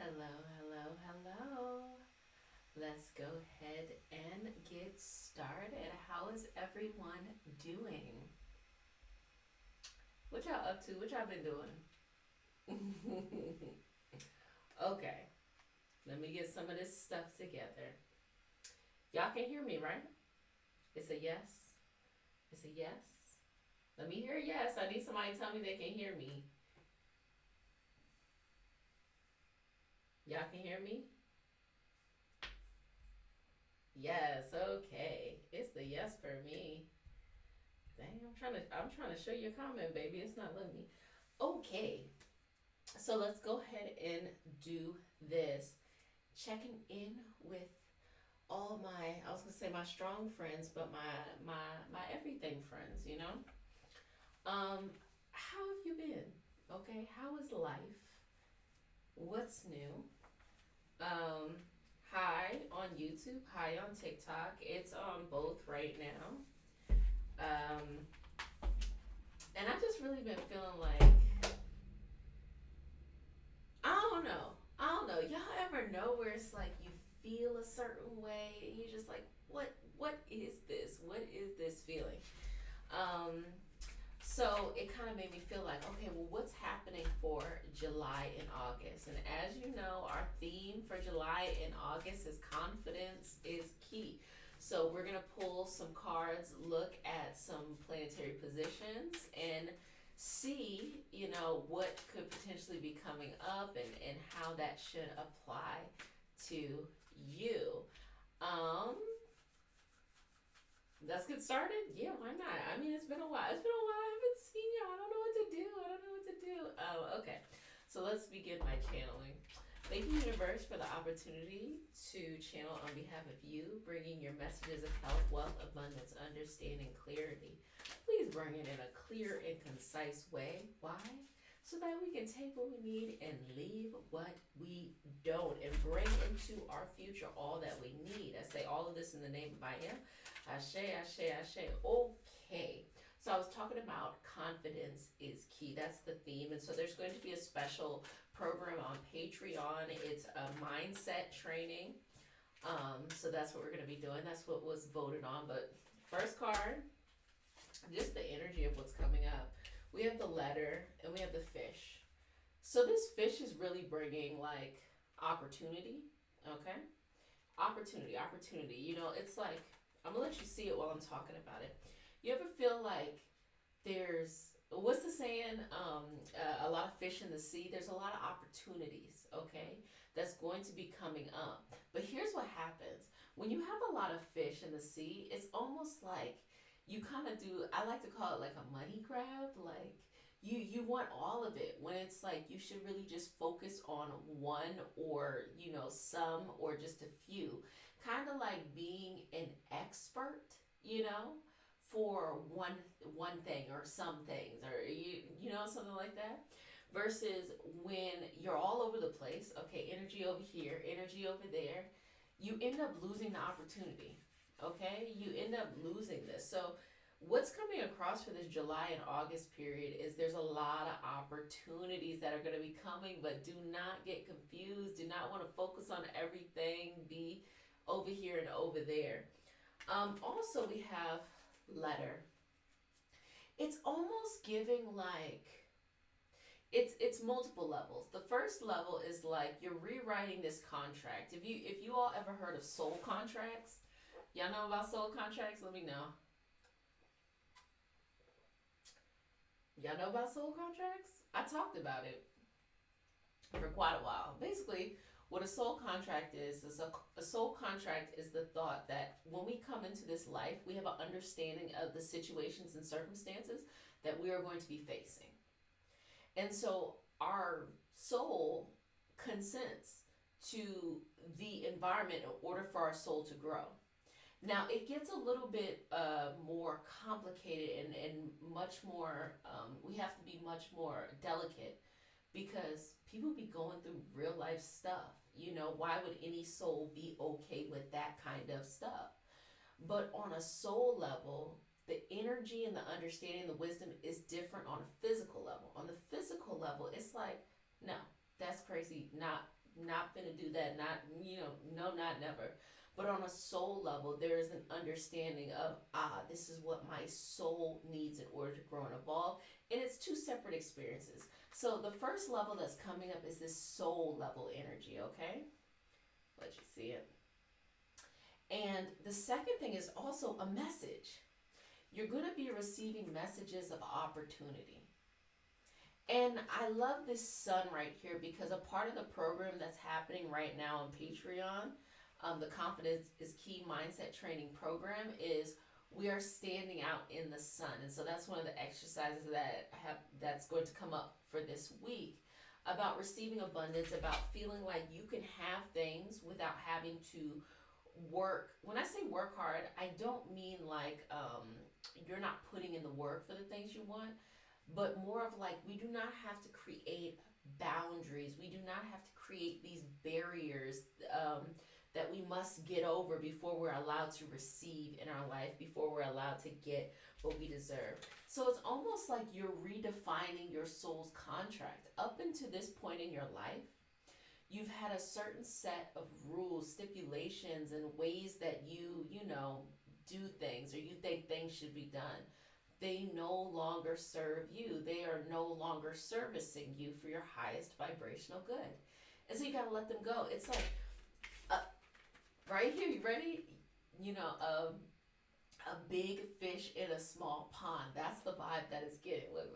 Hello, hello, hello. Let's go ahead and get started. How is everyone doing? What y'all up to? What y'all been doing? Okay, let me get some of this stuff together. Y'all can hear me, right? It's a yes. It's a yes. Let me hear a yes. I need somebody to tell me they can hear me. Y'all can hear me? Yes, okay. It's the yes for me. Dang, I'm trying to show you a comment, baby. It's not letting me. Okay. So let's go ahead and do this. Checking in with all my, I was gonna say my strong friends, but my everything friends, you know? How have you been? Okay, how is life? What's new? Um, Hi on YouTube, hi on TikTok. It's on both right now. Um, and I've just really been feeling like I don't know. Y'all ever know where it's like you feel a certain way and you're just like, what is this? What is this feeling? Um, so it kind of made me feel like, okay, well, what's happening for July and August? And as you know, our theme for July and August is confidence is key. So we're gonna pull some cards, look at some planetary positions, and see, what could potentially be coming up and how that should apply to you. Um, let's get started. Yeah, why not? I mean, it's been a while. I haven't seen you. I don't know what to do. I don't know what to do. Oh, okay. So let's begin my channeling. Thank you, Universe, for the opportunity to channel on behalf of you, bringing your messages of health, wealth, abundance, understanding, clarity. Please bring it in a clear and concise way. Why? So that we can take what we need and leave what we don't and bring into our future all that we need. I say all of this in the name of I am. Ashe, ashe, ashe. Okay. So I was talking about confidence is key. That's the theme. And so there's going to be a special program on Patreon. It's a mindset training. So that's what we're going to be doing. That's what was voted on. But first card, just the energy of what's coming up. We have the letter and we have the fish. So this fish is really bringing like opportunity, okay? Opportunity. It's like, I'm gonna let you see it while I'm talking about it. You ever feel like there's, what's the saying? A lot of fish in the sea. There's a lot of opportunities, okay? That's going to be coming up. But here's what happens when you have a lot of fish in the sea. It's almost like you kind of do. I like to call it like a money grab. Like you want all of it when it's like you should really just focus on one or some or just a few. Kind of like being an expert, for one thing or some things or something like that, versus when you're all over the place. Okay, energy over here, energy over there, you end up losing the opportunity. Okay, you end up losing this. So what's coming across for this July and August period is there's a lot of opportunities that are going to be coming, but do not get confused. Do not want to focus on everything. Be over here and over there. Also, we have letter. It's almost giving like it's multiple levels. The first level is like you're rewriting this contract. If you all ever heard of soul contracts, y'all know about soul contracts? Let me know. Y'all know about soul contracts? I talked about it for quite a while. Basically, what a soul contract is a soul contract is the thought that when we come into this life, we have an understanding of the situations and circumstances that we are going to be facing. And so our soul consents to the environment in order for our soul to grow. Now, it gets a little bit more complicated and much more, we have to be much more delicate because people be going through real life stuff. Why would any soul be okay with that kind of stuff? But on a soul level, the energy and the understanding, the wisdom is different on a physical level. On the physical level, it's like, no, that's crazy. Not not finna do that, not, no, not never. But on a soul level, there is an understanding of, this is what my soul needs in order to grow and evolve. And it's two separate experiences. So the first level that's coming up is this soul level energy, okay? Let you see it. And the second thing is also a message. You're going to be receiving messages of opportunity. And I love this sun right here because a part of the program that's happening right now on Patreon, the Confidence is Key Mindset Training Program, is we are standing out in the sun. And so that's one of the exercises that's going to come up for this week, about receiving abundance, about feeling like you can have things without having to work. When I say work hard, I don't mean like you're not putting in the work for the things you want, but more of like, we do not have to create boundaries. We do not have to create these barriers that we must get over before we're allowed to receive in our life, before we're allowed to get what we deserve. So it's almost like you're redefining your soul's contract. Up until this point in your life, you've had a certain set of rules, stipulations, and ways that you do things, or you think things should be done. They no longer serve you. They are no longer servicing you for your highest vibrational good. And so you got to let them go. It's like, right here, you ready? A big fish in a small pond. That's the vibe that it's getting. Look,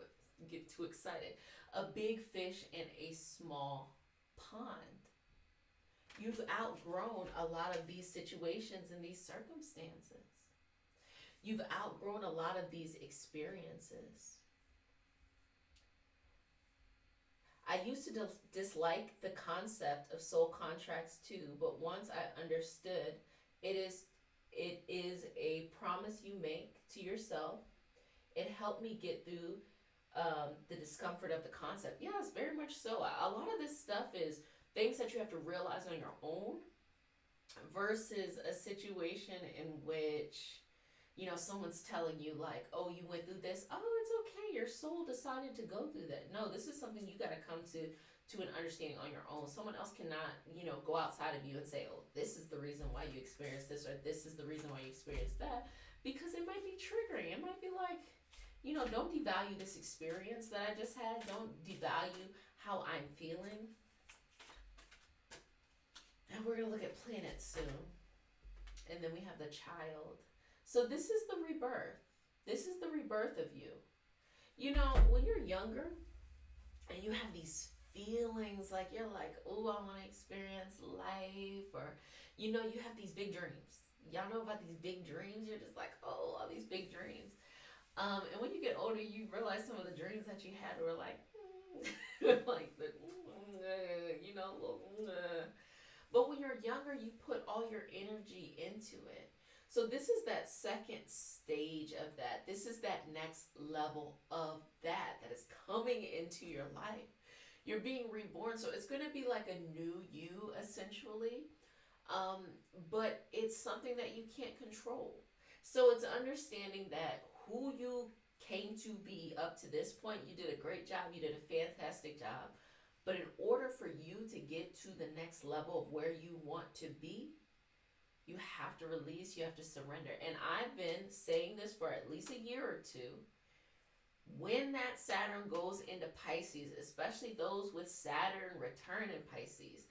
get too excited. A big fish in a small pond. You've outgrown a lot of these situations and these circumstances. You've outgrown a lot of these experiences. I used to dislike the concept of soul contracts too, but once I understood, it is a promise you make to yourself. It helped me get through the discomfort of the concept. Yes, very much so. A lot of this stuff is things that you have to realize on your own, versus a situation in which someone's telling you like, oh, you went through this, oh, it's okay, your soul decided to go through that. No, this is something you got to come to an understanding on your own. Someone else cannot go outside of you and say, oh, this is the reason why you experienced this, or this is the reason why you experienced that, because it might be triggering. It might be like, don't devalue this experience that I just had. Don't devalue how I'm feeling. And we're going to look at planets soon. And then we have the child. So this is the rebirth. This is the rebirth of you. When you're younger and you have these feelings like you're like, oh, I want to experience life, or, you have these big dreams. Y'all know about these big dreams? You're just like, oh, all these big dreams. And when you get older, you realize some of the dreams that you had were like, like the, but when you're younger, you put all your energy into it. So this is that second stage of that. This is that next level of that is coming into your life. You're being reborn. So it's going to be like a new you, essentially. But it's something that you can't control. So it's understanding that who you came to be up to this point, you did a great job. You did a fantastic job. But in order for you to get to the next level of where you want to be, you have to release, you have to surrender. And I've been saying this for at least a year or two. When that Saturn goes into Pisces, especially those with Saturn return in Pisces,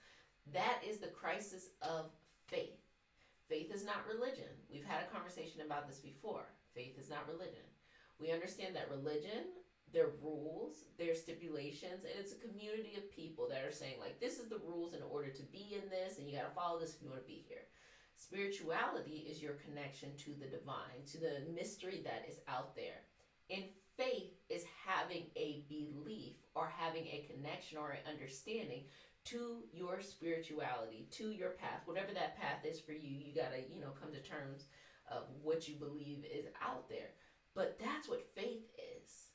that is the crisis of faith. Faith is not religion. We've had a conversation about this before. Faith is not religion. We understand that religion, there are rules, there are stipulations, and it's a community of people that are saying like, this is the rules in order to be in this, and you got to follow this if you want to be here. Spirituality is your connection to the divine, to the mystery that is out there. And faith is having a belief or having a connection or an understanding to your spirituality, to your path, whatever that path is for you. You got to, come to terms of what you believe is out there. But that's what faith is.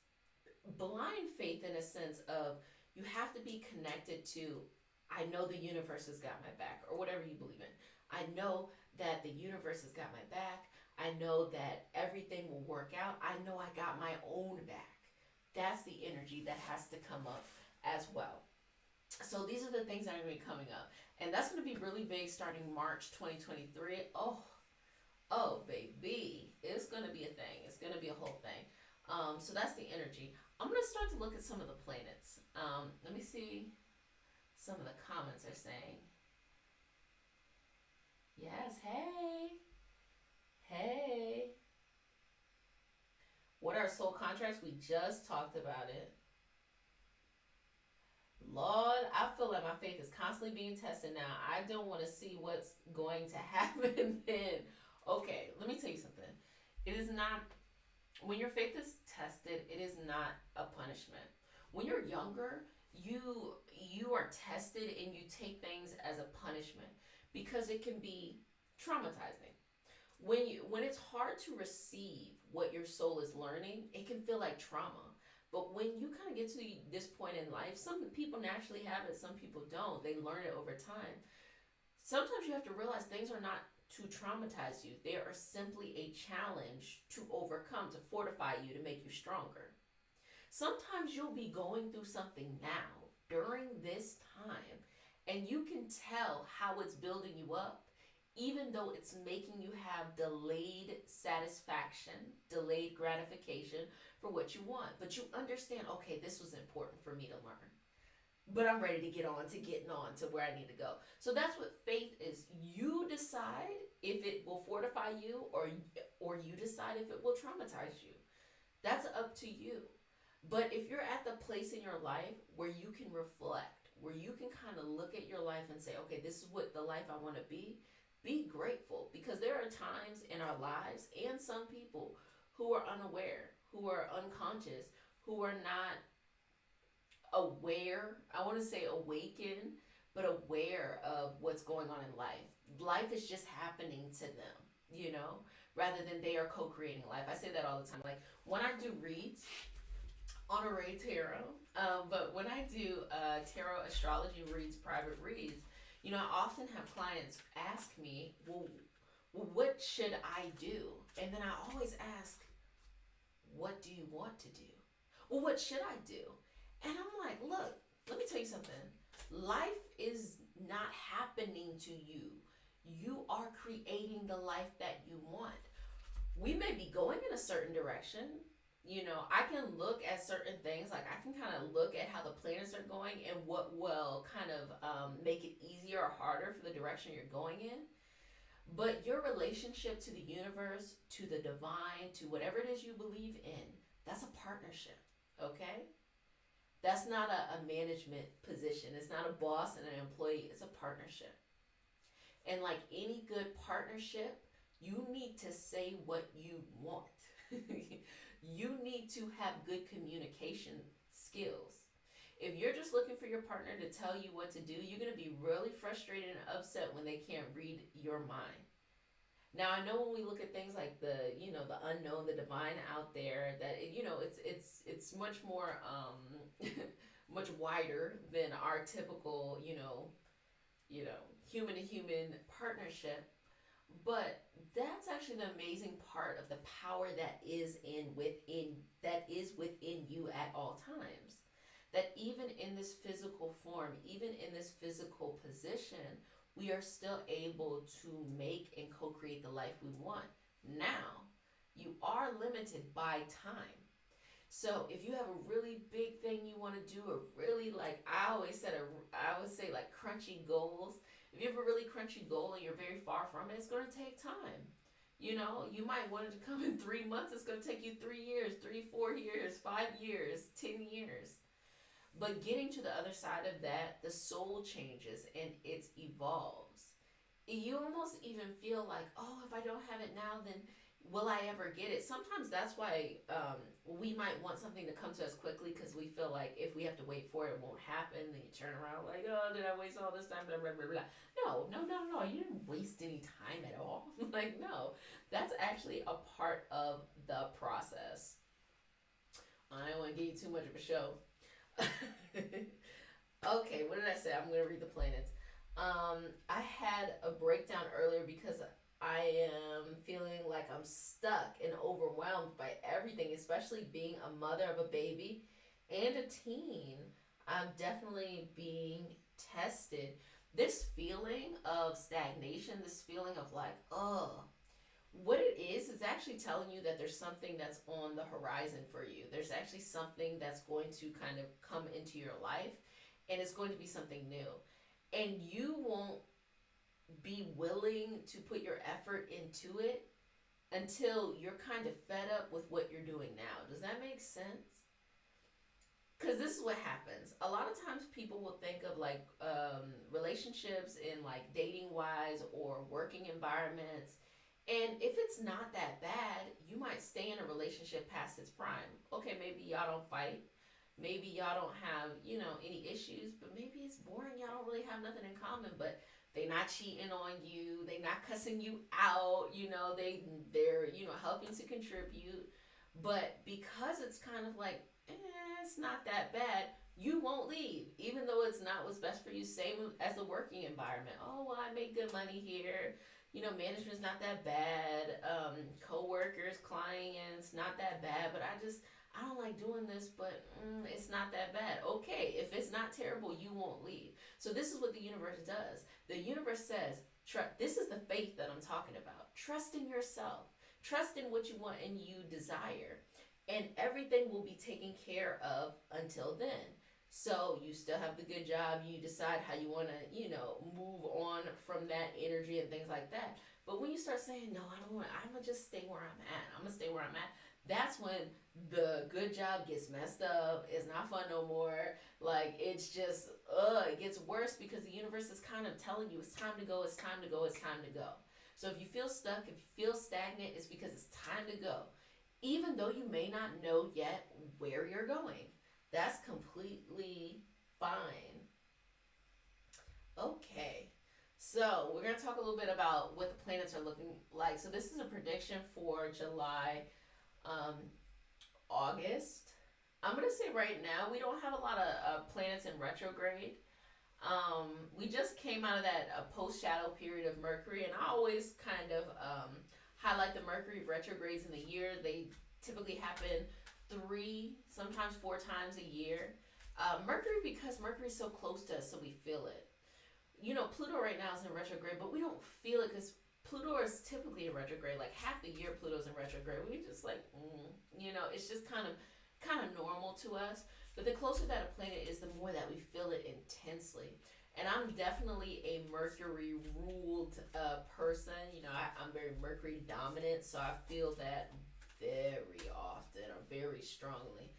Blind faith, in a sense of, you have to be connected to, I know the universe has got my back, or whatever you believe in. I know that the universe has got my back. I know that everything will work out. I know I got my own back. That's the energy that has to come up as well. So these are the things that are going to be coming up. And that's going to be really big starting March 2023. Oh, baby. It's going to be a thing. It's going to be a whole thing. So that's the energy. I'm going to start to look at some of the planets. Let me see some of the comments are saying. Yes, hey. Hey. What are soul contracts? We just talked about it. Lord, I feel like my faith is constantly being tested now. I don't want to see what's going to happen then. Okay, let me tell you something. It is not, when your faith is tested, it is not a punishment. When you're younger, you are tested and you take things as a punishment because it can be traumatizing. When it's hard to receive what your soul is learning, it can feel like trauma. But when you kind of get to this point in life, some people naturally have it, some people don't. They learn it over time. Sometimes you have to realize things are not to traumatize you. They are simply a challenge to overcome, to fortify you, to make you stronger. Sometimes you'll be going through something now during this time, and you can tell how it's building you up, even though it's making you have delayed satisfaction, delayed gratification for what you want. But you understand, okay, this was important for me to learn. But I'm ready to get on to getting on to where I need to go. So that's what faith is. You decide if it will fortify you, or you decide if it will traumatize you. That's up to you. But if you're at the place in your life where you can reflect, where you can kind of look at your life and say, okay, this is what the life I want to be grateful, because there are times in our lives and some people who are unaware, who are unconscious, who are not aware. I want to say awakened, but aware of what's going on in life. Life is just happening to them, rather than they are co-creating life. I say that all the time. Like when I do reads on Array Tarot, but when I do tarot astrology reads, private reads, I often have clients ask me, well, what should I do? And then I always ask, what do you want to do? Well, what should I do? And I'm like, look, let me tell you something. Life is not happening to you. You are creating the life that you want. We may be going in a certain direction. I can look at certain things, like I can kind of look at how the planets are going and what will kind of make it easier or harder for the direction you're going in. But your relationship to the universe, to the divine, to whatever it is you believe in, that's a partnership, okay? That's not a management position. It's not a boss and an employee. It's a partnership. And like any good partnership, you need to say what you want. You need to have good communication skills. If you're just looking for your partner to tell you what to do, you're going to be really frustrated and upset when they can't read your mind. Now, I know when we look at things like the unknown, the divine out there, that it's much more much wider than our typical human to human partnership. But that's actually the amazing part of the power that is within you at all times. That even in this physical form, even in this physical position, we are still able to make and co-create the life we want. Now, you are limited by time. So if you have a really big thing you want to do, or really I would say like crunchy goals. If you have a really crunchy goal and you're very far from it, it's going to take time. You might want it to come in 3 months. It's going to take you 3 years, 4 years, 5 years, 10 years. But getting to the other side of that, the soul changes and it evolves. You almost even feel like, oh, if I don't have it now, then will I ever get it? Sometimes that's why we might want something to come to us quickly, because we feel like if we have to wait for it, it won't happen. Then you turn around like, oh, did I waste all this time? Blah, blah, blah, blah. No. You didn't waste any time at all. No. That's actually a part of the process. I don't want to give you too much of a show. Okay, what did I say? I'm going to read the planets. I had a breakdown earlier because I am feeling like I'm stuck and overwhelmed by everything, especially being a mother of a baby and a teen. I'm definitely being tested. This feeling of stagnation, this feeling of like, oh, what it is actually telling you that there's something that's on the horizon for you. There's actually something that's going to kind of come into your life, and it's going to be something new. And you won't be willing to put your effort into it until you're kind of fed up with what you're doing now. Does that make sense? Because this is what happens. A lot of times people will think of like relationships in like dating wise or working environments. And if it's not that bad, you might stay in a relationship past its prime. Okay, maybe y'all don't fight. Maybe y'all don't have, any issues, but maybe it's boring. Y'all don't really have nothing in common, but they not cheating on you. They not cussing you out. They're helping to contribute. But because it's kind of like, it's not that bad, you won't leave, even though it's not what's best for you. Same as the working environment. Oh, well, I make good money here. Management's not that bad. Co-workers, clients, not that bad. But I don't like doing this, but it's not that bad. Okay, if it's not terrible, you won't leave. So this is what the universe does. The universe says, this is the faith that I'm talking about. Trust in yourself. Trust in what you want and you desire. And everything will be taken care of until then. So you still have the good job. You decide how you want to, move on from that energy and things like that. But when you start saying, no, I don't want, I'm going to just stay where I'm at. I'm going to stay where I'm at. That's when the good job gets messed up. It's not fun no more. Like, it's just, it gets worse because the universe is kind of telling you it's time to go, it's time to go, it's time to go. So if you feel stuck, if you feel stagnant, it's because it's time to go. Even though you may not know yet where you're going. That's completely fine. Okay. So we're going to talk a little bit about what the planets are looking like. So this is a prediction for July, August. I'm going to say right now, we don't have a lot of planets in retrograde. We just came out of that post-shadow period of Mercury, and I always kind of highlight the Mercury retrogrades in the year. They typically happen 3, sometimes 4 times a year. Mercury, because Mercury is so close to us, so we feel it. Pluto right now is in retrograde, but we don't feel it because Pluto is typically in retrograde. Like half the year Pluto's in retrograde. We just like, it's just kind of normal to us. But the closer that a planet is, the more that we feel it intensely. And I'm definitely a Mercury ruled person. I'm very Mercury dominant, so I feel that very often or very strongly.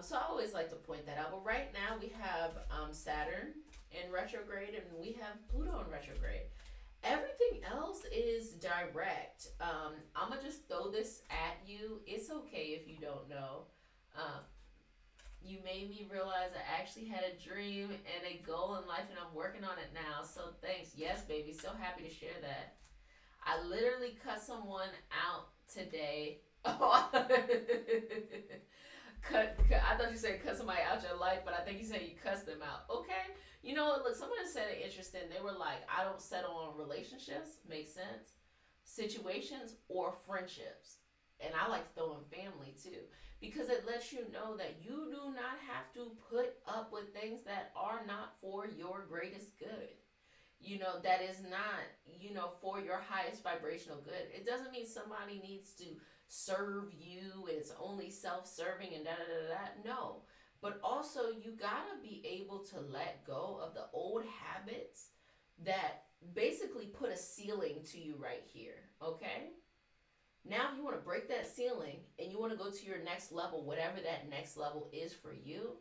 So I always like to point that out. But right now we have Saturn in retrograde and we have Pluto in retrograde. Everything else is direct. I'm going to just throw this at you. It's okay if you don't know. You made me realize I actually had a dream and a goal in life and I'm working on it now. So thanks. Yes, baby. So happy to share that. I literally cut someone out today. Oh, I thought you said cut somebody out your life, but I think you said you cussed them out. Okay. You know what? Look, someone said it interesting. They were like, I don't settle on relationships. Makes sense. Situations or friendships. And I like to throw in family too. Because it lets you know that you do not have to put up with things that are not for your greatest good. That is not, for your highest vibrational good. It doesn't mean somebody needs to serve you, it's only self-serving and da-da-da-da. No. But also, you gotta be able to let go of the old habits that basically put a ceiling to you right here, okay? Now, if you want to break that ceiling and you want to go to your next level, whatever that next level is for you,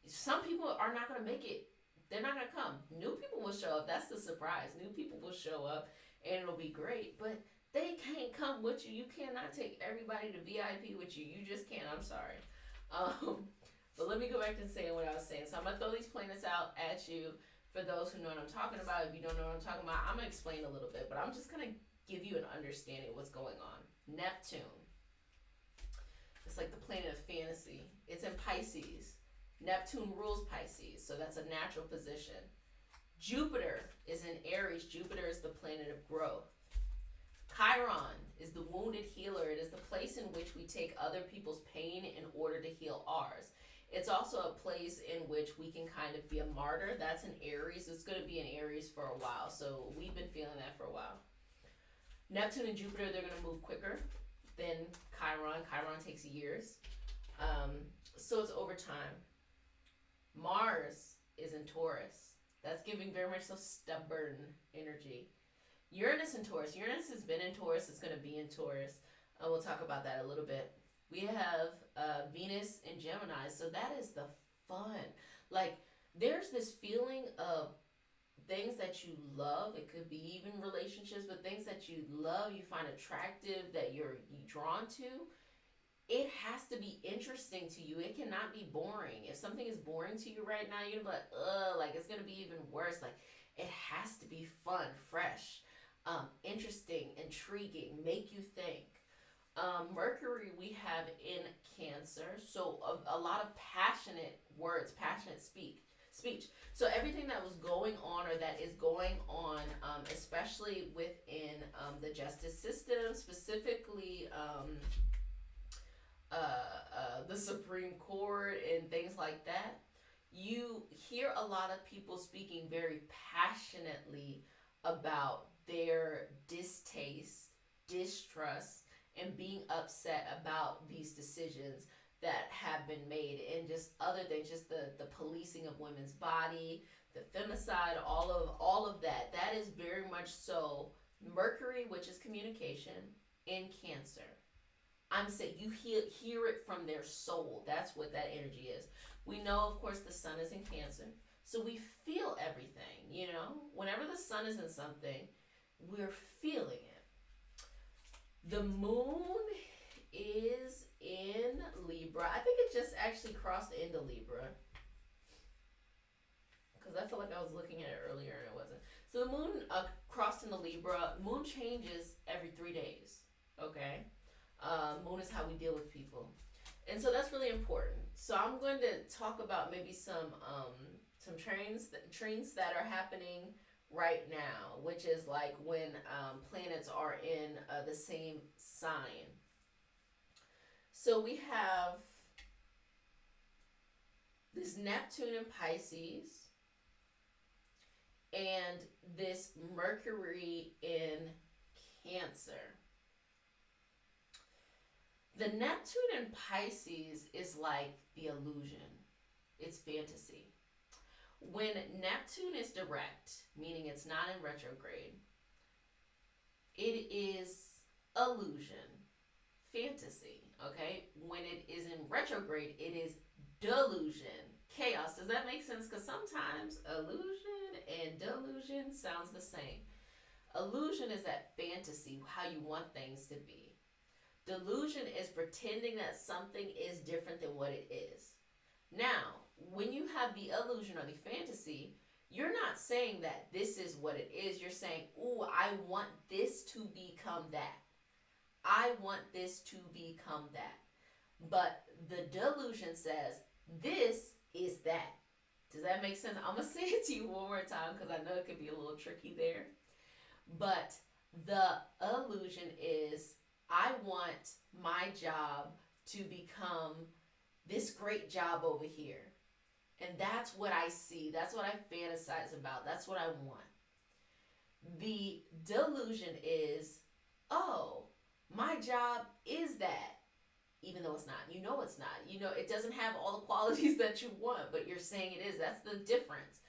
some people are not going to make it. They're not going to come. New people will show up. That's the surprise. New people will show up and it'll be great. But they can't come with you. You cannot take everybody to VIP with you. You just can't. I'm sorry. But let me go back to saying what I was saying. So I'm going to throw these planets out at you for those who know what I'm talking about. If you don't know what I'm talking about, I'm going to explain a little bit. But I'm just going to give you an understanding of what's going on. Neptune. It's like the planet of fantasy. It's in Pisces. Neptune rules Pisces, so that's a natural position. Jupiter is in Aries. Jupiter is the planet of growth. Chiron is the wounded healer. It is the place in which we take other people's pain in order to heal ours. It's also a place in which we can kind of be a martyr. That's in Aries. It's going to be in Aries for a while. So we've been feeling that for a while. Neptune and Jupiter, they're going to move quicker than Chiron. Chiron takes years. So it's over time. Mars is in Taurus. That's giving very much so stubborn energy. Uranus in Taurus. Uranus has been in Taurus. It's going to be in Taurus. We'll talk about that a little bit. We have Venus in Gemini. So that is the fun. Like, there's this feeling of things that you love. It could be even relationships, but things that you love, you find attractive, that you're drawn to. It has to be interesting to you. It cannot be boring. If something is boring to you right now, you're gonna be like, ugh, like it's gonna be even worse. Like, it has to be fun, fresh, interesting, intriguing, make you think. Mercury we have in Cancer, so a lot of passionate words, passionate speech. So everything that was going on or that is going on, especially within the justice system, specifically the Supreme Court and things like that, you hear a lot of people speaking very passionately about their distaste, distrust, and being upset about these decisions that have been made, and just other things, just the policing of women's body, the femicide, all of that. That is very much so Mercury, which is communication, in Cancer. I'm saying you hear it from their soul. That's what that energy is. We know, of course, the sun is in Cancer, so we feel everything, you know? Whenever the sun is in something, we're feeling it. The moon is in Libra. I think it just actually crossed into Libra, because I feel like I was looking at it earlier and it wasn't. So the moon crossed into Libra. Moon changes every 3 days, okay? Moon is how we deal with people. And so that's really important. So I'm going to talk about maybe some trends that are happening right now, which is like when planets are in the same sign. So we have this Neptune in Pisces and this Mercury in Cancer. The Neptune in Pisces is like the illusion. It's fantasy. When Neptune is direct, meaning it's not in retrograde, it is illusion, fantasy, okay? When it is in retrograde, it is delusion, chaos. Does that make sense? Because sometimes illusion and delusion sounds the same. Illusion is that fantasy, how you want things to be. Delusion is pretending that something is different than what it is. Now, when you have the illusion or the fantasy, you're not saying that this is what it is. You're saying, ooh, I want this to become that. I want this to become that. But the delusion says, this is that. Does that make sense? I'm going to say it to you one more time because I know it can be a little tricky there. But the illusion is, I want my job to become this great job over here. And that's what I see. That's what I fantasize about. That's what I want. The delusion is, oh, my job is that. Even though it's not. You know it's not. You know, it doesn't have all the qualities that you want, but you're saying it is. That's the difference.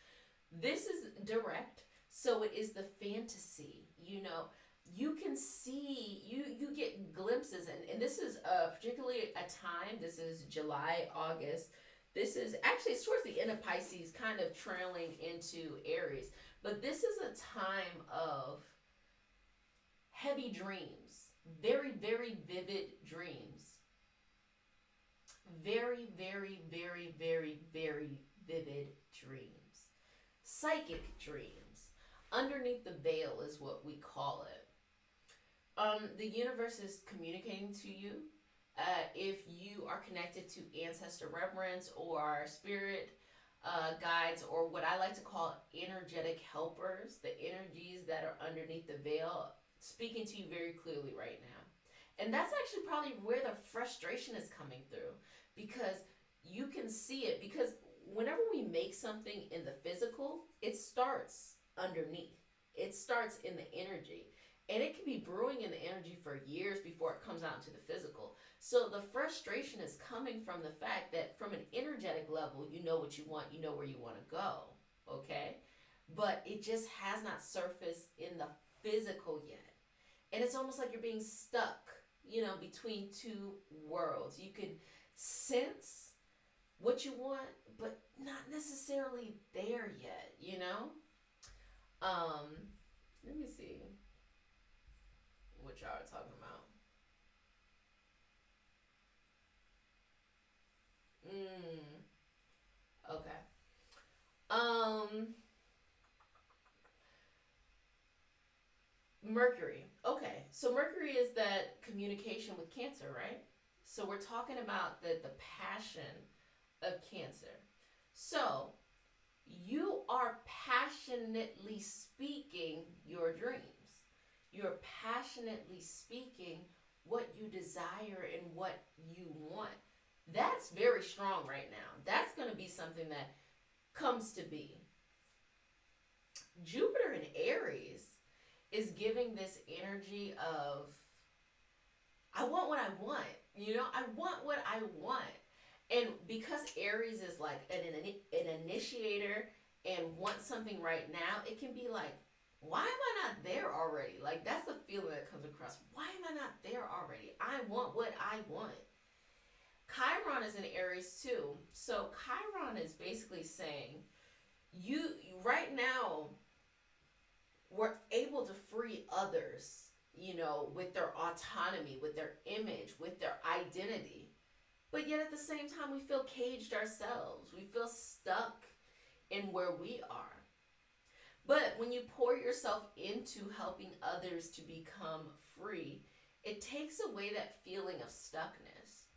This is direct, so it is the fantasy. You know, you can see, you get glimpses, and this is particularly a time, this is July, August. This is, actually it's towards the end of Pisces, kind of trailing into Aries. But this is a time of heavy dreams. Very, very vivid dreams. Very, very, very, very, very vivid dreams. Psychic dreams. Underneath the veil is what we call it. The universe is communicating to you. If you are connected to ancestor reverence or spirit guides, or what I like to call energetic helpers, the energies that are underneath the veil, speaking to you very clearly right now. And that's actually probably where the frustration is coming through, because you can see it, because whenever we make something in the physical, it starts underneath. It starts in the energy. And it can be brewing in the energy for years before it comes out into the physical. So the frustration is coming from the fact that from an energetic level, you know what you want, you know where you want to go, okay? But it just has not surfaced in the physical yet. And it's almost like you're being stuck, you know, between two worlds. You can sense what you want, but not necessarily there yet, you know? Let me see what y'all are talking about. Okay. Mercury. Okay. So Mercury is that communication with Cancer, right? So we're talking about the passion of Cancer. So you are passionately speaking your dreams. You're passionately speaking what you desire and what you want. That's very strong right now. That's going to be something that comes to be. Jupiter in Aries is giving this energy of, I want what I want. You know, I want what I want. And because Aries is like an initiator and wants something right now, it can be like, why am I not there already? Like, that's the feeling that comes across. Why am I not there already? I want what I want. Chiron is in Aries too. So Chiron is basically saying, you right now, we're able to free others, you know, with their autonomy, with their image, with their identity. But yet at the same time, we feel caged ourselves. We feel stuck in where we are. But when you pour yourself into helping others to become free, it takes away that feeling of stuckness.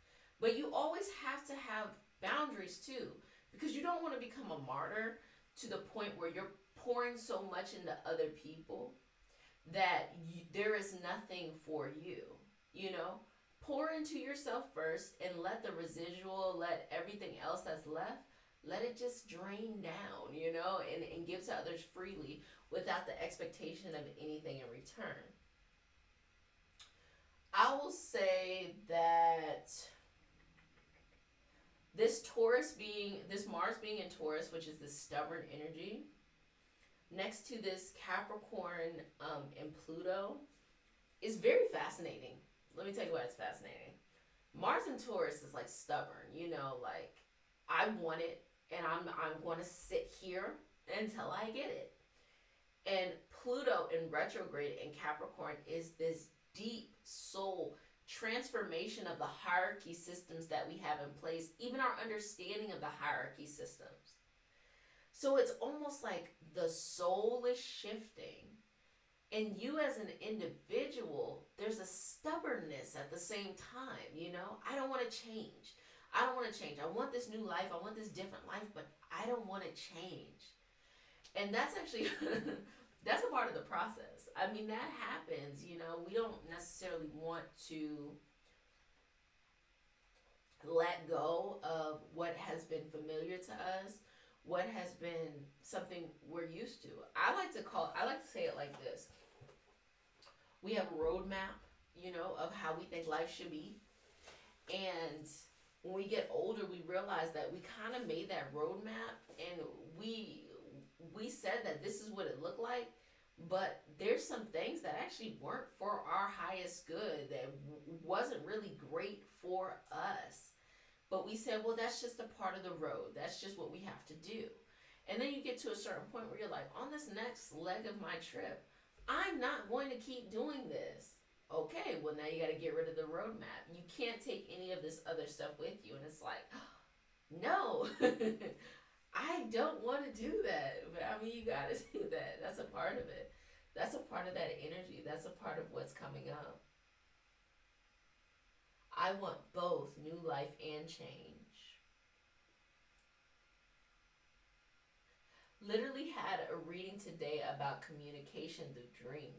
But you always have to have boundaries too, because you don't want to become a martyr to the point where you're pouring so much into other people that there is nothing for you, you know? Pour into yourself first and let the residual, let everything else that's left, let it just drain down, you know, and give to others freely without the expectation of anything in return. I will say that this Mars being in Taurus, which is this stubborn energy, next to this Capricorn and Pluto, is very fascinating. Let me tell you why it's fascinating. Mars in Taurus is like stubborn, you know, like I want it and I'm going to sit here until I get it. And Pluto in retrograde in Capricorn is this deep soul transformation of the hierarchy systems that we have in place, even our understanding of the hierarchy systems. So it's almost like the soul is shifting. And you as an individual, there's a stubbornness at the same time, you know? I don't want to change. I don't want to change. I want this new life. I want this different life, but I don't want to change. And that's actually, that's a part of the process. I mean, that happens, you know? We don't necessarily want to let go of what has been familiar to us, what has been something we're used to. I like to say it like this. We have a roadmap, you know, of how we think life should be. And when we get older, we realize that we kind of made that roadmap and we said that this is what it looked like, but there's some things that actually weren't for our highest good, that wasn't really great for us. But we said, well, that's just a part of the road. That's just what we have to do. And then you get to a certain point where you're like, on this next leg of my trip, I'm not going to keep doing this. Okay, well, now you got to get rid of the roadmap. You can't take any of this other stuff with you. And it's like, no, I don't want to do that. But I mean, you got to do that. That's a part of it. That's a part of that energy. That's a part of what's coming up. I want both new life and change. Literally had a reading today about communication through dreams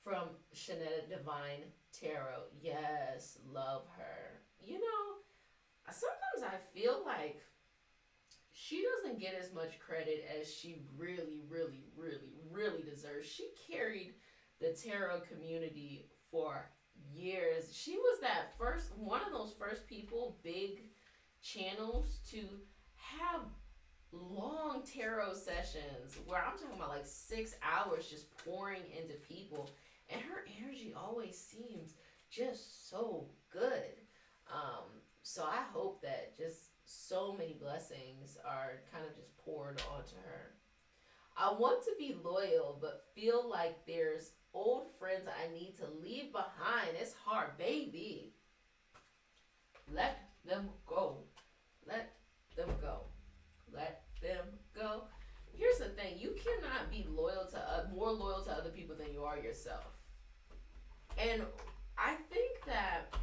from Shanetta Divine Tarot. Yes, love her. you know, sometimes I feel like she doesn't get as much credit as she really, really, really, really deserves. She carried the tarot community for years. She was that first, one of those first people, big channels to have long tarot sessions where I'm talking about like 6 hours just pouring into people, and her energy always seems just so good. So I hope that just so many blessings are kind of just poured onto her. I want to be loyal, but feel like there's old friends I need to leave behind. It's hard, baby. Let them go. Let them go. Let them go. Here's the thing: you cannot be loyal to more loyal to other people than you are yourself. And I think that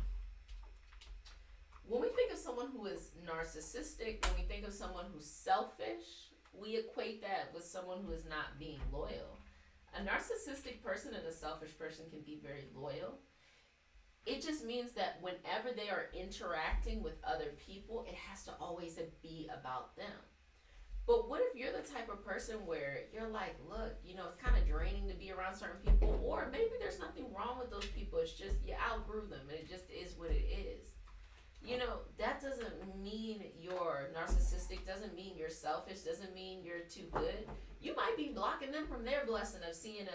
when we think of someone who is narcissistic, when we think of someone who's selfish, we equate that with someone who is not being loyal. A narcissistic person and a selfish person can be very loyal. It just means that whenever they are interacting with other people, it has to always be about them. But what if you're the type of person where you're like, look, you know, it's kind of draining to be around certain people, or maybe there's nothing wrong with those people, it's just you outgrew them and it just is what it is. You know, that doesn't mean you're narcissistic, doesn't mean you're selfish, doesn't mean you're too good. You might be blocking them from their blessing of seeing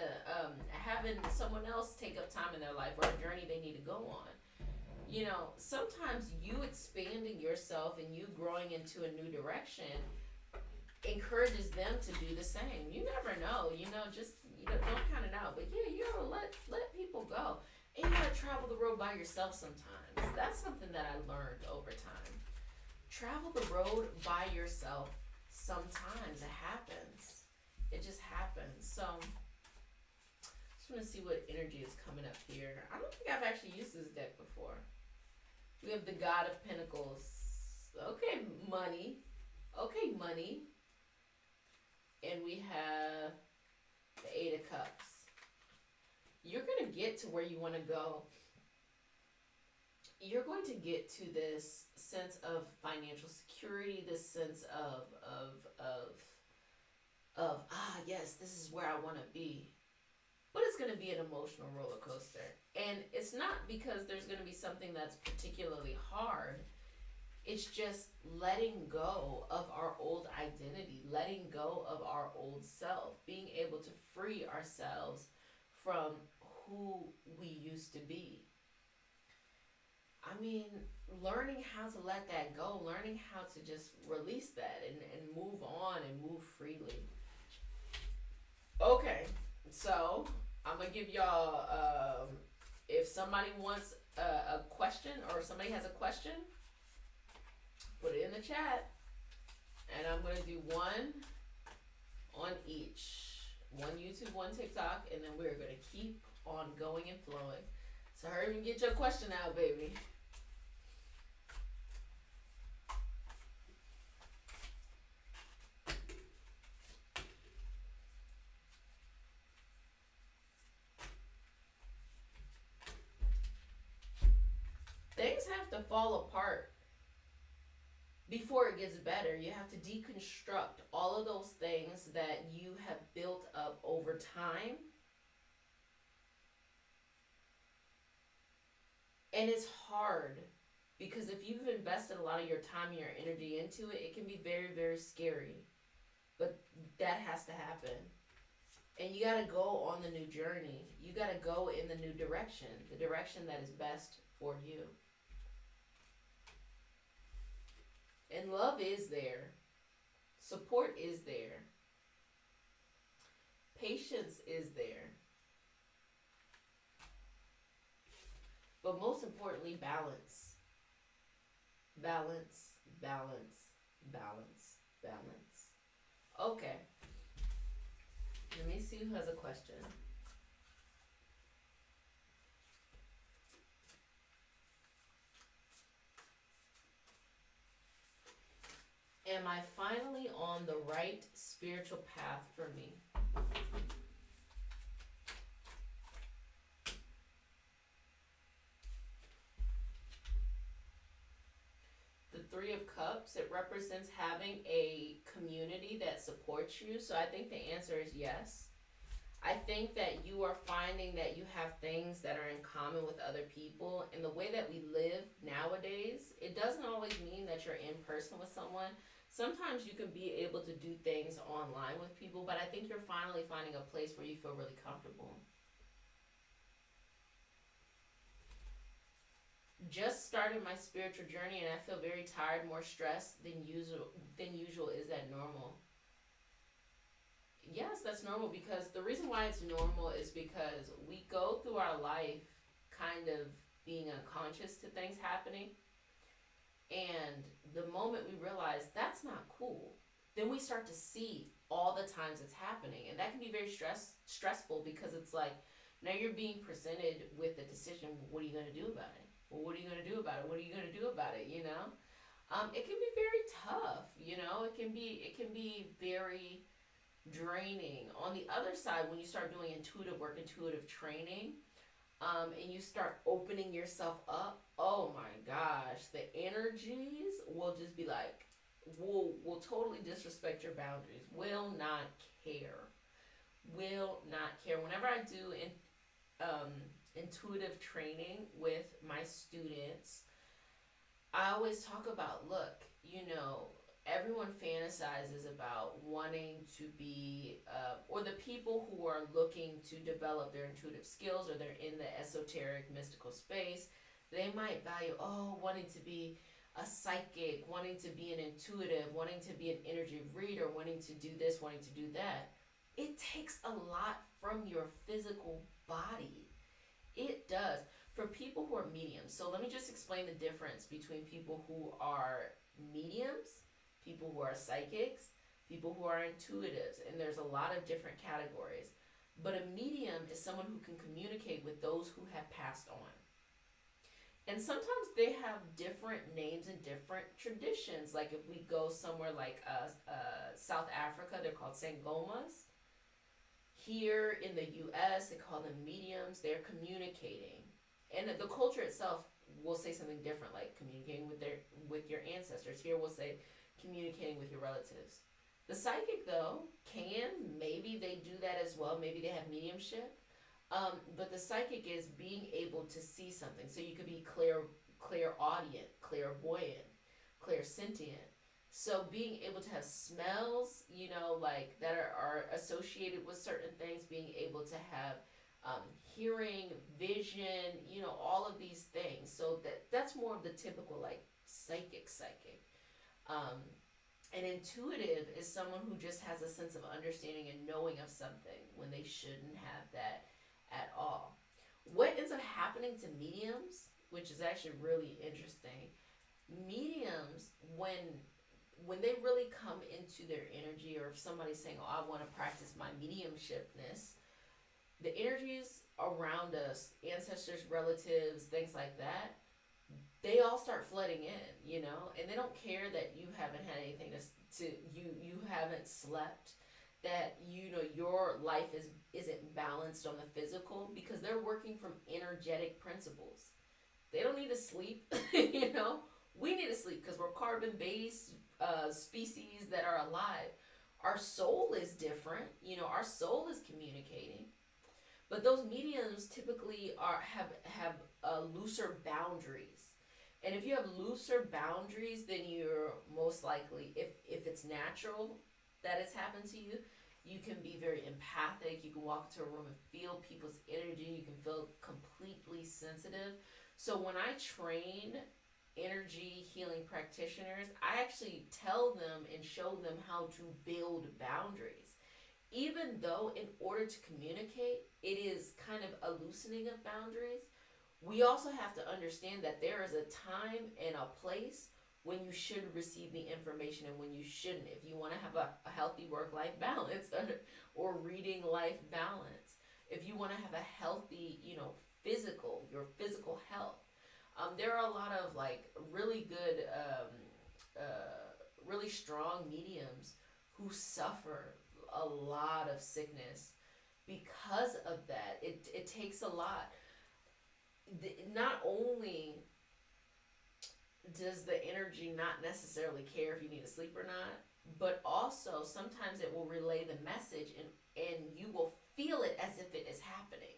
having someone else take up time in their life or a journey they need to go on. You know, sometimes you expanding yourself and you growing into a new direction encourages them to do the same. You never know, you know, just don't count it out. But yeah, you gotta let people go. And you gotta travel the road by yourself sometimes. That's something that I learned over time. Travel the road by yourself sometimes. It happens. It just happens. So, just want to see what energy is coming up here. I don't think I've actually used this deck before. We have the God of Pentacles. Okay, money. Okay, money. And we have the Eight of Cups. You're going to get to where you want to go. You're going to get to this sense of financial security, this sense of yes, this is where I want to be. But it's going to be an emotional roller coaster. And it's not because there's going to be something that's particularly hard. It's just letting go of our old identity, letting go of our old self, being able to free ourselves from who we used to be. I mean, learning how to let that go, learning how to just release that and move on and move freely. Okay, so I'm going to give y'all, if somebody wants a question or somebody has a question, put it in the chat. And I'm going to do one on each. One YouTube, one TikTok, and then we're going to keep on going and flowing. So hurry and get your question out, baby. Things have to fall apart before it gets better. You have to deconstruct all of those things that you have built up over time. And it's hard because if you've invested a lot of your time and your energy into it, it can be very, very scary. But that has to happen. And you got to go on the new journey. You got to go in the new direction, the direction that is best for you. And love is there. Support is there. Patience is there. But most importantly, balance. Balance, balance, balance, balance. Okay. Let me see who has a question. Am I finally on the right spiritual path for me? Cups, it represents having a community that supports you. So I think the answer is yes. I think that you are finding that you have things that are in common with other people. And the way that we live nowadays, it doesn't always mean that you're in person with someone. Sometimes you can be able to do things online with people, but I think you're finally finding a place where you feel really comfortable. Just started my spiritual journey and I feel very tired, more stressed than usual. Is that normal? Yes, that's normal, because the reason why it's normal is because we go through our life kind of being unconscious to things happening, and the moment we realize that's not cool, then we start to see all the times it's happening, and that can be very stressful, because it's like now you're being presented with a decision. What are you going to do about it? Well, what are you going to do about it? What are you going to do about it? It can be very tough. It can be very draining. On the other side, when you start doing intuitive work, intuitive training, and you start opening yourself up, oh my gosh, the energies will just be like, will totally disrespect your boundaries. Will not care. Will not care. Whenever I do intuitive training with my students, I always talk about, look, everyone fantasizes about wanting to be, or the people who are looking to develop their intuitive skills, or they're in the esoteric, mystical space, they might value, wanting to be a psychic, wanting to be an intuitive, wanting to be an energy reader, wanting to do this, wanting to do that. It takes a lot from your physical body. It does. For people who are mediums, so let me just explain the difference between people who are mediums, people who are psychics, people who are intuitives, and there's a lot of different categories. But a medium is someone who can communicate with those who have passed on. And sometimes they have different names and different traditions. Like if we go somewhere like South Africa, they're called sangomas. Here in the US, they call them mediums. They're communicating. And the culture itself will say something different, like communicating with your ancestors. Here we'll say communicating with your relatives. The psychic, though, maybe they do that as well. Maybe they have mediumship. But the psychic is being able to see something. So you could be clairaudient, clairvoyant, clairsentient. So being able to have smells, like that are associated with certain things, being able to have hearing, vision, all of these things. So that's more of the typical like psychic. An intuitive is someone who just has a sense of understanding and knowing of something when they shouldn't have that at all. What ends up happening to mediums, which is actually really interesting, mediums, when they really come into their energy, or if somebody's saying, I want to practice my mediumshipness, the energies around us, ancestors, relatives, things like that, they all start flooding in, and they don't care that you haven't had anything you haven't slept, that your life isn't balanced on the physical, because they're working from energetic principles. They don't need to sleep. We need to sleep because we're carbon-based species that are alive. Our soul is different. Our soul is communicating. But those mediums typically have looser boundaries. And if you have looser boundaries, then you're most likely, if it's natural that it's happened to you, you can be very empathic. You can walk into a room and feel people's energy. You can feel completely sensitive. So when I train energy healing practitioners, I actually tell them and show them how to build boundaries. Even though in order to communicate, it is kind of a loosening of boundaries, we also have to understand that there is a time and a place when you should receive the information and when you shouldn't. If you want to have a healthy work-life balance or reading life balance, if you want to have a healthy, your physical health. There are a lot of like really good, really strong mediums who suffer a lot of sickness because of that. It takes a lot. Not only does the energy not necessarily care if you need to sleep or not, but also sometimes it will relay the message, and you will feel it as if it is happening.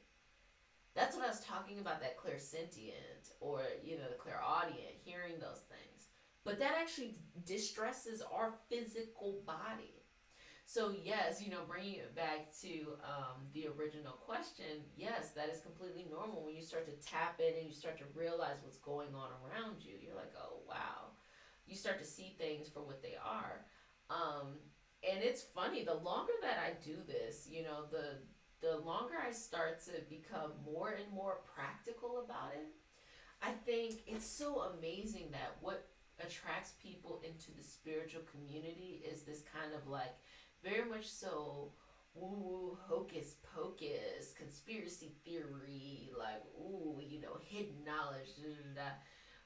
That's what I was talking about, that clairsentient, or the clairaudient, hearing those things. But that actually distresses our physical body. So yes, bringing it back to the original question, yes, that is completely normal. When you start to tap in and you start to realize what's going on around you, you're like, oh wow. You start to see things for what they are. And it's funny, the longer that I do this, the longer I start to become more and more practical about it. I think it's so amazing that what attracts people into the spiritual community is this kind of like very much so woo hocus pocus conspiracy theory, like hidden knowledge, da, da, da.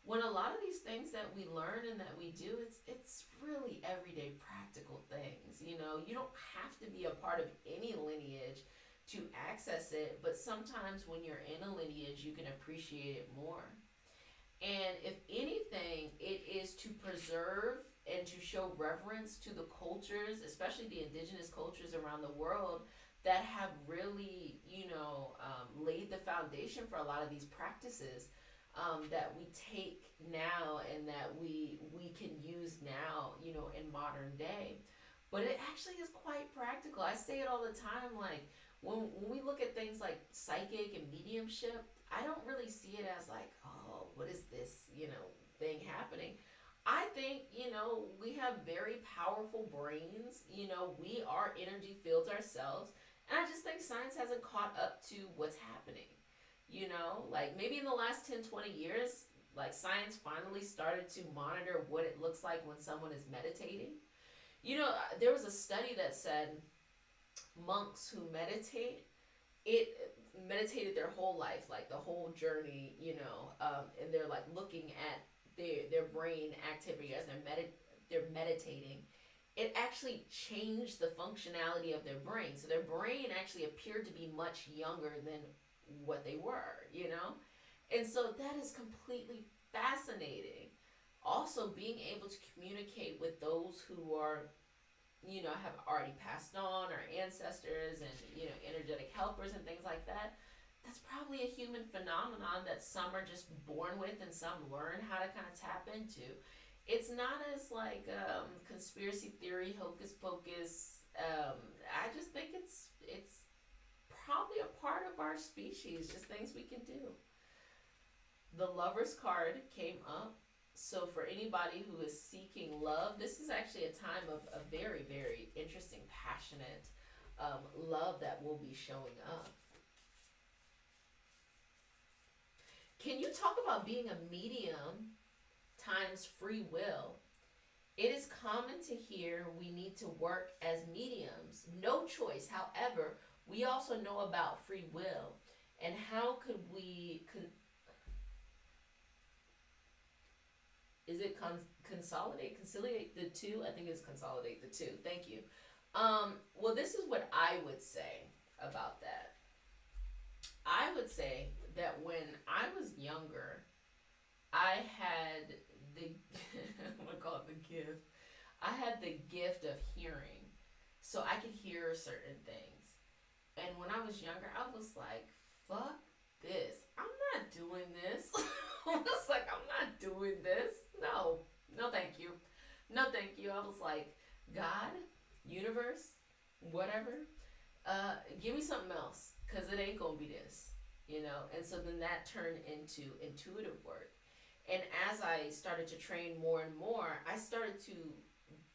When a lot of these things that we learn and that we do, it's really everyday practical things. You don't have to be a part of any lineage to access it, but sometimes when you're in a lineage, you can appreciate it more. And if anything, it is to preserve and to show reverence to the cultures, especially the indigenous cultures around the world, that have really, laid the foundation for a lot of these practices that we take now and that we can use now, in modern day. But it actually is quite practical. I say it all the time, like when we look at things like psychic and mediumship, I don't really see it as like, oh, what is this, thing happening? I think, we have very powerful brains. We are energy fields ourselves. And I just think science hasn't caught up to what's happening. Like maybe in the last 10, 20 years, like science finally started to monitor what it looks like when someone is meditating. There was a study that said monks who meditated their whole life, like the whole journey, and they're like looking at their brain activity as they're meditating. It actually changed the functionality of their brain. So their brain actually appeared to be much younger than what they were, And so that is completely fascinating. Also, being able to communicate with those who are, have already passed on, or ancestors and, energetic helpers and things like that. That's probably a human phenomenon that some are just born with and some learn how to kind of tap into. It's not as like conspiracy theory, hocus pocus. I just think it's probably a part of our species, just things we can do. The Lover's card came up. So for anybody who is seeking love, this is actually a time of a very, very interesting, passionate love that will be showing up. Can you talk about being a medium times free will? It is common to hear we need to work as mediums. No choice. However, we also know about free will. And how could we... Is it conciliate the two? I think it's consolidate the two. Thank you. Well, this is what I would say about that. I would say that when I was younger, I had the, I'm going to call it the gift. I had the gift of hearing. So I could hear certain things. And when I was younger, I was like, fuck this. I'm not doing this. I was like, I'm not doing this. No, thank you. No, thank you. I was like, God, universe, whatever, give me something else, because it ain't going to be this, And so then that turned into intuitive work. And as I started to train more and more, I started to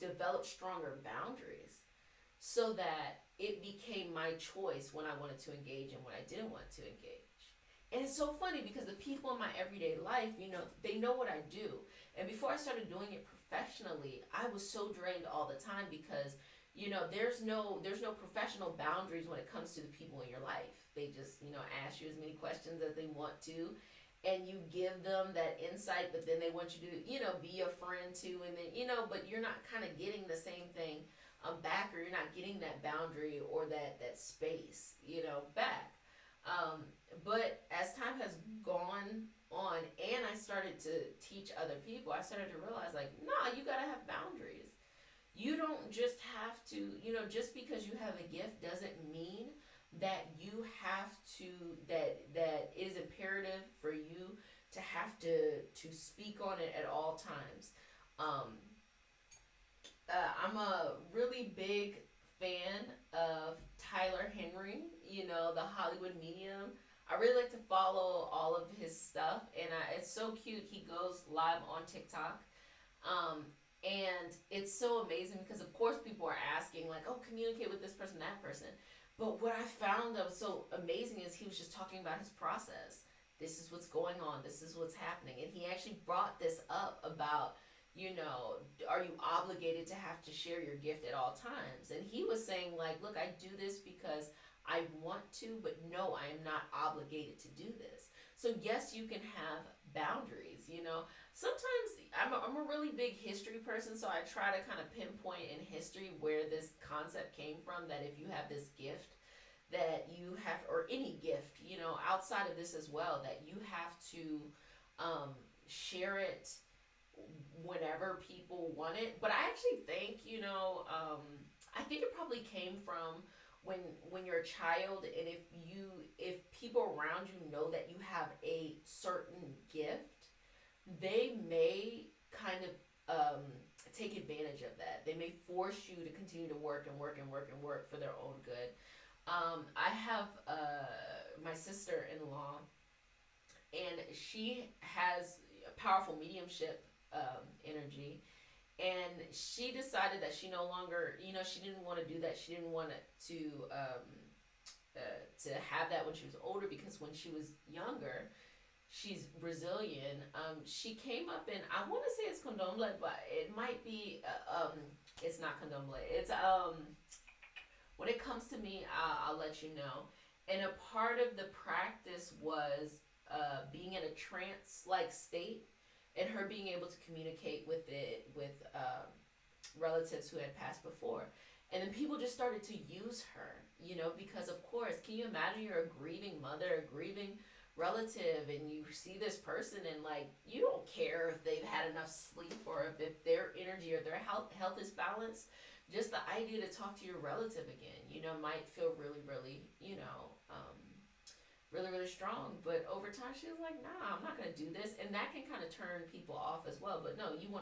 develop stronger boundaries so that it became my choice when I wanted to engage and when I didn't want to engage. And it's so funny because the people in my everyday life, they know what I do. And before I started doing it professionally, I was so drained all the time because, there's no professional boundaries when it comes to the people in your life. They just, ask you as many questions as they want to, and you give them that insight, but then they want you to, be a friend too. And then, but you're not kind of getting the same thing back, or you're not getting that boundary or that space, back. But as time has gone on and I started to teach other people, I started to realize, like, nah, you gotta have boundaries. You don't just have to, just because you have a gift doesn't mean that you have to, that it is imperative for you to have to speak on it at all times. Um, I'm a really big fan of Tyler Henry, the Hollywood medium. I really like to follow all of his stuff, and it's so cute. He goes live on TikTok. Um, and it's so amazing because, of course, people are asking, like, oh, communicate with this person, that person. But what I found that was so amazing is he was just talking about his process. This is what's going on. This is what's happening. And he actually brought this up about, are you obligated to have to share your gift at all times? And he was saying, like, look, I do this because I want to, but no, I am not obligated to do this. So yes, you can have boundaries, Sometimes I'm a really big history person, so I try to kind of pinpoint in history where this concept came from, that if you have this gift, that you have, or any gift, outside of this as well, that you have to share it whenever people want it. But I actually think, I think it probably came from when you're a child, and if people around you know that you have a certain gift, they may kind of take advantage of that. They may force you to continue to work and work and work and work for their own good. I have my sister-in-law, and she has a powerful mediumship energy, and she decided that she no longer, she didn't want to do that. She didn't want to have that when she was older, because when she was younger, she's Brazilian. She came up in, I want to say it's candomblé, but it might be, it's not candomblé. It's, when it comes to me, I'll let you know. And a part of the practice was being in a trance-like state, and her being able to communicate with relatives who had passed before. And then people just started to use her, because, of course, can you imagine you're a grieving mother, a grieving relative, and you see this person, and, like, you don't care if they've had enough sleep, or if their energy or their health is balanced. Just the idea to talk to your relative again, might feel really, really, really, really strong. But over time, she was like, nah, I'm not going to do this. And that can kind of turn people off as well. But no, you 100%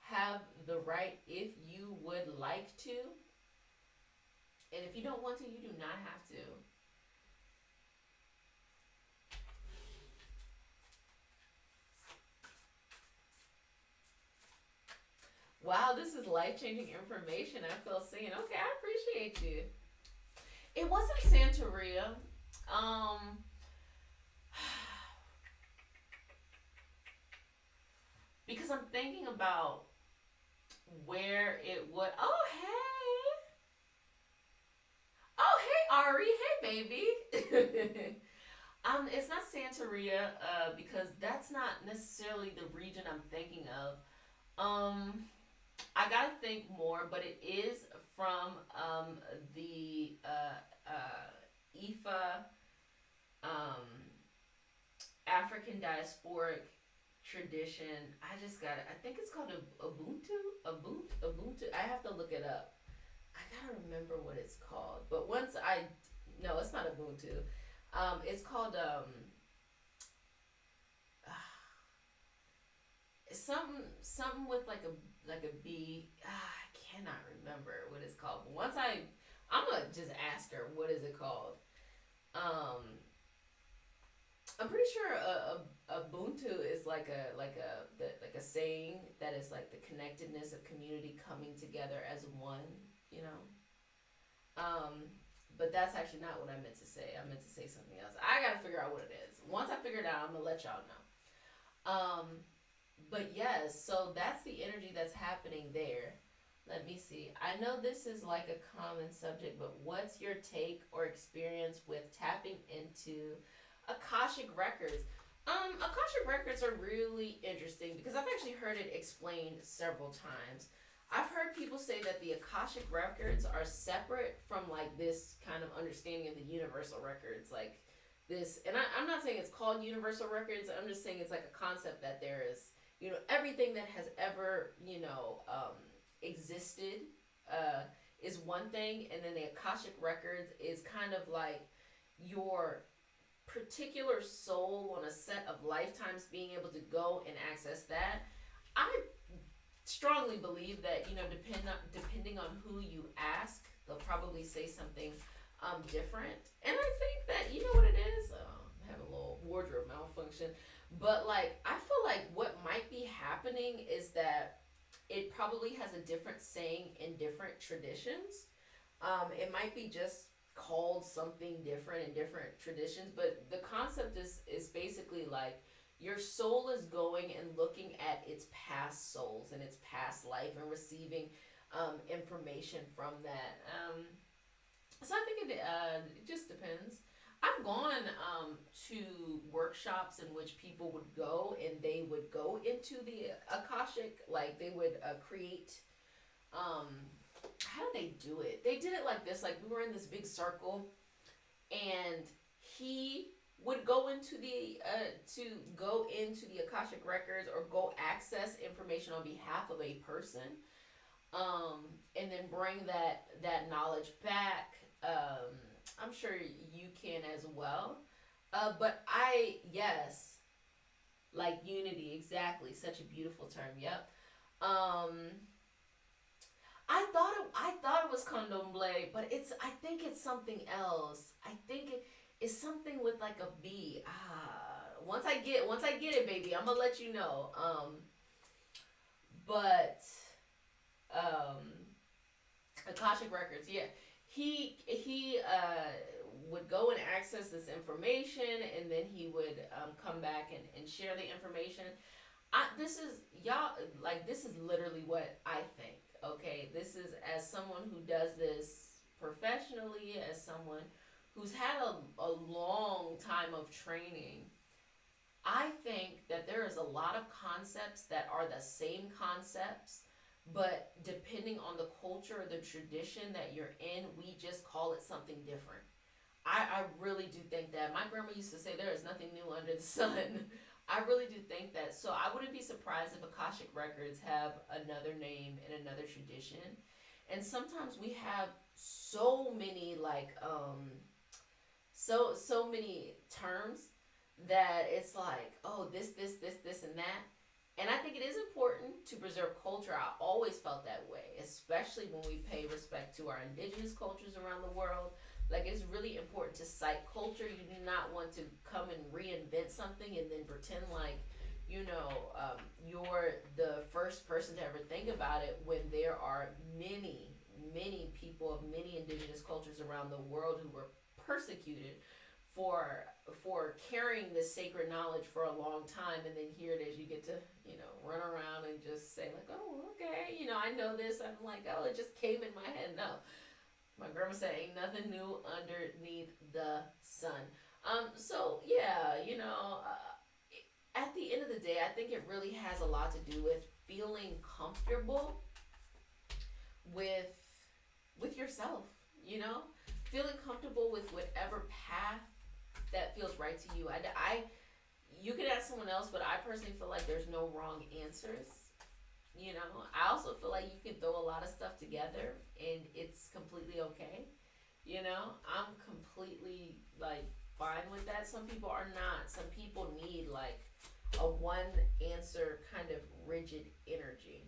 have the right, if you would like to. And if you don't want to, you do not have to. Wow, this is life-changing information. I feel seen. Okay, I appreciate you. It wasn't Santeria. Because I'm thinking about where it would. Oh, hey. Oh, hey, Ari. Hey, baby. It's not Santeria, because that's not necessarily the region I'm thinking of. I gotta think more, but it is from the Ifa African diasporic tradition. I just got it. I think it's called Ubuntu. I have to look it up. I gotta remember what it's called. But no, it's not Ubuntu. It's called something with like a B. I cannot remember what it's called. But once I'm gonna just ask her what is it called. I'm pretty sure Ubuntu is like a saying that is like the connectedness of community coming together as one. But that's actually not what I meant to say. I meant to say something else. I gotta figure out what it is. Once I figure it out, I'm gonna let y'all know. But yes, so that's the energy that's happening there. Let me see. I know this is like a common subject, but what's your take or experience with tapping into Akashic records? Akashic records are really interesting because I've actually heard it explained several times. I've heard people say that the Akashic records are separate from like this kind of understanding of the universal records, like this, and I'm not saying it's called universal records. I'm just saying it's like a concept that there is, everything that has ever, existed, uh, is one thing, and then the Akashic records is kind of like your particular soul on a set of lifetimes being able to go and access that. I strongly believe that, depending on who you ask, they'll probably say something different. And I think that, you know what it is? I have a little wardrobe malfunction. But like, I feel like what might be happening is that it probably has a different saying in different traditions. It might be just called something different in different traditions, but the concept is basically like your soul is going and looking at its past souls and its past life and receiving information from that. So I think it just depends. I've gone to workshops in which people would go and they would go into the Akashic, like they would create. How did they do it? They did it like this. Like we were in this big circle, and he would go into the Akashic records or go access information on behalf of a person, and then bring that knowledge back. I'm sure you can as well. But yes, like unity, exactly. Such a beautiful term. Yep. I thought it was candomblé, but I think it's something else. I think it's something with like a B. Once I get it, baby, I'm gonna let you know. But Akashic records, yeah. He would go and access this information, and then he would come back and share the information. This is y'all, like, this is literally what I think. Okay, this is as someone who does this professionally, as someone who's had a long time of training. I think that there is a lot of concepts that are the same concepts, but depending on the culture or the tradition that you're in, we just call it something different. I really do think that. My grandma used to say there is nothing new under the sun. I really do think that. So I wouldn't be surprised if Akashic records have another name in another tradition. And sometimes we have so many so many terms that it's like, oh, this, and that. And I think it is important to preserve culture. I always felt that way, especially when we pay respect to our indigenous cultures around the world. Like, it's really important to cite culture. You do not want to come and reinvent something and then pretend like, you're the first person to ever think about it, when there are many, many people of many indigenous cultures around the world who were persecuted for carrying this sacred knowledge for a long time. And then here it is, you get to, run around and just say like, oh, okay, I know this. I'm like, oh, it just came in my head. No. My grandma said, ain't nothing new underneath the sun. So yeah, at the end of the day, I think it really has a lot to do with feeling comfortable with yourself, feeling comfortable with whatever path that feels right to you. You could ask someone else, but I personally feel like there's no wrong answers. I also feel like you can throw a lot of stuff together and it's completely okay. I'm completely like fine with that. Some people are not. Some people need like a one answer kind of rigid energy.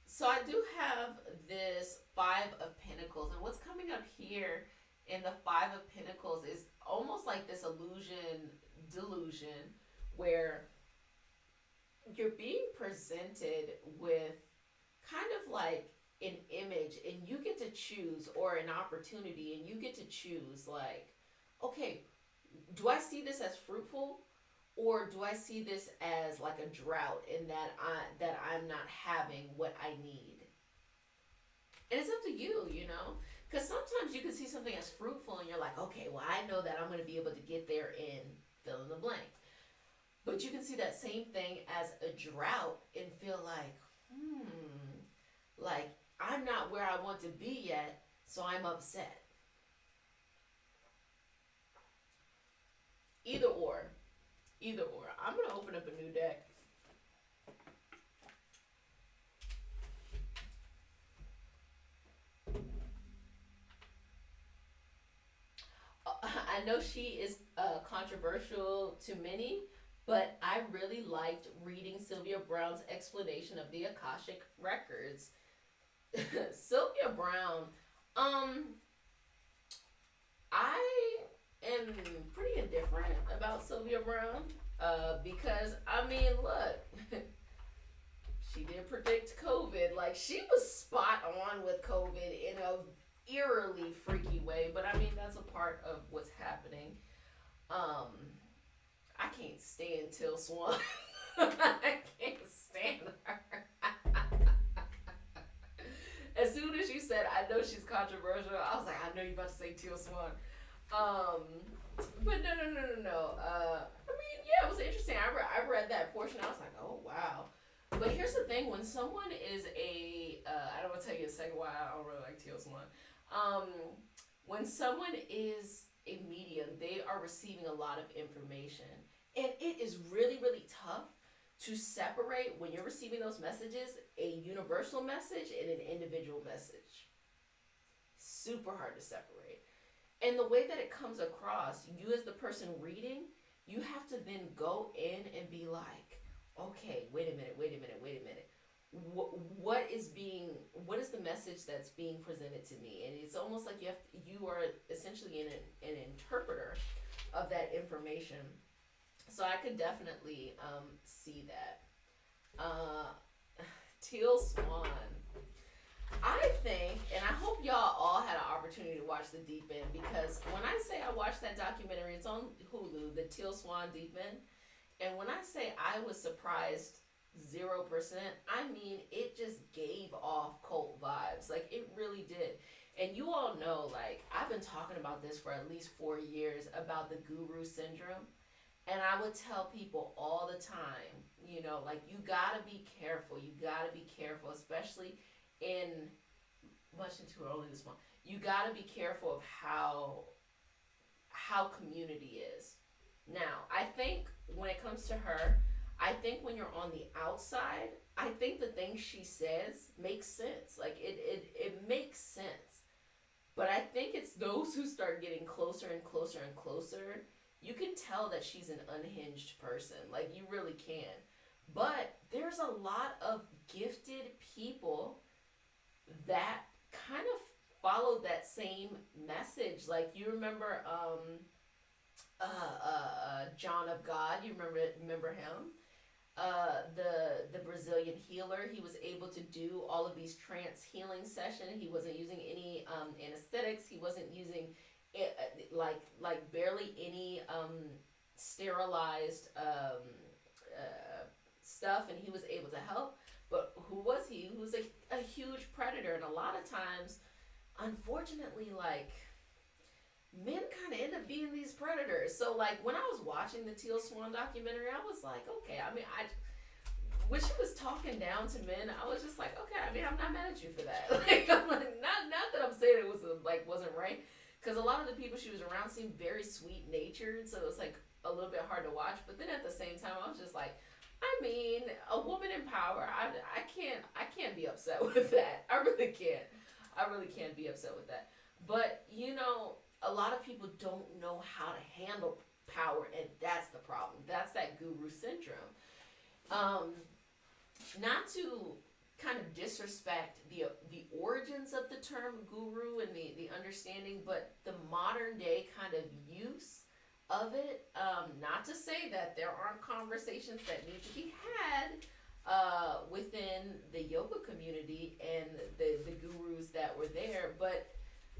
So I do have this Five of Pentacles, and what's coming up here in the Five of Pentacles is almost like this delusion, where you're being presented with kind of like an image, and you get to choose, or an opportunity, and you get to choose like, okay, do I see this as fruitful, or do I see this as like a drought, in that I'm not having what I need? And it's up to you, because sometimes you can see something as fruitful and you're like, okay, well, I know that I'm going to be able to get there in fill in the blank. But you can see that same thing as a drought and feel like, like I'm not where I want to be yet, so I'm upset. Either or. Either or. I'm going to open up a new deck. I know she is controversial to many, but I really liked reading Sylvia Browne's explanation of the Akashic Records. Sylvia Browne, I am pretty indifferent about Sylvia Browne because, I mean, look, she did predict COVID. Like, she was spot on with COVID in a eerily freaky way, but I mean, that's a part of what's happening. I can't stand Till Swan. I can't stand her. As soon as you said, I know she's controversial, I was like, I know you're about to say Till Swan. But no. I mean, yeah, it was interesting. I read that portion. I was like, oh wow. But here's the thing: when someone is I don't want to tell you a second why I don't really like Till Swan. When someone is a medium, they are receiving a lot of information, and it is really, really tough to separate when you're receiving those messages a universal message and an individual message. Super hard to separate. And the way that it comes across, you as the person reading, you have to then go in and be like, okay, wait a minute. What is the message that's being presented to me? And it's almost like you are essentially an interpreter of that information. So I could definitely see that. Teal Swan. I think, and I hope y'all all had an opportunity to watch the Deep End, because when I say I watched that documentary, it's on Hulu, the Teal Swan Deep End. And when I say I was surprised 0%, I mean, it just gave off cult vibes. Like, it really did. And you all know, like, I've been talking about this for at least 4 years about the guru syndrome. And I would tell people all the time, you know, like, you gotta be careful. You gotta be careful, especially in much into it only this month. You gotta be careful of how community is. Now, I think when it comes to her, I think when you're on the outside, I think the things she says makes sense. Like, it makes sense. But I think it's those who start getting closer and closer and closer, you can tell that she's an unhinged person. Like, you really can. But there's a lot of gifted people that kind of follow that same message. Like, you remember John of God, you remember him? The Brazilian healer, he was able to do all of these trance healing sessions. He wasn't using any anesthetics. He wasn't using like barely any sterilized stuff, and he was able to help. But who was he? Who was a huge predator, and a lot of times, unfortunately, like, men kind of end up being these predators. So, like, when I was watching the Teal Swan documentary, I was like, okay, I mean, when she was talking down to men, I was just like, okay, I mean, I'm not mad at you for that. Like, I'm like, not that I'm saying it was wasn't right, because a lot of the people she was around seemed very sweet natured, so it was like a little bit hard to watch. But then at the same time, I was just like, I mean, a woman in power, I can't be upset with that. I really can't be upset with that. But, you know, a lot of people don't know how to handle power, and that's the problem. That's that guru syndrome. Not to kind of disrespect the origins of the term guru and the understanding, but the modern day kind of use of it. Not to say that there aren't conversations that need to be had within the yoga community and the gurus that were there, but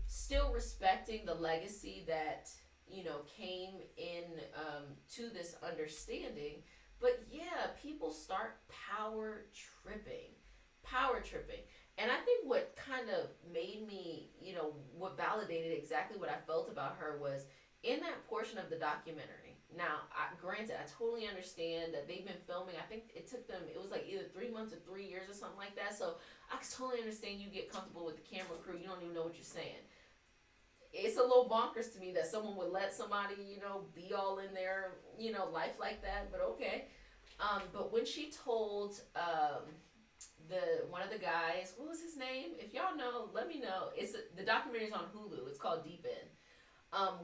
still respecting the legacy that, you know, came in to this understanding. But yeah, people start power tripping. And I think what kind of made me, you know, what validated exactly what I felt about her was in that portion of the documentary. Now, granted, I totally understand that they've been filming. I think it took them, it was like either 3 months or 3 years or something like that. So I totally understand you get comfortable with the camera crew. You don't even know what you're saying. it's a little bonkers to me that someone would let somebody, be all in their, life like that. But okay. But when she told the one of the guys, what was his name? If y'all know, let me know. The documentary's on Hulu. It's called Deep End.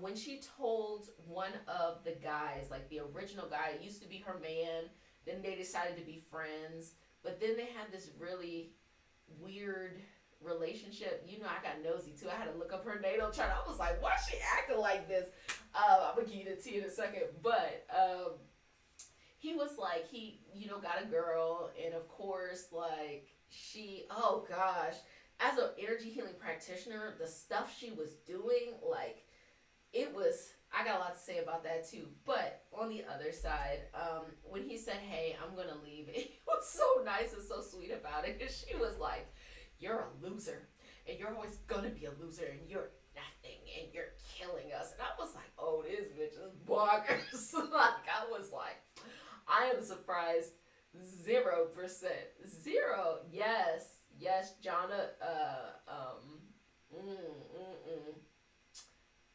When she told one of the guys, like the original guy, it used to be her man. Then they decided to be friends, but then they had this really weird relationship. I got nosy too. I had to look up her natal chart. I was like, why is she acting like this? I'm gonna give it to you in a second. But he was like, he, got a girl, and of course, like, oh gosh, as an energy healing practitioner, the stuff she was doing, like, it was, I got a lot to say about that too. But on the other side, when he said, hey, I'm gonna leave, it was so nice and so sweet about it. And she was like, you're a loser, and you're always gonna be a loser, and you're nothing, and you're killing us. And I was like, oh, this bitch is bonkers. Like, I was like, I am surprised 0%. 0. Yes, Jonna,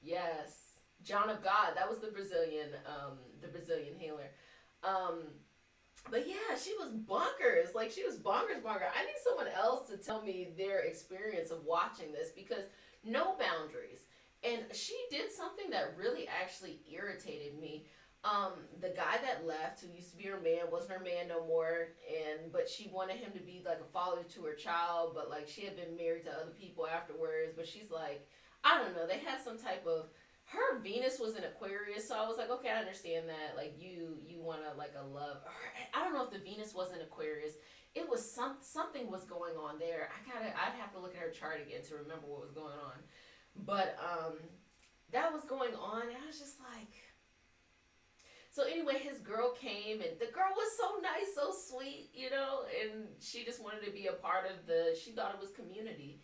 yes. John of God, that was the Brazilian healer. But yeah, she was bonkers. Like, she was bonkers. I need someone else to tell me their experience of watching this, because no boundaries. And she did something that really actually irritated me. The guy that left, who used to be her man, wasn't her man no more, but she wanted him to be like a father to her child, but like she had been married to other people afterwards. But she's like, I don't know, they had some type of, her Venus was in Aquarius, so I was like, okay, I understand that. Like, you want to, like, a love. I don't know if the Venus was in Aquarius. It was something was going on there. I'd have to look at her chart again to remember what was going on. But that was going on, and I was just like. So anyway, his girl came, and the girl was so nice, so sweet, and she just wanted to be a part of she thought it was community.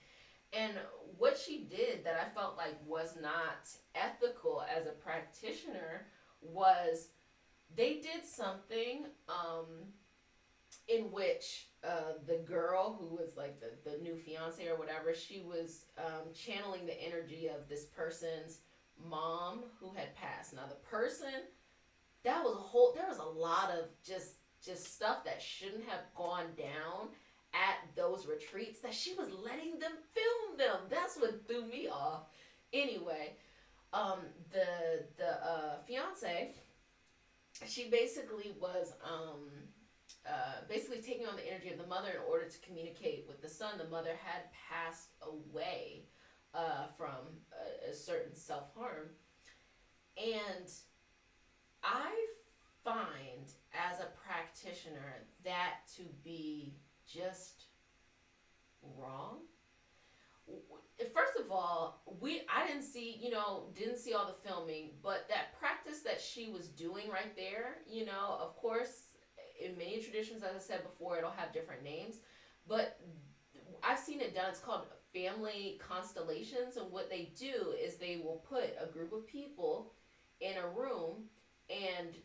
And what she did that I felt like was not ethical as a practitioner was they did something in which the girl who was like the new fiance or whatever, she was channeling the energy of this person's mom who had passed. Now the person, there was a lot of just stuff that shouldn't have gone down at those retreats, that she was letting them film them. That's what threw me off. Anyway, the fiance, she basically was basically taking on the energy of the mother in order to communicate with the son. The mother had passed away from a certain self-harm. And I find, as a practitioner, that to be just wrong. First of all, I didn't see all the filming, but that practice that she was doing right there, of course, in many traditions, as I said before, it'll have different names, but I've seen it done. It's called family constellations, and what they do is they will put a group of people in a room, and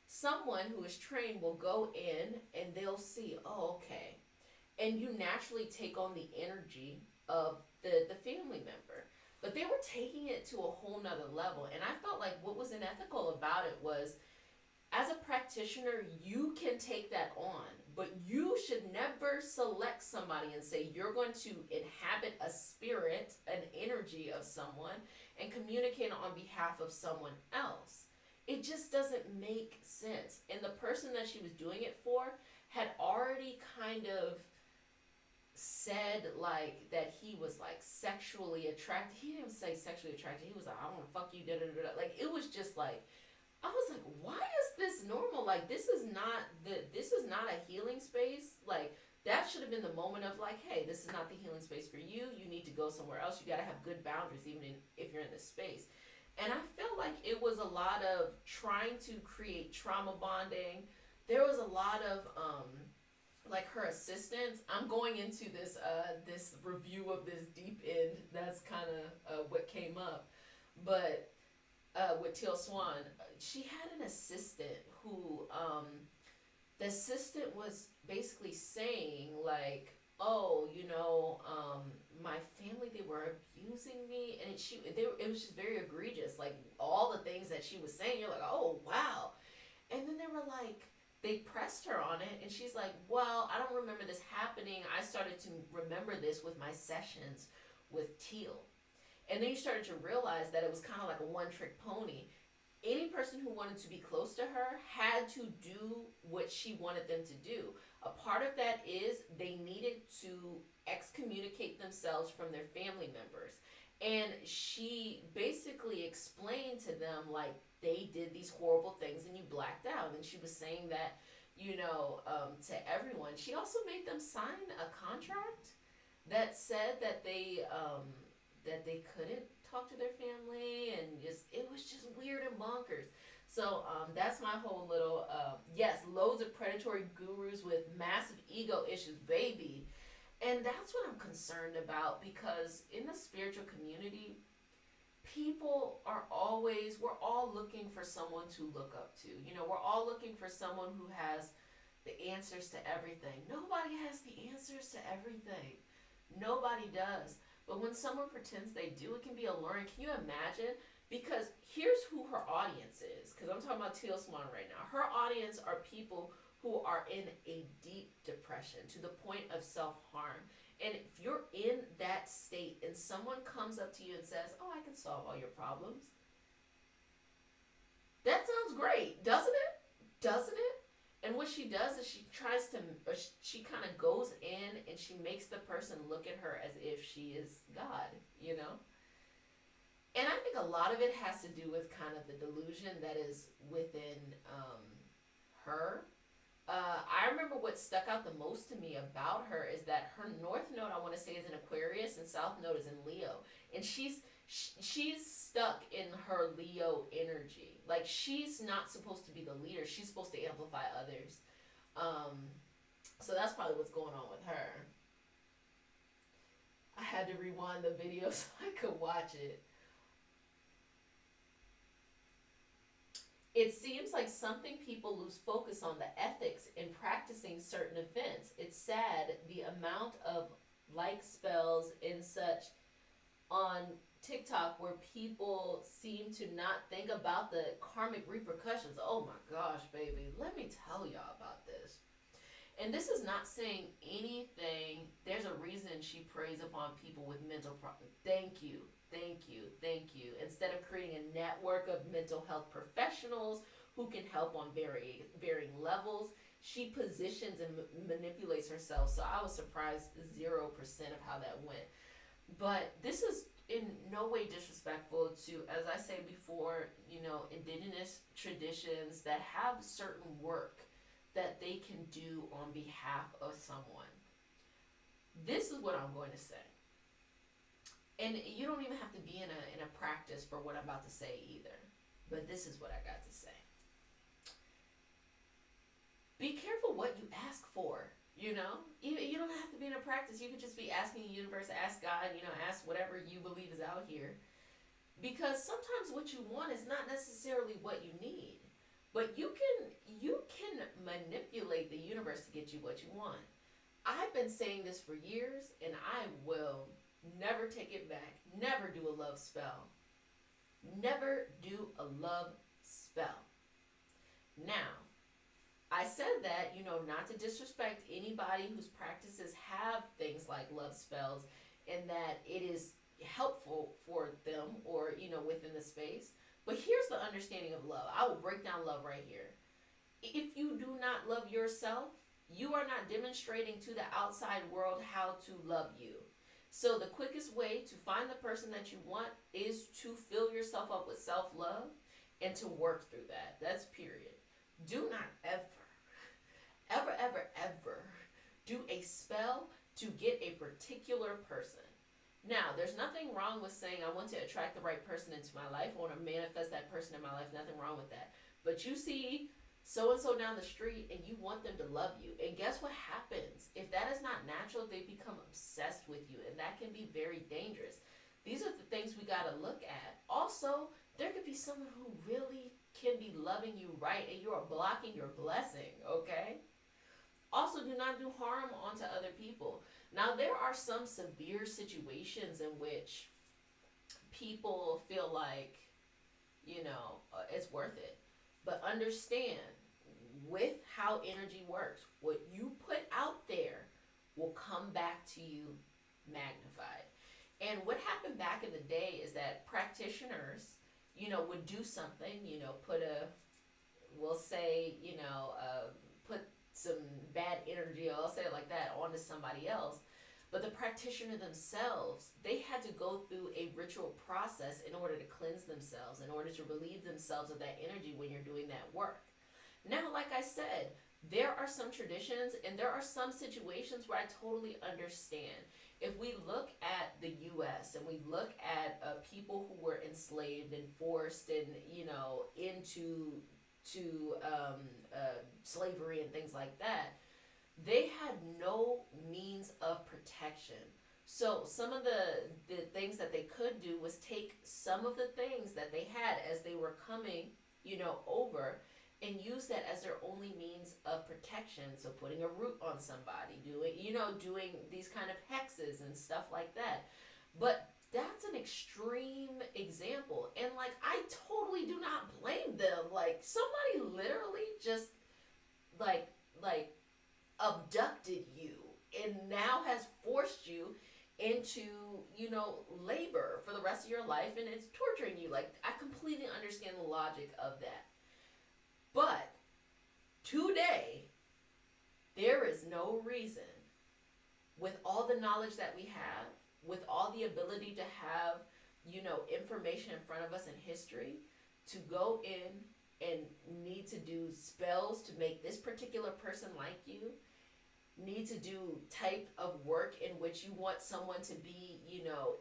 someone who is trained will go in, and they'll see, oh, okay, and you naturally take on the energy of the family member. But they were taking it to a whole nother level, and I felt like what was unethical about it was, as a practitioner, you can take that on, but you should never select somebody and say you're going to inhabit a spirit, an energy of someone, and communicate on behalf of someone else. It just doesn't make sense. And the person that she was doing it for had already kind of said like that he was like sexually attracted. He didn't say sexually attracted. He was like, I want to fuck you, da da da. Like, it was just like, I was like, why is this normal? Like, this is not a healing space. Like, that should have been the moment of like, hey, this is not the healing space for you. You need to go somewhere else. You got to have good boundaries, even if you're in this space. And I felt like it was a lot of trying to create trauma bonding. There was a lot of like her assistants. I'm going into this this review of this Deep End. That's kind of what came up, but with Teal Swan, she had an assistant who the assistant was basically saying like, oh, my family, they were abusing me, and it was just very egregious. Like all the things that she was saying, you're like, oh wow. And then they were like, they pressed her on it, and she's like, well, I don't remember this happening. I started to remember this with my sessions with Teal. And then you started to realize that it was kind of like a one-trick pony. Any person who wanted to be close to her had to do what she wanted them to do. A part of that is they needed to excommunicate themselves from their family members. And she basically explained to them, like, they did these horrible things and you blacked out. And she was saying that, to everyone. She also made them sign a contract that said that they couldn't talk to their family, and it was just weird and bonkers. So that's my whole little yes, loads of predatory gurus with massive ego issues, baby. And that's what I'm concerned about, because in the spiritual community, we're all looking for someone to look up to. We're all looking for someone who has the answers to everything. Nobody has the answers to everything. Nobody does. But when someone pretends they do, it can be alluring. Can you imagine? Because here's who her audience is. Because I'm talking about Teal Swan right now. Her audience are people who are in a deep depression to the point of self-harm. And if you're in that state and someone comes up to you and says, oh, I can solve all your problems, that sounds great, doesn't it? Doesn't it? And what she does is she kind of goes in and she makes the person look at her as if she is God, And I think a lot of it has to do with kind of the delusion that is within her. I remember what stuck out the most to me about her is that her north node, I want to say, is in Aquarius, and south node is in Leo. And she's stuck in her Leo energy. Like, she's not supposed to be the leader. She's supposed to amplify others. So that's probably what's going on with her. I had to rewind the video so I could watch it. It seems like something people lose focus on, the ethics in practicing certain events. It's sad the amount of like spells and such on TikTok where people seem to not think about the karmic repercussions. Oh my gosh, baby. Let me tell y'all about this. And this is not saying anything. There's a reason she preys upon people with mental problems. Thank you. Thank you. Thank you. Instead of creating a network of mental health professionals who can help on varying levels, she positions and manipulates herself. So I was surprised 0% of how that went. But this is in no way disrespectful to, as I say before, indigenous traditions that have certain work that they can do on behalf of someone. This is what I'm going to say. And you don't even have to be in a practice for what I'm about to say either. But this is what I got to say. Be careful what you ask for, You don't have to be in a practice. You could just be asking the universe, ask God, ask whatever you believe is out here. Because sometimes what you want is not necessarily what you need. But you can manipulate the universe to get you what you want. I've been saying this for years, and I will never take it back. Never do a love spell. Never do a love spell. Now, I said that, not to disrespect anybody whose practices have things like love spells, and that it is helpful for them or, within the space. But here's the understanding of love. I will break down love right here. If you do not love yourself, you are not demonstrating to the outside world how to love you. So the quickest way to find the person that you want is to fill yourself up with self-love and to work through that. That's period. Do not ever do a spell to get a particular person. Now, there's nothing wrong with saying I want to attract the right person into my life. I want to manifest that person in my life. Nothing wrong with that. But you see so-and-so down the street and you want them to love you. And guess what happens? If that is not natural, they become obsessed with you. And that can be very dangerous. These are the things we got to look at. Also, there could be someone who really can be loving you right and you are blocking your blessing, okay? Also, do not do harm onto other people. Now, there are some severe situations in which people feel like, it's worth it. But understand, with how energy works, what you put out there will come back to you magnified. And what happened back in the day is that practitioners, would do something, put a, we'll say, put some bad energy, I'll say it like that, onto somebody else. But the practitioner themselves, they had to go through a ritual process in order to cleanse themselves, in order to relieve themselves of that energy when you're doing that work. Now, like I said, there are some traditions and there are some situations where I totally understand. If we look at the U.S. and we look at people who were enslaved and forced and, into slavery and things like that, they had no means of protection. So some of the things that they could do was take some of the things that they had as they were coming, over, and use that as their only means of protection. So putting a root on somebody, doing these kind of hexes and stuff like that. But that's an extreme example. And like, I totally do not blame them. Like, somebody literally just like abducted you and now has forced you into, labor for the rest of your life, and it's torturing you. Like, I completely understand the logic of that. But today, there is no reason, with all the knowledge that we have, with all the ability to have, information in front of us in history, to go in and need to do spells to make this particular person like you, need to do type of work in which you want someone to be,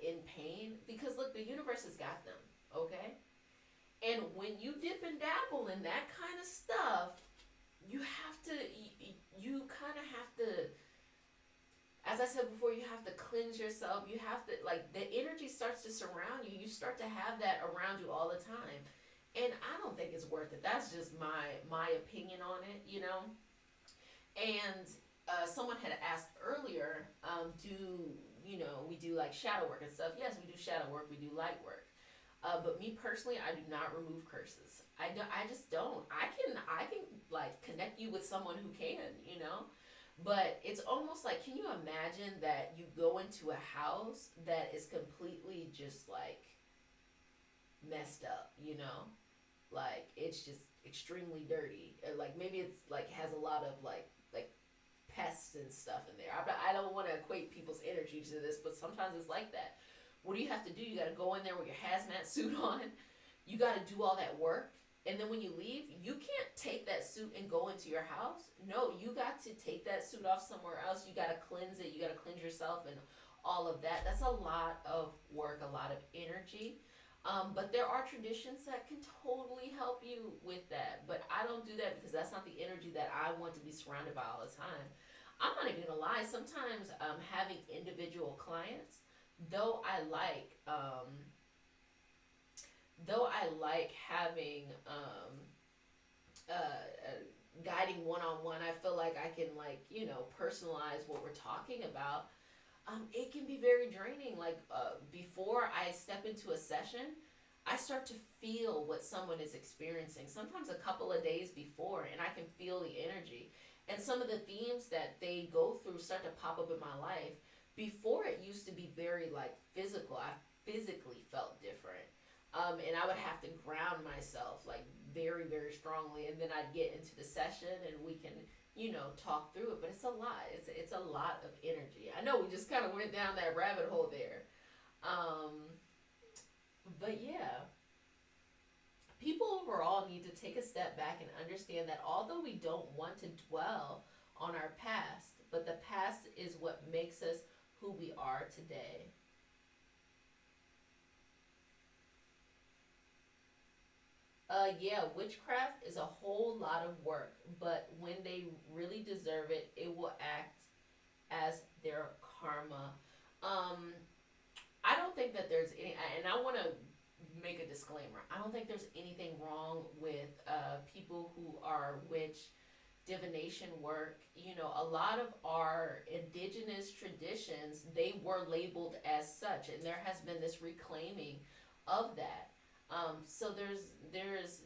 in pain. Because look, the universe has got them, okay? And when you dip and dabble in that kind of stuff, you kind of have to, as I said before, you have to cleanse yourself. You have to, like, the energy starts to surround you. You start to have that around you all the time. And I don't think it's worth it. That's just my opinion on it, And someone had asked earlier, we do like shadow work and stuff? Yes, we do shadow work. We do light work. But me personally, I do not remove curses. I just don't. I can like connect you with someone who can, But it's almost like, can you imagine that you go into a house that is completely just like messed up, Like, it's just extremely dirty. Like, maybe it's like has a lot of like pests and stuff in there. I don't want to equate people's energy to this, but sometimes it's like that. What do you have to do? You got to go in there with your hazmat suit on. You got to do all that work. And then when you leave, you can't take that suit and go into your house. No, you got to take that suit off somewhere else. You got to cleanse it. You got to cleanse yourself and all of that. That's a lot of work, a lot of energy. But there are traditions that can totally help you with that. But I don't do that because that's not the energy that I want to be surrounded by all the time. I'm not even going to lie. Sometimes having individual clients, though I like having guiding one-on-one, I feel like I can personalize what we're talking about. It can be very draining. Like before I step into a session, I start to feel what someone is experiencing, sometimes a couple of days before, and I can feel the energy. And some of the themes that they go through start to pop up in my life. Before, it used to be very physical. I physically felt different. And I would have to ground myself very, very strongly. And then I'd get into the session and we can, talk through it. But it's a lot. It's a lot of energy. I know we just kind of went down that rabbit hole there. But yeah. People overall need to take a step back and understand that although we don't want to dwell on our past, but the past is what makes us who we are today. Witchcraft is a whole lot of work, but when they really deserve it, it will act as their karma. I don't think that there's any, and I want to make a disclaimer. I don't think there's anything wrong with people who are witch divination work, you know, a lot of our indigenous traditions, they were labeled as such, and there has been this reclaiming of that. So there's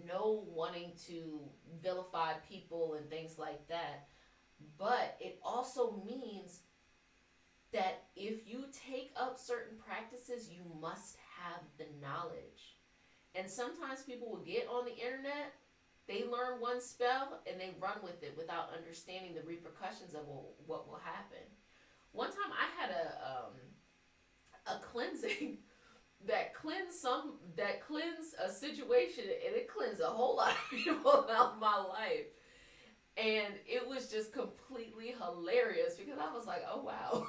no wanting to vilify people and things like that, but it also means that if you take up certain practices, you must have the knowledge. And sometimes people will get on the internet, they learn one spell, and they run with it without understanding the repercussions of what will happen. One time I had a cleansing that cleansed a situation, and it cleansed a whole lot of people out of my life. And it was just completely hilarious because I was like, oh wow.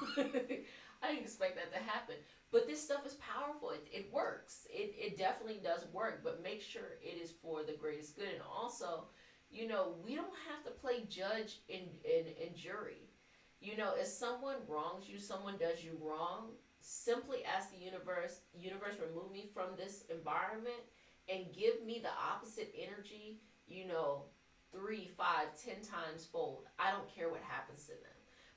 I didn't expect that to happen. But this stuff is powerful. It works. It definitely does work, but make sure it is for the greatest good. And also, you know, we don't have to play judge and jury. You know, if someone wrongs you, someone does you wrong, simply ask the universe, remove me from this environment and give me the opposite energy, you know, 3, 5, 10 times fold. I don't care what happens to them.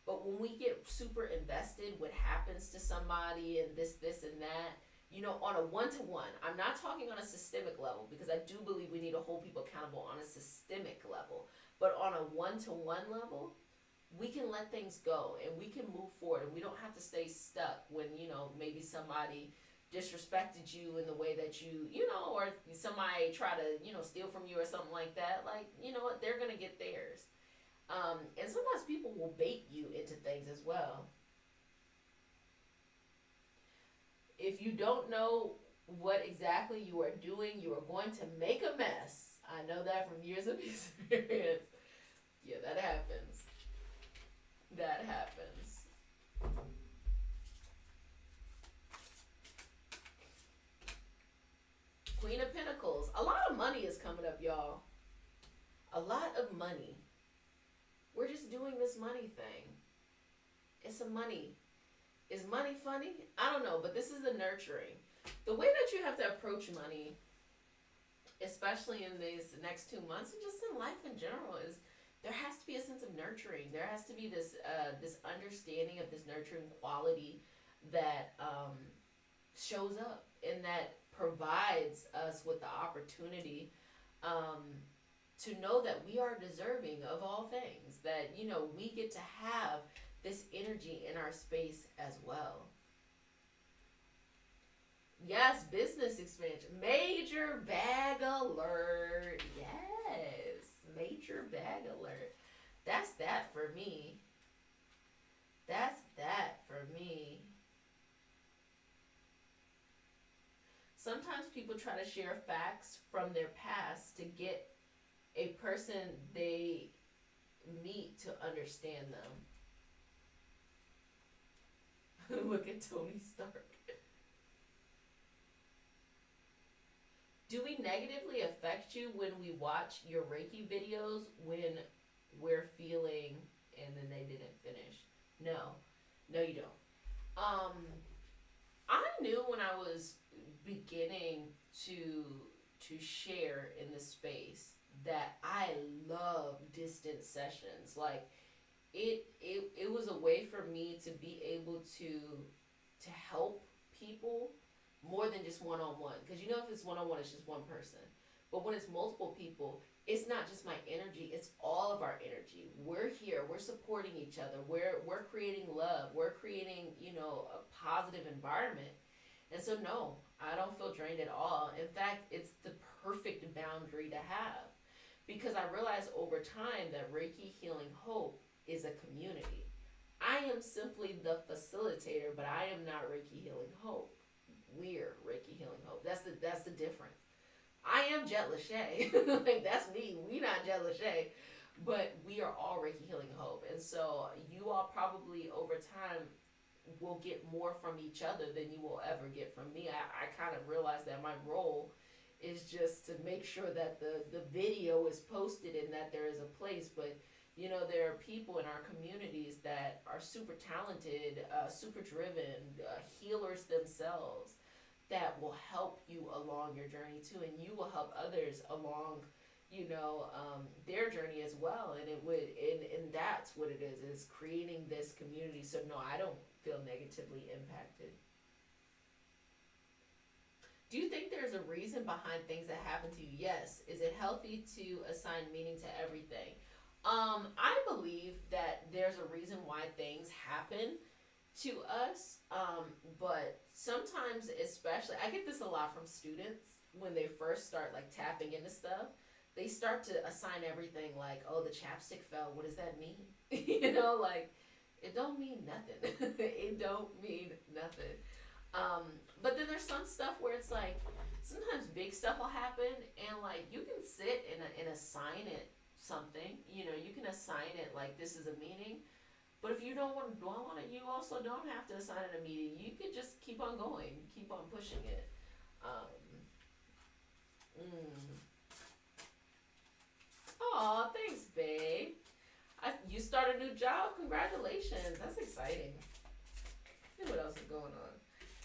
But when we get super invested, what happens to somebody and this, and that, you know, on a one-to-one, I'm not talking on a systemic level because I do believe we need to hold people accountable on a systemic level. But on a one-to-one level, we can let things go and we can move forward, and we don't have to stay stuck when, you know, maybe somebody disrespected you in the way that you know, or somebody try to, you know, steal from you or something like that. Like, you know what, they're gonna get theirs. And sometimes people will bait you into things as well. If you don't know what exactly you are doing, you are going to make a mess. I know that from years of experience. Yeah, that happens. That happens. Queen of Pentacles. A lot of money is coming up, y'all. A lot of money. We're just doing this money thing. It's a money. Is money funny? I don't know, but this is the nurturing. The way that you have to approach money, especially in these next 2 months, and just in life in general, is there has to be a sense of nurturing. There has to be this this understanding of this nurturing quality that shows up and that provides us with the opportunity to know that we are deserving of all things, that, you know, we get to have this energy in our space as well. Yes, business expansion. Major bag alert. Yes, major bag alert. That's that for me. That's that for me. Sometimes people try to share facts from their past to get a person they meet to understand them. Look at Tony Stark. Do we negatively affect you when we watch your Reiki videos when we're feeling and then they didn't finish? No. No, you don't. I knew when I was beginning to share in the space that I love distant sessions. Like it was a way for me to be able to help people more than just one-on-one. Because, you know, if it's one-on-one, it's just one person. But when it's multiple people, it's not just my energy, it's all of our energy. We're here, we're supporting each other, we're creating love, we're creating, you know, a positive environment. And so no, I don't feel drained at all. In fact, it's the perfect boundary to have. Because I realized over time that Reiki Healing Hope is a community. I am simply the facilitator, but I am not Reiki Healing Hope. We're Reiki Healing Hope. That's the difference. I am Jet Lashea. Like, that's me. We not Jet Lashea. But we are all Reiki Healing Hope. And so you all probably over time will get more from each other than you will ever get from me. I kind of realized that my role is just to make sure that the video is posted and that there is a place. But, you know, there are people in our communities that are super talented, super driven, healers themselves, that will help you along your journey too, and you will help others along their journey as well. And it would, and that's what it is creating this community. So no, I don't feel negatively impacted. Do you think there's a reason behind things that happen to you? Yes. Is it healthy to assign meaning to everything? I believe that there's a reason why things happen to us. But sometimes, especially, I get this a lot from students when they first start like tapping into stuff. They start to assign everything like, oh, the chapstick fell. What does that mean? Like, it don't mean nothing. It don't mean nothing. But then there's some stuff where it's like, sometimes big stuff will happen, and like you can sit and assign it something. You can assign it like this is a meaning. But if you don't want to dwell on it, you also don't have to assign it a meaning. You could just keep on going, keep on pushing it. Aw, thanks, babe. You start a new job? Congratulations. That's exciting. Let's see what else is going on.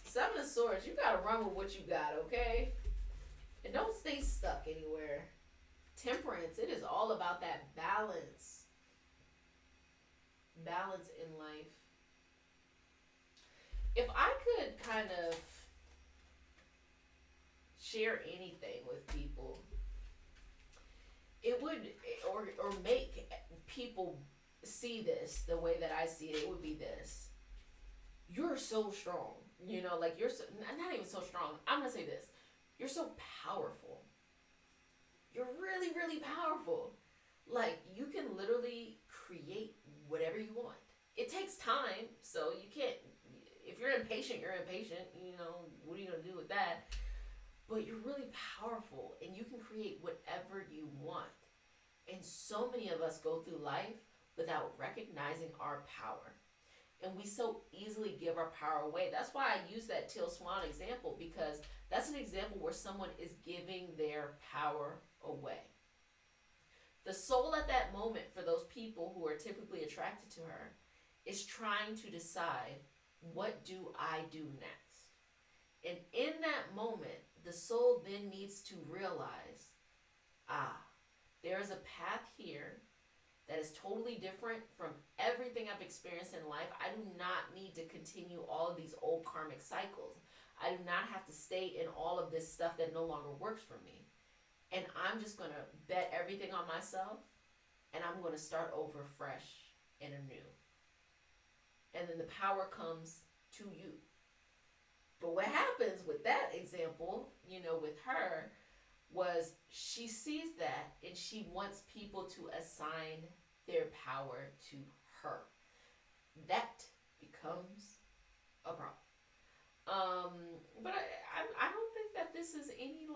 Seven of Swords, you gotta run with what you got, okay? And don't stay stuck anywhere. Temperance, it is all about that balance. Balance in life. If I could kind of share anything with people, it would, or make people see this the way that I see it, it would be this. You're so strong. Like you're so, not even so strong. I'm gonna say this. You're so powerful. You're really, really powerful. Like you can literally create whatever you want. It takes time, so you can't, if you're impatient, you're impatient. What are you gonna do with that? But you're really powerful and you can create whatever you want. And so many of us go through life without recognizing our power. And we so easily give our power away. That's why I use that Teal Swan example, because that's an example where someone is giving their power away. The soul at that moment, for those people who are typically attracted to her, is trying to decide, what do I do next? And in that moment, the soul then needs to realize, there is a path here that is totally different from everything I've experienced in life. I do not need to continue all of these old karmic cycles. I do not have to stay in all of this stuff that no longer works for me. And I'm just going to bet everything on myself, and I'm going to start over fresh and anew. And then the power comes to you. But what happens with that example, with her, was she sees that and she wants people to assign their power to her. That becomes a problem. But I don't think that this is any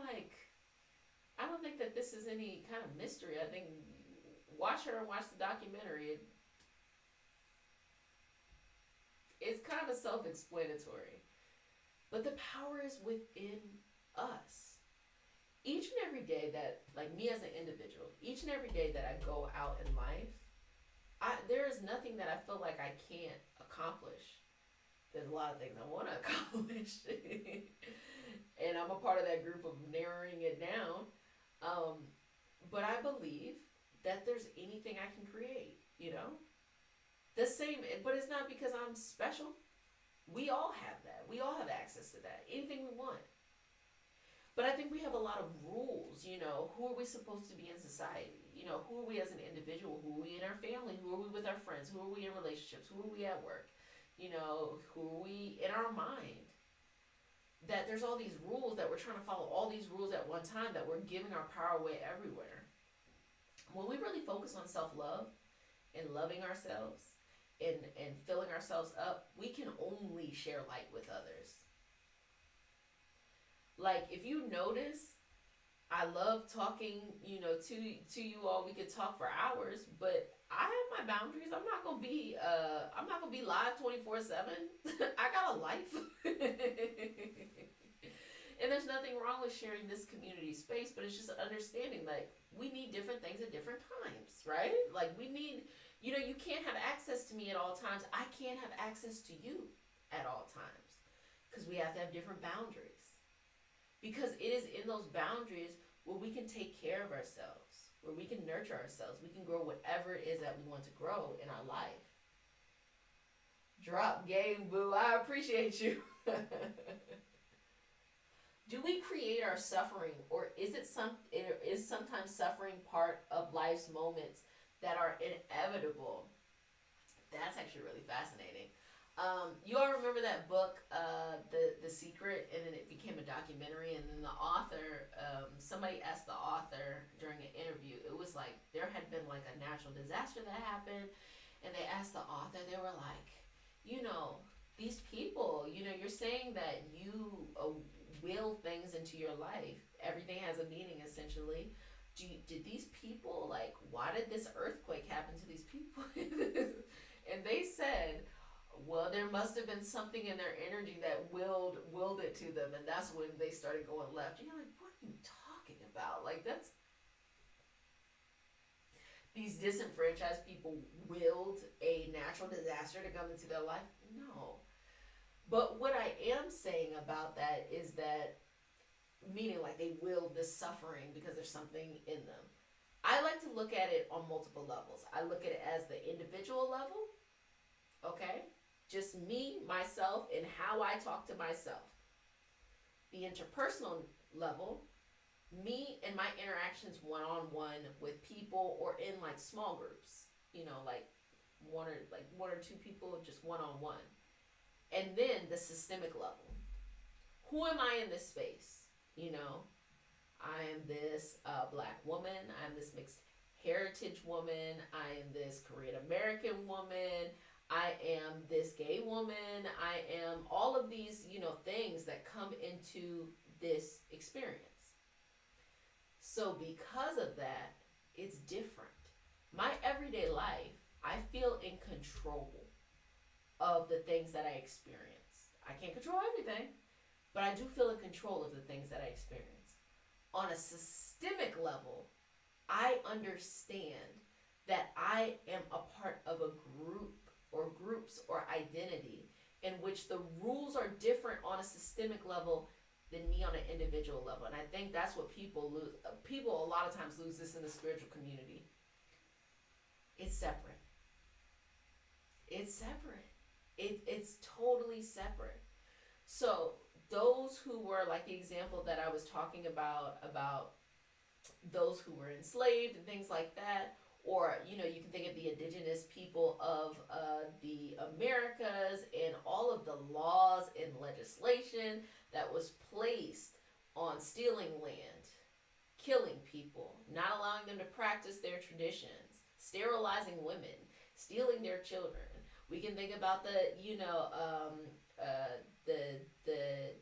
I don't think that this is any kind of mystery. I think watch her and watch the documentary. It's kind of self-explanatory. But the power is within us. Each and every day that, like me as an individual, each and every day that I go out in life, there is nothing that I feel like I can't accomplish. There's a lot of things I want to accomplish. And I'm a part of that group of narrowing it down. But I believe that there's anything I can create, The same, but it's not because I'm special. We all have that. We all have access to that. Anything we want. But I think we have a lot of rules, who are we supposed to be in society? Who are we as an individual? Who are we in our family? Who are we with our friends? Who are we in relationships? Who are we at work? Who are we in our mind? That there's all these rules that we're trying to follow, all these rules at one time, that we're giving our power away everywhere. When we really focus on self-love and loving ourselves and filling ourselves up, we can only share light with others. Like, if you notice, I love talking, to you all. We could talk for hours, but I have my boundaries. I'm not gonna be live 24/7. I got a life. And there's nothing wrong with sharing this community space, but it's just understanding, like, we need different things at different times, right? Like, we need, you can't have access to me at all times. I can't have access to you at all times, because we have to have different boundaries. Because it is in those boundaries where we can take care of ourselves, where we can nurture ourselves, we can grow whatever it is that we want to grow in our life. Drop game, boo. I appreciate you. Do we create our suffering, or is sometimes suffering part of life's moments that are inevitable? That's actually really fascinating. You all remember that book, The Secret, and then it became a documentary, and then the author, somebody asked the author during an interview, it was like there had been like a natural disaster that happened, and they asked the author, they were like, these people, you're saying that you will things into your life. Everything has a meaning, essentially. Did these people, like, why did this earthquake happen to these people? And they said, well, there must have been something in their energy that willed it to them, and that's when they started going left. You're like, what are you talking about? Like, that's... These disenfranchised people willed a natural disaster to come into their life? No. But what I am saying about that is that, meaning like they willed this suffering because there's something in them. I like to look at it on multiple levels. I look at it as the individual level, okay? Just me, myself, and how I talk to myself. The interpersonal level, me and my interactions one-on-one with people or in like small groups, like one or two people just one-on-one. And then the systemic level. Who am I in this space? I am this black woman. I am this mixed heritage woman. I am this Korean American woman. I am this gay woman. I am all of these, things that come into this experience. So because of that, it's different. My everyday life, I feel in control of the things that I experience. I can't control everything, but I do feel in control of the things that I experience. On a systemic level, I understand that I am a part of a group or groups or identity in which the rules are different on a systemic level than me on an individual level. And I think that's what people lose. People a lot of times lose this in the spiritual community. It's separate. It's separate. It's totally separate. So those who were, like the example that I was talking about those who were enslaved and things like that, or, you can think of the indigenous people of the Americas and all of the laws and legislation that was placed on stealing land, killing people, not allowing them to practice their traditions, sterilizing women, stealing their children. We can think about the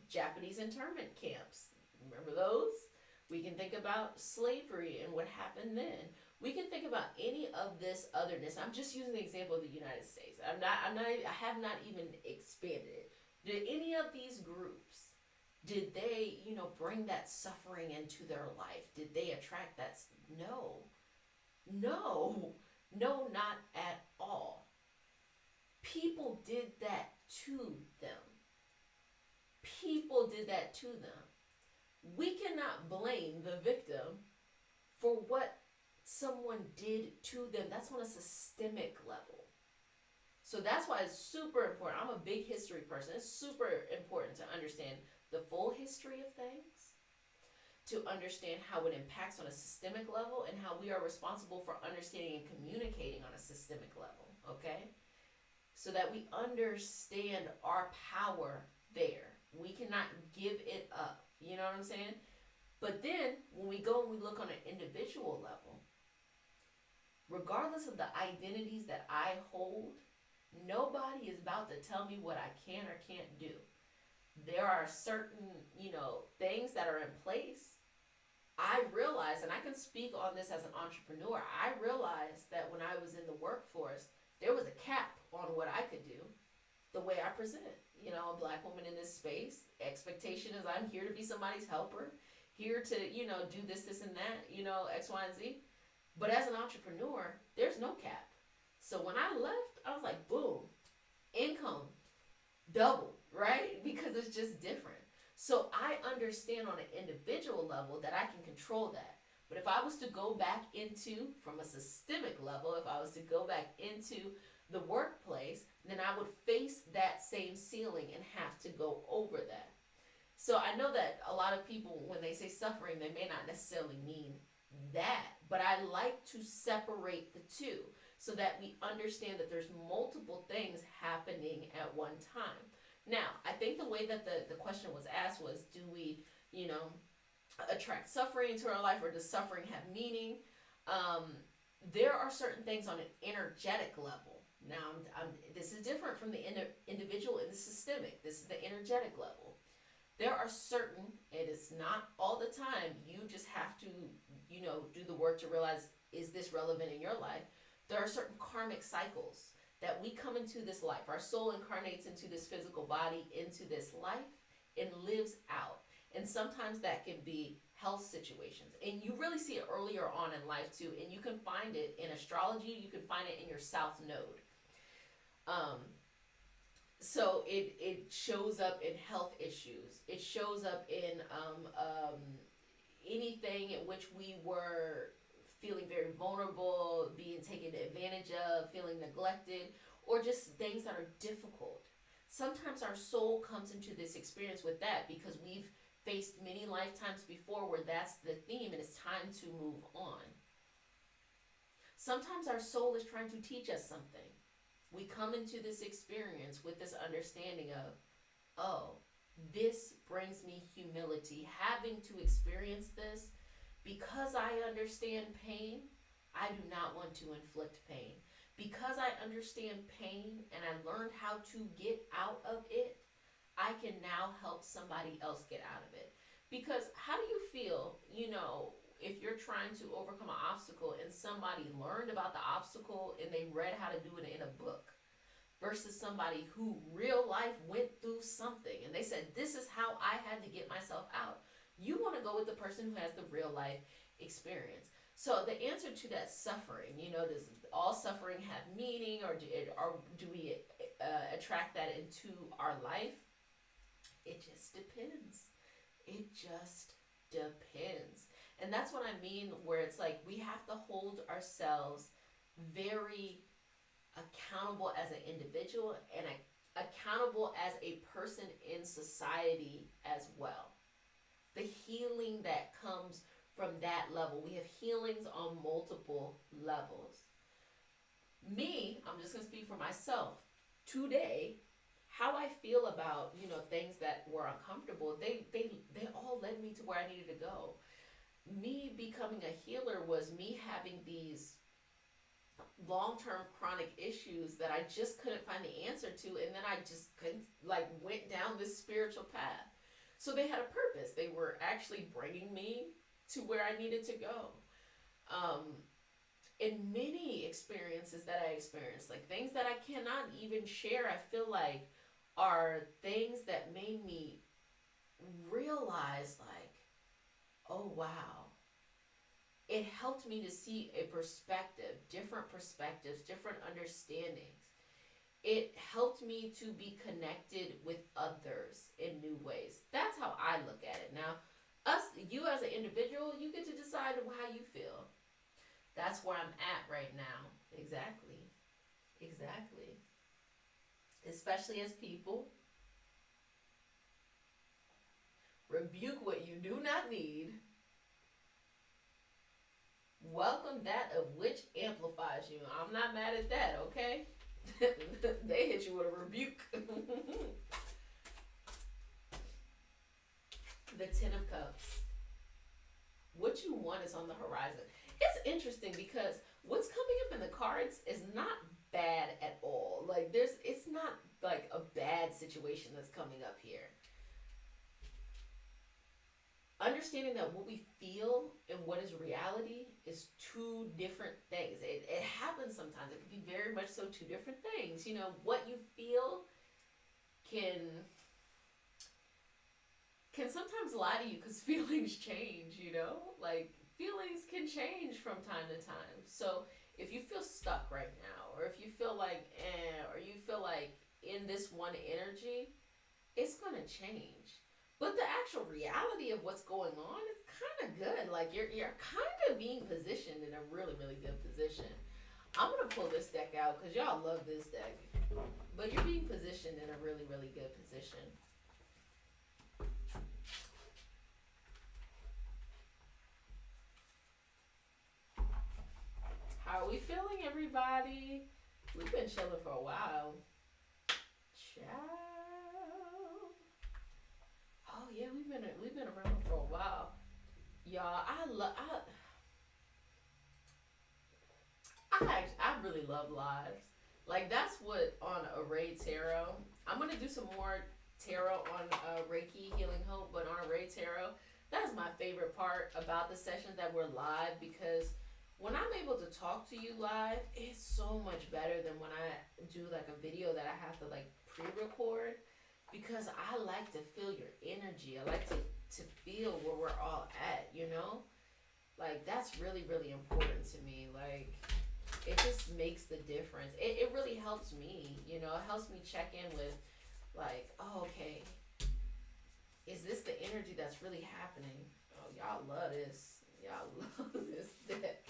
Japanese internment camps. Remember those? We can think about slavery and what happened then. We can think about any of this otherness. I'm just using the example of the United States. I have not even expanded it. Did any of these groups, did they, bring that suffering into their life? Did they attract that? No, not at all. People did that to them. We cannot blame the victim for what someone did to them. That's on a systemic level. So that's why it's super important. I'm a big history person. It's super important to understand the full history of things, to understand how it impacts on a systemic level, and how we are responsible for understanding and communicating on a systemic level, okay? So that we understand our power there. We cannot give it up. You know what I'm saying? But then, when we go and we look on an individual level, regardless of the identities that I hold, nobody is about to tell me what I can or can't do. There are certain, things that are in place. I realize, and I can speak on this as an entrepreneur, I realized that when I was in the workforce, there was a cap on what I could do, the way I present. A black woman in this space, expectation is I'm here to be somebody's helper, here to, do this, and that, X, Y, and Z. But as an entrepreneur, there's no cap. So when I left, I was like, boom, income, double, right? Because it's just different. So I understand on an individual level that I can control that. But if I was to go back into, from a systemic level, if I was to go back into the workplace, then I would face that same ceiling and have to go over that. So I know that a lot of people, when they say suffering, they may not necessarily mean that, but I like to separate the two so that we understand that there's multiple things happening at one time. Now, I think the way that the question was asked was, do we, attract suffering into our life, or does suffering have meaning? There are certain things on an energetic level. Now, this is different from the individual and the systemic. This is the energetic level. There are certain, it is not all the time, you just have to, do the work to realize, is this relevant in your life? There are certain karmic cycles that we come into this life. Our soul incarnates into this physical body, into this life, and lives out. And sometimes that can be health situations. And you really see it earlier on in life too. And you can find it in astrology. You can find it in your south node. So it shows up in health issues. It shows up in anything in which we were feeling very vulnerable, being taken advantage of, feeling neglected, or just things that are difficult. Sometimes our soul comes into this experience with that because we've faced many lifetimes before where that's the theme and it's time to move on. Sometimes our soul is trying to teach us something. We come into this experience with this understanding of, oh, this brings me humility. Having to experience this, because I understand pain, I do not want to inflict pain. Because I understand pain and I learned how to get out of it, I can now help somebody else get out of it. Because how do you feel, if you're trying to overcome an obstacle and somebody learned about the obstacle and they read how to do it in a book, versus somebody who real life went through something and they said, this is how I had to get myself out? You want to go with the person who has the real life experience. So the answer to that suffering, does all suffering have meaning, or do we attract that into our life? It just depends. It just depends. And that's what I mean, where it's like we have to hold ourselves very accountable as an individual and accountable as a person in society as well. The healing that comes from that level. We have healings on multiple levels. Me, I'm just going to speak for myself. Today, how I feel about, things that were uncomfortable, they all led me to where I needed to go. Me becoming a healer was me having these long-term chronic issues that I just couldn't find the answer to, and then I just went down this spiritual path. So they had a purpose. They were actually bringing me to where I needed to go. In many experiences that I experienced, like things that I cannot even share, I feel like are things that made me realize oh wow. It helped me to see a perspective, different perspectives, different understandings. It helped me to be connected with others in new ways. That's how I look at it. Now, you as an individual, you get to decide how you feel. That's where I'm at right now. Exactly. Especially as people. Rebuke what you do not need. Welcome that of which amplifies you. I'm not mad at that, okay? They hit you with a rebuke. The Ten of Cups. What you want is on the horizon. It's interesting because what's coming up in the cards is not bad at all. It's not like a bad situation that's coming up here. Understanding that what we feel and what is reality is two different things. It happens sometimes. It can be very much so two different things. What you feel can sometimes lie to you because feelings change, feelings can change from time to time. So if you feel stuck right now, or if you feel like or you feel like in this one energy, it's going to change. But the actual reality of what's going on is kind of good. Like you're kind of being positioned in a really, really good position. I'm gonna pull this deck out because y'all love this deck, but you're being positioned in a really, really good position. How are we feeling, everybody? We've been chilling for a while. Ciao. Oh yeah, we've been around for a while, y'all. I really love lives. Like that's what on Array Tarot. I'm gonna do some more tarot on Reiki Healing Hope, but on Array Tarot, that's my favorite part about the sessions that we're live, because when I'm able to talk to you live, it's so much better than when I do like a video that I have to like pre-record, because I like to feel your energy. I like to feel where we're all at, you know? Like that's really, really important to me. Like it just makes the difference. It really helps me, you know, it helps me check in with like, oh, okay, is this the energy that's really happening? Oh, y'all love this. Y'all love this deck.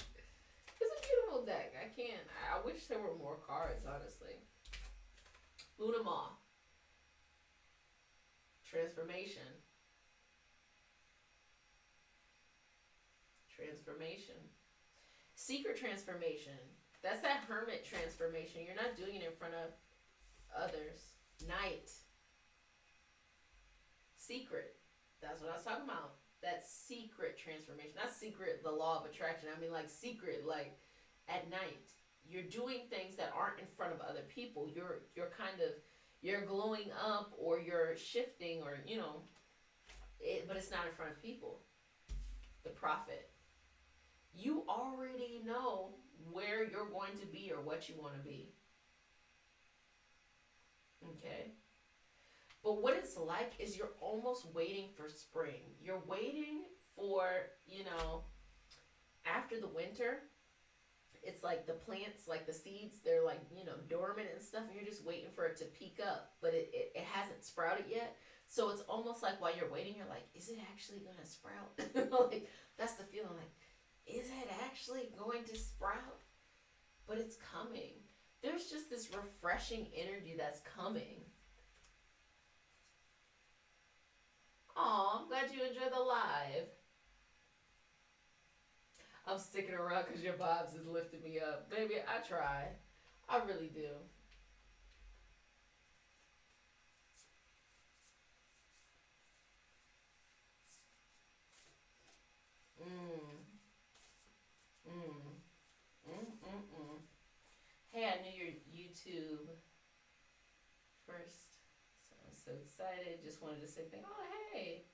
It's a beautiful deck. I wish there were more cards, honestly. Luna Maw. Transformation. Transformation. Secret transformation. That's that hermit transformation. You're not doing it in front of others. Night. Secret. That's what I was talking about. That secret transformation. Not secret, the law of attraction. I mean like secret, like at night. You're doing things that aren't in front of other people. You're kind of, you're glowing up, or you're shifting, or you know, but it's not in front of people. The prophet. You already know where you're going to be or what you want to be. Okay? But what it's like is you're almost waiting for spring. You're waiting for, you know, after the winter, it's like the plants, like the seeds, they're like, you know, dormant and stuff, and you're just waiting for it to peak up, but it hasn't sprouted yet. So it's almost like while you're waiting, you're like, is it actually going to sprout? Like, that's the feeling, like, is it actually going to sprout? But it's coming. There's just this refreshing energy that's coming. Aw, I'm glad you enjoyed the live. I'm sticking around because your vibes is lifting me up. Baby, I try. I really do. Hey, I knew your YouTube first, so I'm so excited. Just wanted to say thank. Oh, hey,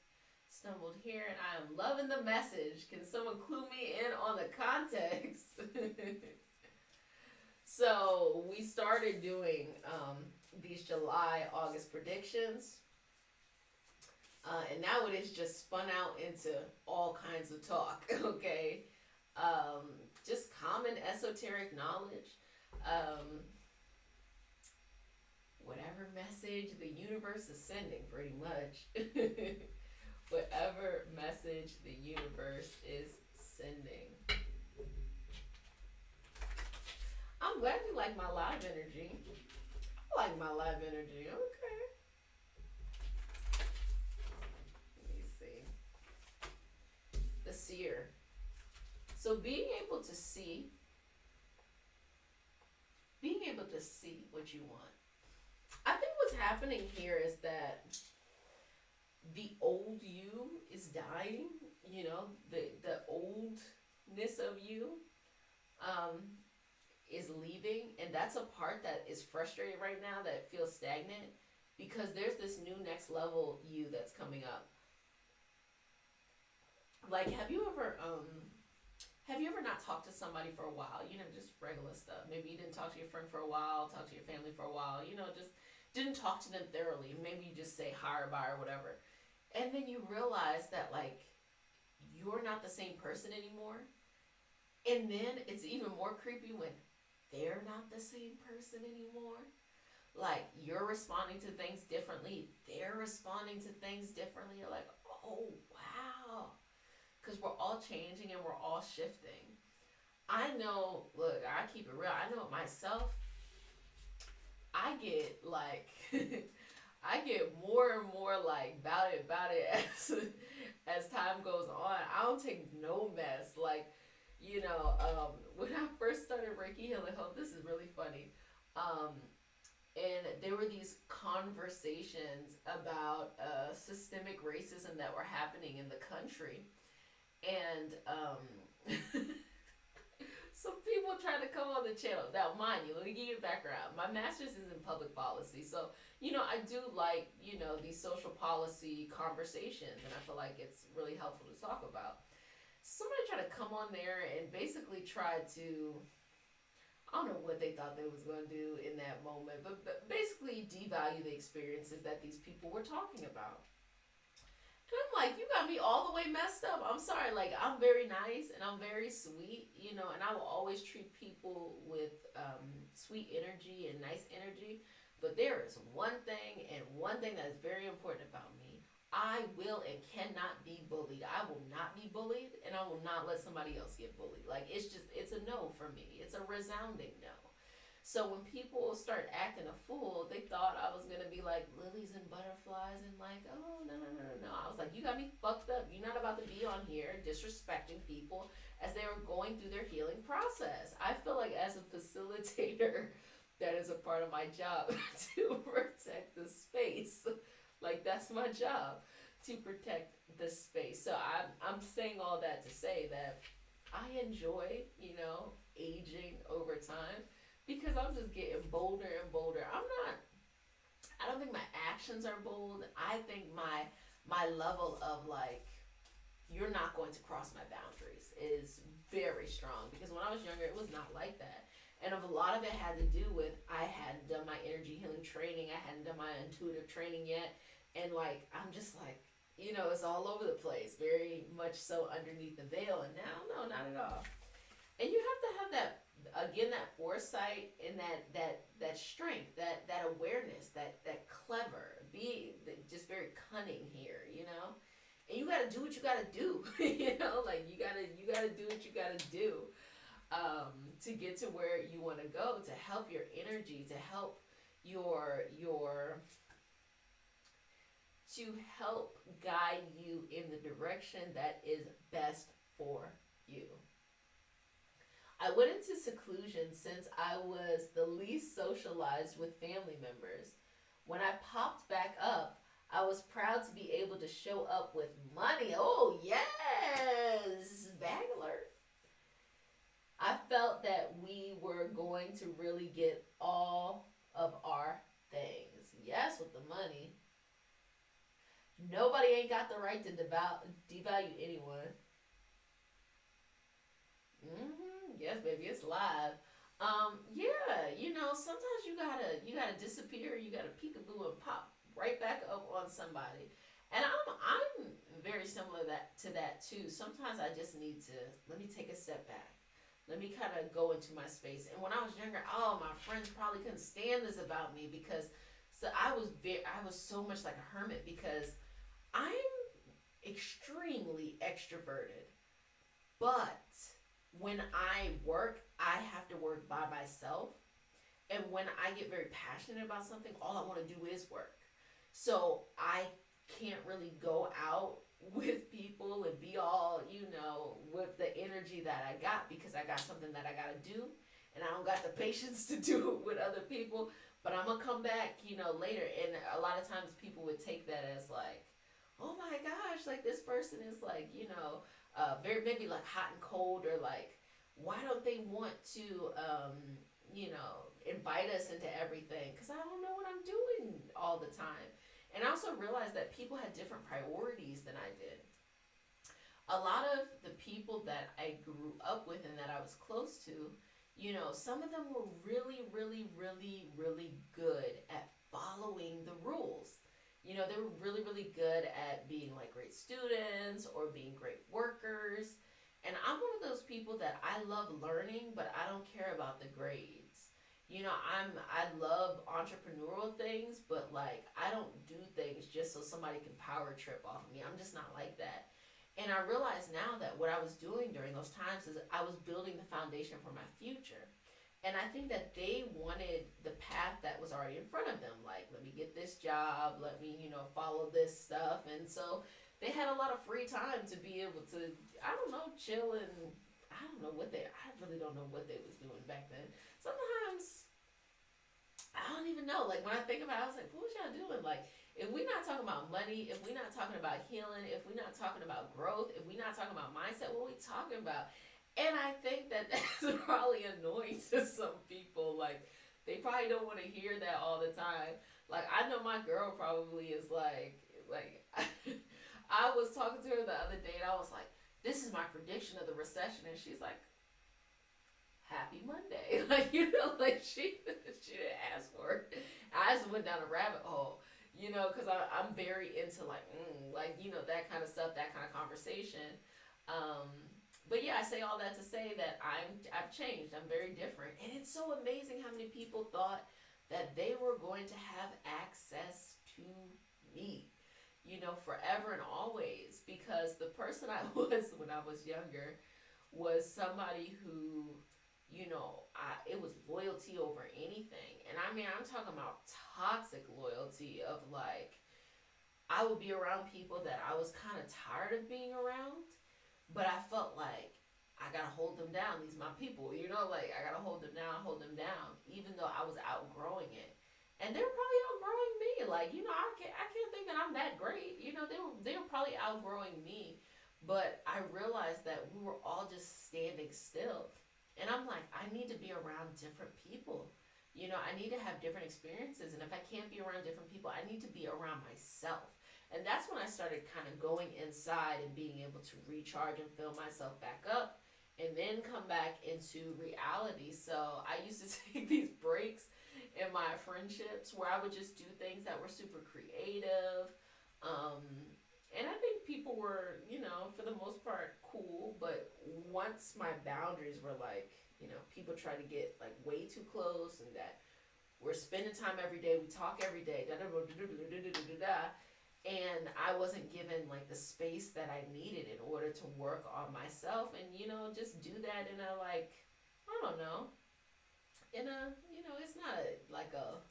stumbled here, and I am loving the message. Can someone clue me in on the context? So we started doing these July, August predictions. And now it is just spun out into all kinds of talk, okay? Just common esoteric knowledge. Whatever message the universe is sending, pretty much. Whatever message the universe is sending. I'm glad you like my live energy. I like my live energy, okay. Let me see. The seer. So being able to see what you want. I think what's happening here is that the old you is dying, you know, the oldness of you is leaving, and that's a part that is frustrated right now, that feels stagnant, because there's this new next level you that's coming up. Like, have you ever not talked to somebody for a while? You know, just regular stuff. Maybe you didn't talk to your friend for a while, talk to your family for a while, you know, just didn't talk to them thoroughly. Maybe you just say hi or bye or whatever. And then you realize that, like, you're not the same person anymore. And then it's even more creepy when they're not the same person anymore. Like, you're responding to things differently. They're responding to things differently. You're like, all changing and we're all shifting. I know, look, I keep it real. I know it myself. I get like, I get more and more like about it as time goes on. I don't take no mess. Like, when I first started Reiki Healing Hope, this is really funny. And there were these conversations about systemic racism that were happening in the country. And some people try to come on the channel. Now, mind you, let me give you a background. My master's is in public policy. So, I do like, these social policy conversations. And I feel like it's really helpful to talk about. Somebody tried to come on there and basically try to, I don't know what they thought they was going to do in that moment, but basically devalue the experiences that these people were talking about. And I'm like, you got me all the way messed up. I'm sorry, like, I'm very nice and I'm very sweet, and I will always treat people with sweet energy and nice energy. But there is one thing that is very important about me. I will and cannot be bullied. I will not be bullied, and I will not let somebody else get bullied. Like, it's a no for me. It's a resounding no. So when people start acting a fool, they thought I was going to be like lilies and butterflies and like, oh, no. I was like, you got me fucked up. You're not about to be on here disrespecting people as they were going through their healing process. I feel like as a facilitator, that is a part of my job to protect the space. Like, that's my job, to protect the space. So I'm saying all that to say that I enjoy, aging over time, because I'm just getting bolder and bolder. I don't think my actions are bold. I think my level of like, you're not going to cross my boundaries is very strong, because when I was younger, it was not like that. And a lot of it had to do with, I hadn't done my energy healing training. I hadn't done my intuitive training yet. And like, I'm just like, it's all over the place, very much so underneath the veil. And now, no, not at all. And you have to have that, again, that foresight and that strength, that awareness, that clever, be just very cunning here, And you got to do what you got to do, like you got to do what you got to do. To get to where you want to go, to help your energy, to help to help guide you in the direction that is best for you. I went into seclusion since I was the least socialized with family members. When I popped back up, I was proud to be able to show up with money. Oh, yes! Bag alert. I felt that we were going to really get all of our things. Yes, with the money. Nobody ain't got the right to devalue anyone. Yes, baby, it's live. Sometimes you gotta disappear. You gotta peekaboo and pop right back up on somebody. And I'm very similar to that too. Sometimes I just need to let me take a step back. Let me kind of go into my space. And when I was younger, my friends probably couldn't stand this about me, because I was so much like a hermit, because I'm extremely extroverted. But when I work, I have to work by myself. And when I get very passionate about something, all I want to do is work. So I can't really go out with people and be all, with the energy that I got, because I got something that I got to do, and I don't got the patience to do it with other people. But I'm going to come back, later. And a lot of times people would take that as like, oh my gosh, like this person is like, very maybe like hot and cold, or like, why don't they want to, invite us into everything? Because I don't know what I'm doing all the time. And I also realized that people had different priorities than I did. A lot of the people that I grew up with and that I was close to, some of them were really, really, really, really good at following the rules. They were really, really good at being like great students or being great workers. And I'm one of those people that I love learning, but I don't care about the grades. I love entrepreneurial things, but like I don't do things just so somebody can power trip off of me. I'm just not like that. And I realize now that what I was doing during those times is I was building the foundation for my future. And I think that they wanted the path that was already in front of them. Like, let me get this job, let me, follow this stuff. And so they had a lot of free time to be able to, I don't know, chill. And I really don't know what they was doing back then. Sometimes, I don't even know. Like, when I think about it, I was like, what was y'all doing? Like, if we're not talking about money, if we're not talking about healing, if we're not talking about growth, if we're not talking about mindset, what are we talking about? And I think that that's probably annoying to some people. Like, they probably don't want to hear that all the time. Like, I know my girl probably is like I was talking to her the other day and I was like, this is my prediction of the recession. And she's like, happy Monday. Like, like she didn't ask for it. I just went down a rabbit hole, because I'm very into like that kind of stuff, that kind of conversation. But yeah, I say all that to say that I've changed. I'm very different. And it's so amazing how many people thought that they were going to have access to me, forever and always. Because the person I was when I was younger was somebody who, it was loyalty over anything. And I mean, I'm talking about toxic loyalty of like, I would be around people that I was kind of tired of being around. But I felt like I gotta hold them down. These are my people, like I gotta hold them down, even though I was outgrowing it. And they were probably outgrowing me. Like, I can't think that I'm that great. They were probably outgrowing me. But I realized that we were all just standing still. And I'm like, I need to be around different people. I need to have different experiences. And if I can't be around different people, I need to be around myself. And that's when I started kind of going inside and being able to recharge and fill myself back up and then come back into reality. So I used to take these breaks in my friendships where I would just do things that were super creative. And I think people were, for the most part cool. But once my boundaries were like, people try to get like way too close and that we're spending time every day, we talk every day, and I wasn't given like the space that I needed in order to work on myself and just do that in a like, I don't know, in a it's not a like a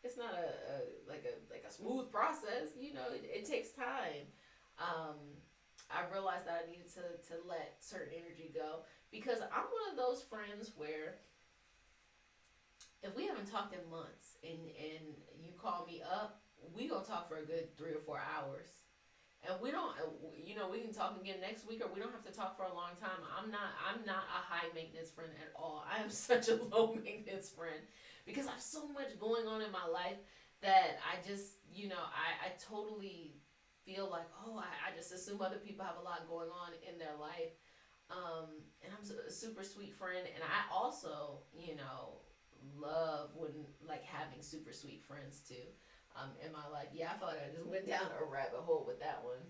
it's not a smooth process. It takes time. I realized that I needed to let certain energy go because I'm one of those friends where if we haven't talked in months and you call me up, we gonna talk for a good 3 or 4 hours, and we don't, we can talk again next week, or we don't have to talk for a long time. I'm not a high maintenance friend at all. I am such a low maintenance friend because I have so much going on in my life that I just, I totally feel like, I just assume other people have a lot going on in their life, and I'm a super sweet friend, and I also, love when like having super sweet friends too. In my life. Yeah, I feel like I just went down a rabbit hole with that one.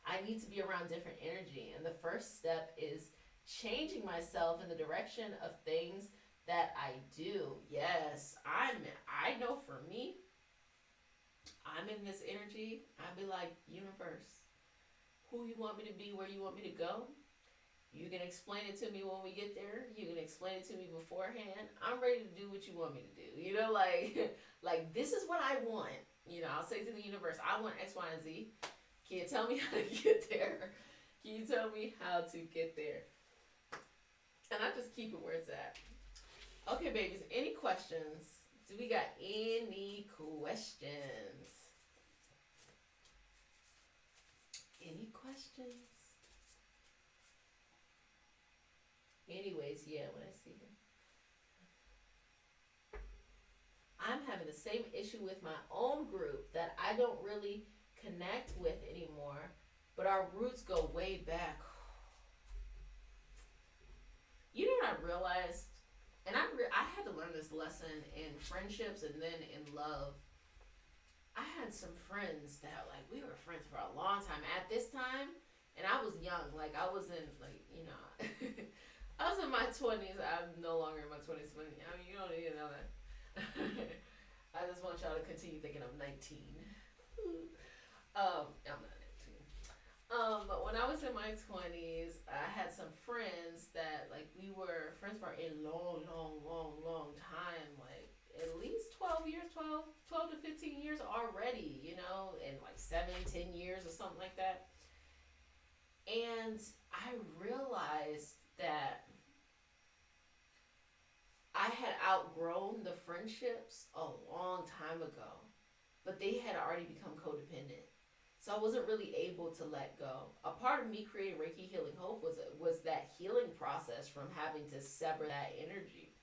I need to be around different energy, and the first step is changing myself in the direction of things that I do. Yes, I know for me, I'm in this energy. I'd be like, universe, who you want me to be, where you want me to go. You can explain it to me when we get there. You can explain it to me beforehand. I'm ready to do what you want me to do. Like this is what I want. I'll say to the universe, I want X, Y, and Z. Can you tell me how to get there? Can you tell me how to get there? And I just keep it where it's at. Okay, babies, any questions? Do we got any questions? Any questions? Anyways, yeah, when I see them. I'm having the same issue with my own group that I don't really connect with anymore, but our roots go way back. You know what I realized? And I had to learn this lesson in friendships and then in love. I had some friends that like we were friends for a long time at this time, and I was young. Like I was in like I was in my 20s. I'm no longer in my 20s. But, you don't need to know that. I just want y'all to continue thinking I'm 19. I'm not 19. was in my 20s, I had some friends that, like, we were friends for a long time, like at least 12 years, 12 to 15 years already, you know, and like 7, 10 years or something like that. And I realized that I had outgrown the friendships a long time ago, but they had already become codependent. So I wasn't really able to let go. A part of me creating Reiki Healing Hope was that healing process from having to sever that energy.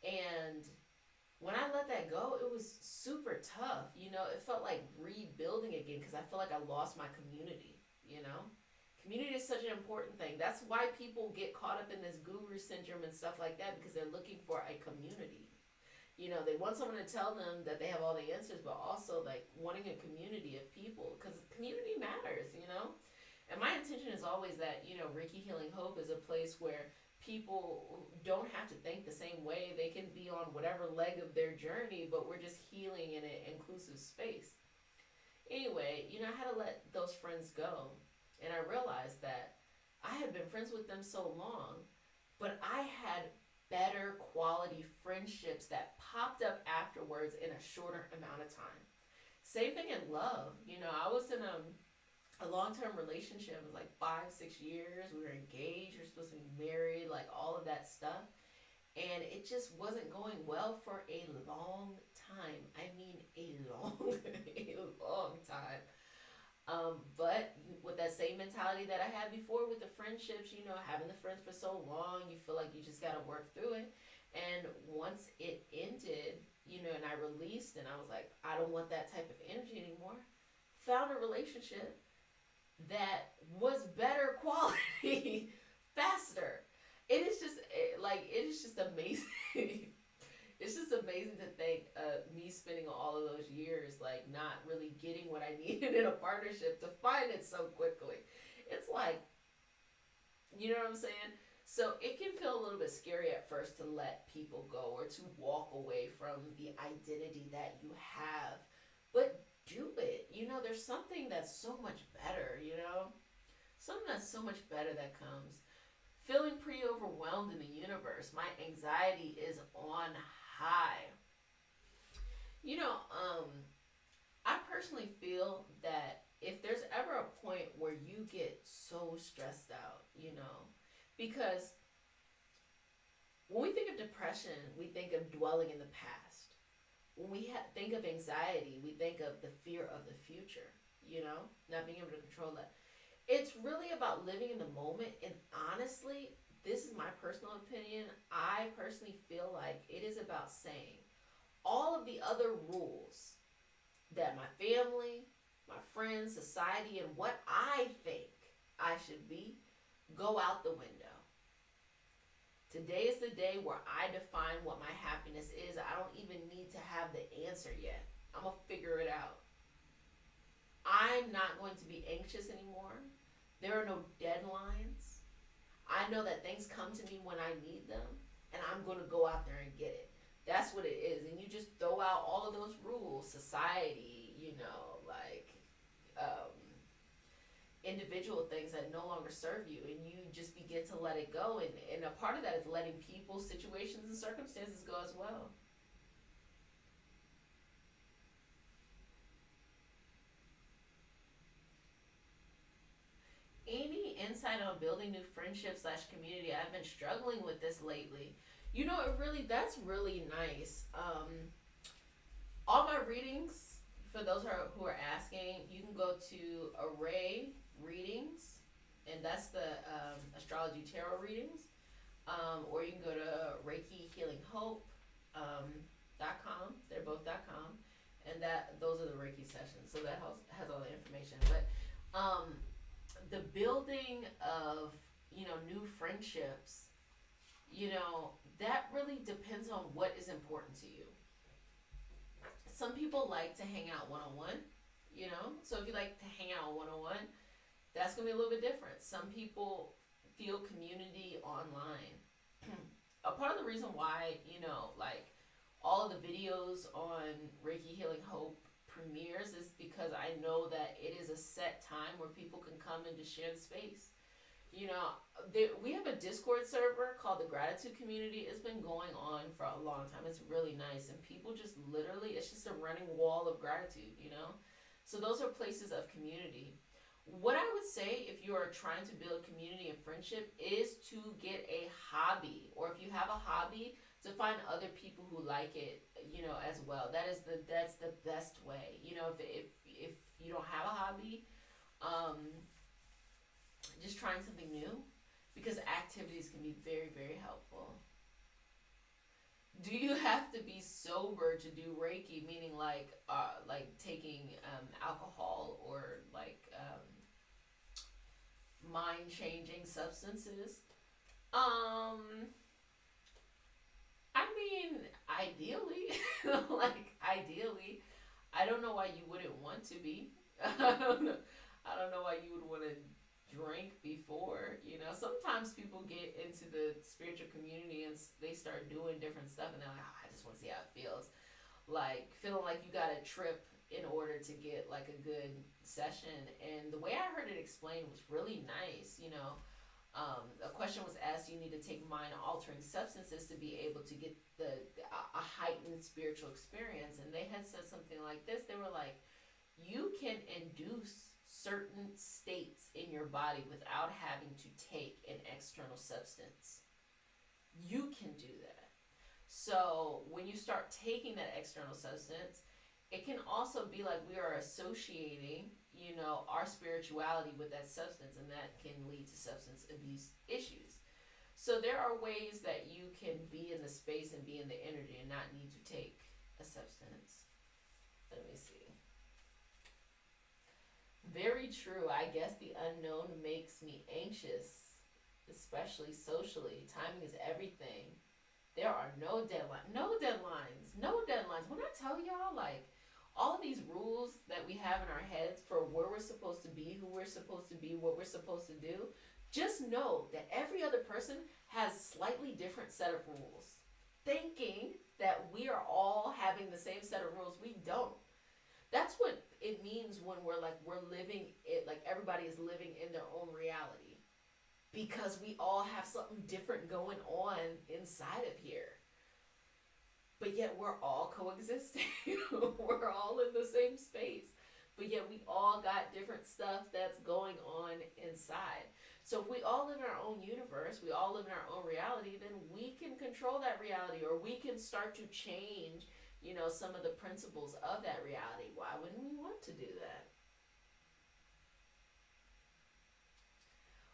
And when I let that go, it was super tough. You know, it felt like rebuilding again because I felt like I lost my community, you know? Community is such an important thing. That's why people get caught up in this guru syndrome and stuff like that, because they're looking for a community. You know, they want someone to tell them that they have all the answers, but also like wanting a community of people, because community matters, you know? And my intention is always that, you know, Reiki Healing Hope is a place where people don't have to think the same way. They can be on whatever leg of their journey, but we're just healing in an inclusive space. Anyway, you know, I had to let those friends go. And I realized that I had been friends with them so long, but I had better quality friendships that popped up afterwards in a shorter amount of time. Same thing in love. You know, I was in a long-term relationship. It was like 5, 6 years. We were engaged. We were supposed to be married, like all of that stuff. And it just wasn't going well for a long time. I mean, a long time. But with that same mentality that I had before with the friendships, you know, having the friends for so long, you feel like you just got to work through it. And once it ended, you know, and I released and I was like, I don't want that type of energy anymore, found a relationship that was better quality, faster. It is just amazing. It's just amazing to think me spending all of those years like not really getting what I needed in a partnership to find it so quickly. It's like, you know what I'm saying? So it can feel a little bit scary at first to let people go or to walk away from the identity that you have. But do it. You know, there's something that's so much better, you know? Something that's so much better that comes. Feeling pretty overwhelmed in the universe. My anxiety is on high. You know, I personally feel that if there's ever a point where you get so stressed out, you know, because when we think of depression, we think of dwelling in the past. When we think of anxiety, we think of the fear of the future, you know, not being able to control that. It's really about living in the moment, and honestly, this is my personal opinion. I personally feel like it is about saying all of the other rules that my family, my friends, society, and what I think I should be go out the window. Today is the day where I define what my happiness is. I don't even need to have the answer yet. I'm going to figure it out. I'm not going to be anxious anymore. There are no deadlines. I know that things come to me when I need them, and I'm going to go out there and get it. That's what it is. And you just throw out all of those rules, society, you know, like individual things that no longer serve you, and you just begin to let it go. And a part of that is letting people, situations, and circumstances go as well. Any insight on building new friendships / community? I've been struggling with this lately. You know, that's really nice. All my readings, for those who are asking, you can go to Array Readings, and that's the Astrology Tarot readings, or you can go to Reiki Healing Hope .com. They're both .com, and those are the Reiki sessions. So that has all the information. But the building of, you know, new friendships, you know, that really depends on what is important to you. Some people like to hang out one-on-one, you know, so if you like to hang out one-on-one, that's going to be a little bit different. Some people feel community online. A part of the reason why, you know, like all of the videos on Reiki Healing Hope premieres is because I know that it is a set time where people can come and just share the space. You know, we have a Discord server called the Gratitude Community. It's been going on for a long time. It's really nice. And people just literally, it's just a running wall of gratitude, you know? So those are places of community. What I would say if you are trying to build community and friendship is to get a hobby. Or if you have a hobby, to find other people who like it, you know, as well. That's the best way. You know, if you don't have a hobby, just trying something new, because activities can be very, very helpful. Do you have to be sober to do Reiki? Meaning like taking alcohol or like mind changing substances? I mean, ideally, ideally, I don't know why you wouldn't want to be. I don't know. I don't know why you would want to drink before. You know, sometimes people get into the spiritual community and they start doing different stuff, and they're like, oh, I just want to see how it feels. Like feeling like you got to trip in order to get like a good session. And the way I heard it explained was really nice. You know, a question was asked: do you need to take mind-altering substances to be able to get a heightened spiritual experience? And they had said something like this. They were like, you can induce certain states in your body without having to take an external substance. You can do that. So when you start taking that external substance, it can also be like we are associating, you know, our spirituality with that substance, and that can lead to substance abuse issues. So there are ways that you can be in the space and be in the energy and not need to take a substance. Let me see. Very true. I guess the unknown makes me anxious, especially socially. Timing is everything. There are no deadlines. No deadlines. No deadlines. When I tell y'all, like, all of these rules that we have in our heads for where we're supposed to be, who we're supposed to be, what we're supposed to do, just know that every other person has slightly different set of rules. Thinking that we are all having the same set of rules, we don't. That's what it means when we're living it, like everybody is living in their own reality, because we all have something different going on inside of here, but yet we're all coexisting. We're all in the same space, but yet we all got different stuff that's going on inside. So if we all live in our own universe, we all live in our own reality, then we can control that reality, or we can start to change, you know, some of the principles of that reality. Why wouldn't we want to do that?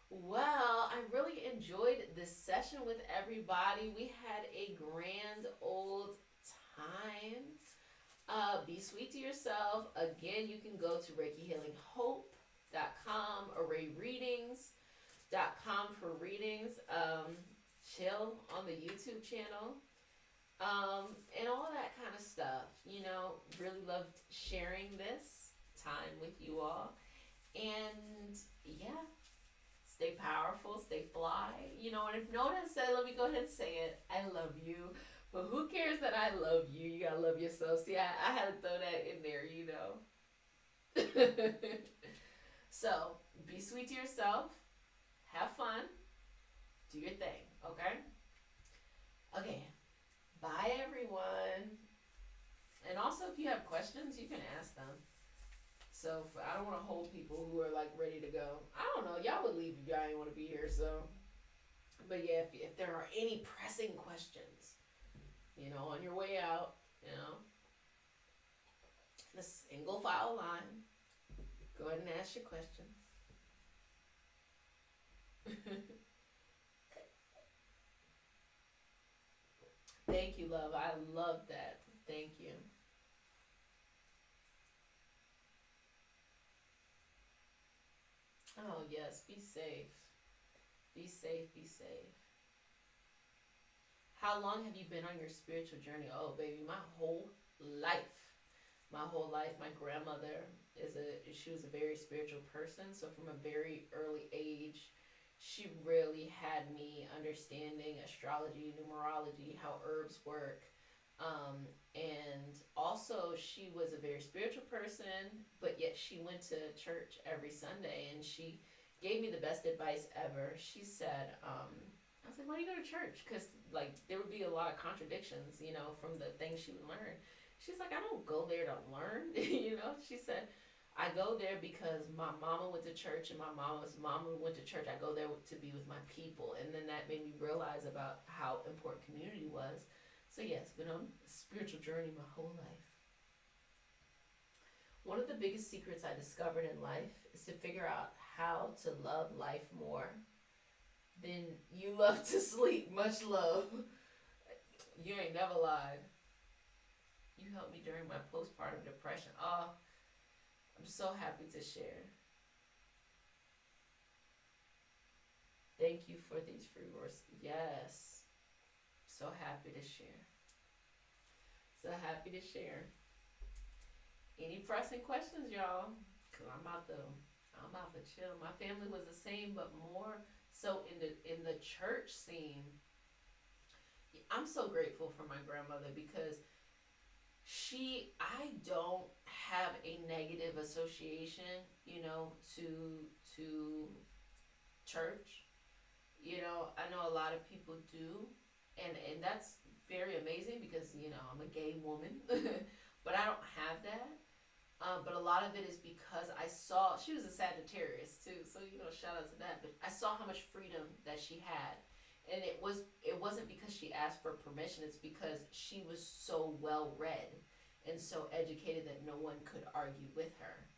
Well, I really enjoyed this session with everybody. We had a grand old time. Be sweet to yourself. Again, you can go to ReikiHealingHope.com, ArrayReadings.com for readings. Chill on the YouTube channel. And all that kind of stuff. You know, really loved sharing this time with you all. And yeah, stay powerful, stay fly. You know, and if no one has said, let me go ahead and say it. I love you. But who cares that I love you? You gotta love yourself. See, I had to throw that in there, you know. So, be sweet to yourself. Have fun. Do your thing, okay? Okay. Bye, everyone. And also, if you have questions, you can ask them. So, I don't want to hold people who are, like, ready to go. I don't know. Y'all would leave if y'all didn't want to be here, so. But, yeah, if there are any pressing questions, you know, on your way out, you know, in a single file line, go ahead and ask your questions. Thank you, love. I love that. Thank you. Oh, yes. Be safe. Be safe. Be safe. How long have you been on your spiritual journey? Oh, baby, my whole life. My whole life. My grandmother she was a very spiritual person. So from a very early age, she really had me understanding astrology, numerology, how herbs work, And also, she was a very spiritual person, but yet she went to church every Sunday, and she gave me the best advice ever. She said, I was like, why do you go to church? Because, like, there would be a lot of contradictions, you know, from the things she would learn. She's like, I don't go there to learn, you know? She said, I go there because my mama went to church and my mama's mama went to church. I go there to be with my people. And then that made me realize about how important community was. So yes, been on a spiritual journey my whole life. One of the biggest secrets I discovered in life is to figure out how to love life more than you love to sleep. Much love. You ain't never lied. You helped me during my postpartum depression. Oh, I'm so happy to share. Thank you for these free words. Yes. So happy to share. So happy to share. Any pressing questions, y'all? Cause I'm about to chill. My family was the same, but more so in the church scene. I'm so grateful for my grandmother because I don't have a negative association, you know, to church. You know, I know a lot of people do, and that's very amazing because, you know, I'm a gay woman, but I don't have that. But a lot of it is because I saw, she was a Sagittarius too, so, you know, shout out to that. But I saw how much freedom that she had. And it wasn't because she asked for permission, it's because she was so well read and so educated that no one could argue with her.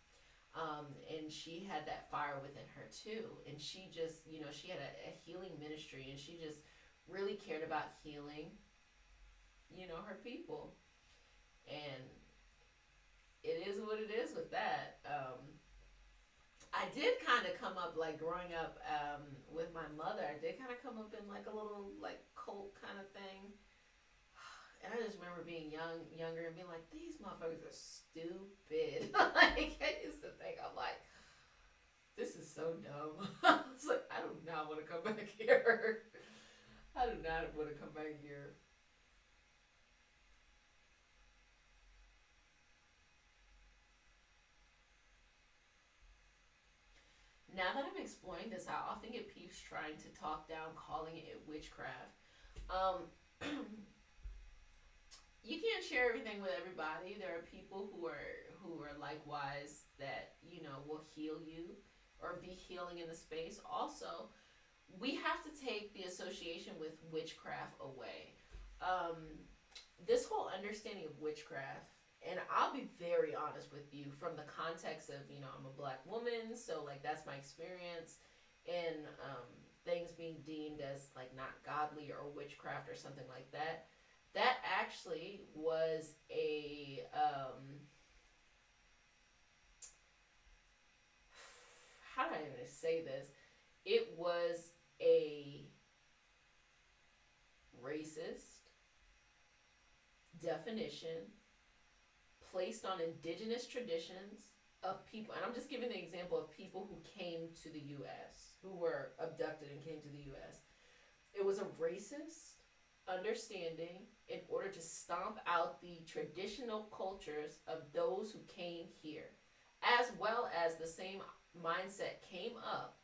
And she had that fire within her too. And she just, you know, she had a healing ministry, and she just really cared about healing, you know, her people. And it is what it is with that. I did kind of come up, like, growing up with my mother, I did kind of come up in, like, a little, like, cult kind of thing. And I just remember being younger and being like, these motherfuckers are stupid. Like, I used to think, I'm like, this is so dumb. I was like, I do not want to come back here. I do not want to come back here. Now that I'm exploring this, I often get peeps trying to talk down, calling it witchcraft. You can't share everything with everybody. There are people who are likewise that, you know, will heal you or be healing in the space. Also, we have to take the association with witchcraft away. This whole understanding of witchcraft, and I'll be very honest with you from the context of, you know, I'm a black woman, so, like, that's my experience, and things being deemed as, like, not godly or witchcraft or something like that. That actually was a how do I even say this? It was a racist definition placed on indigenous traditions of people, and I'm just giving the example of people who came to the U.S., who were abducted and came to the U.S. It was a racist understanding in order to stomp out the traditional cultures of those who came here, as well as the same mindset came up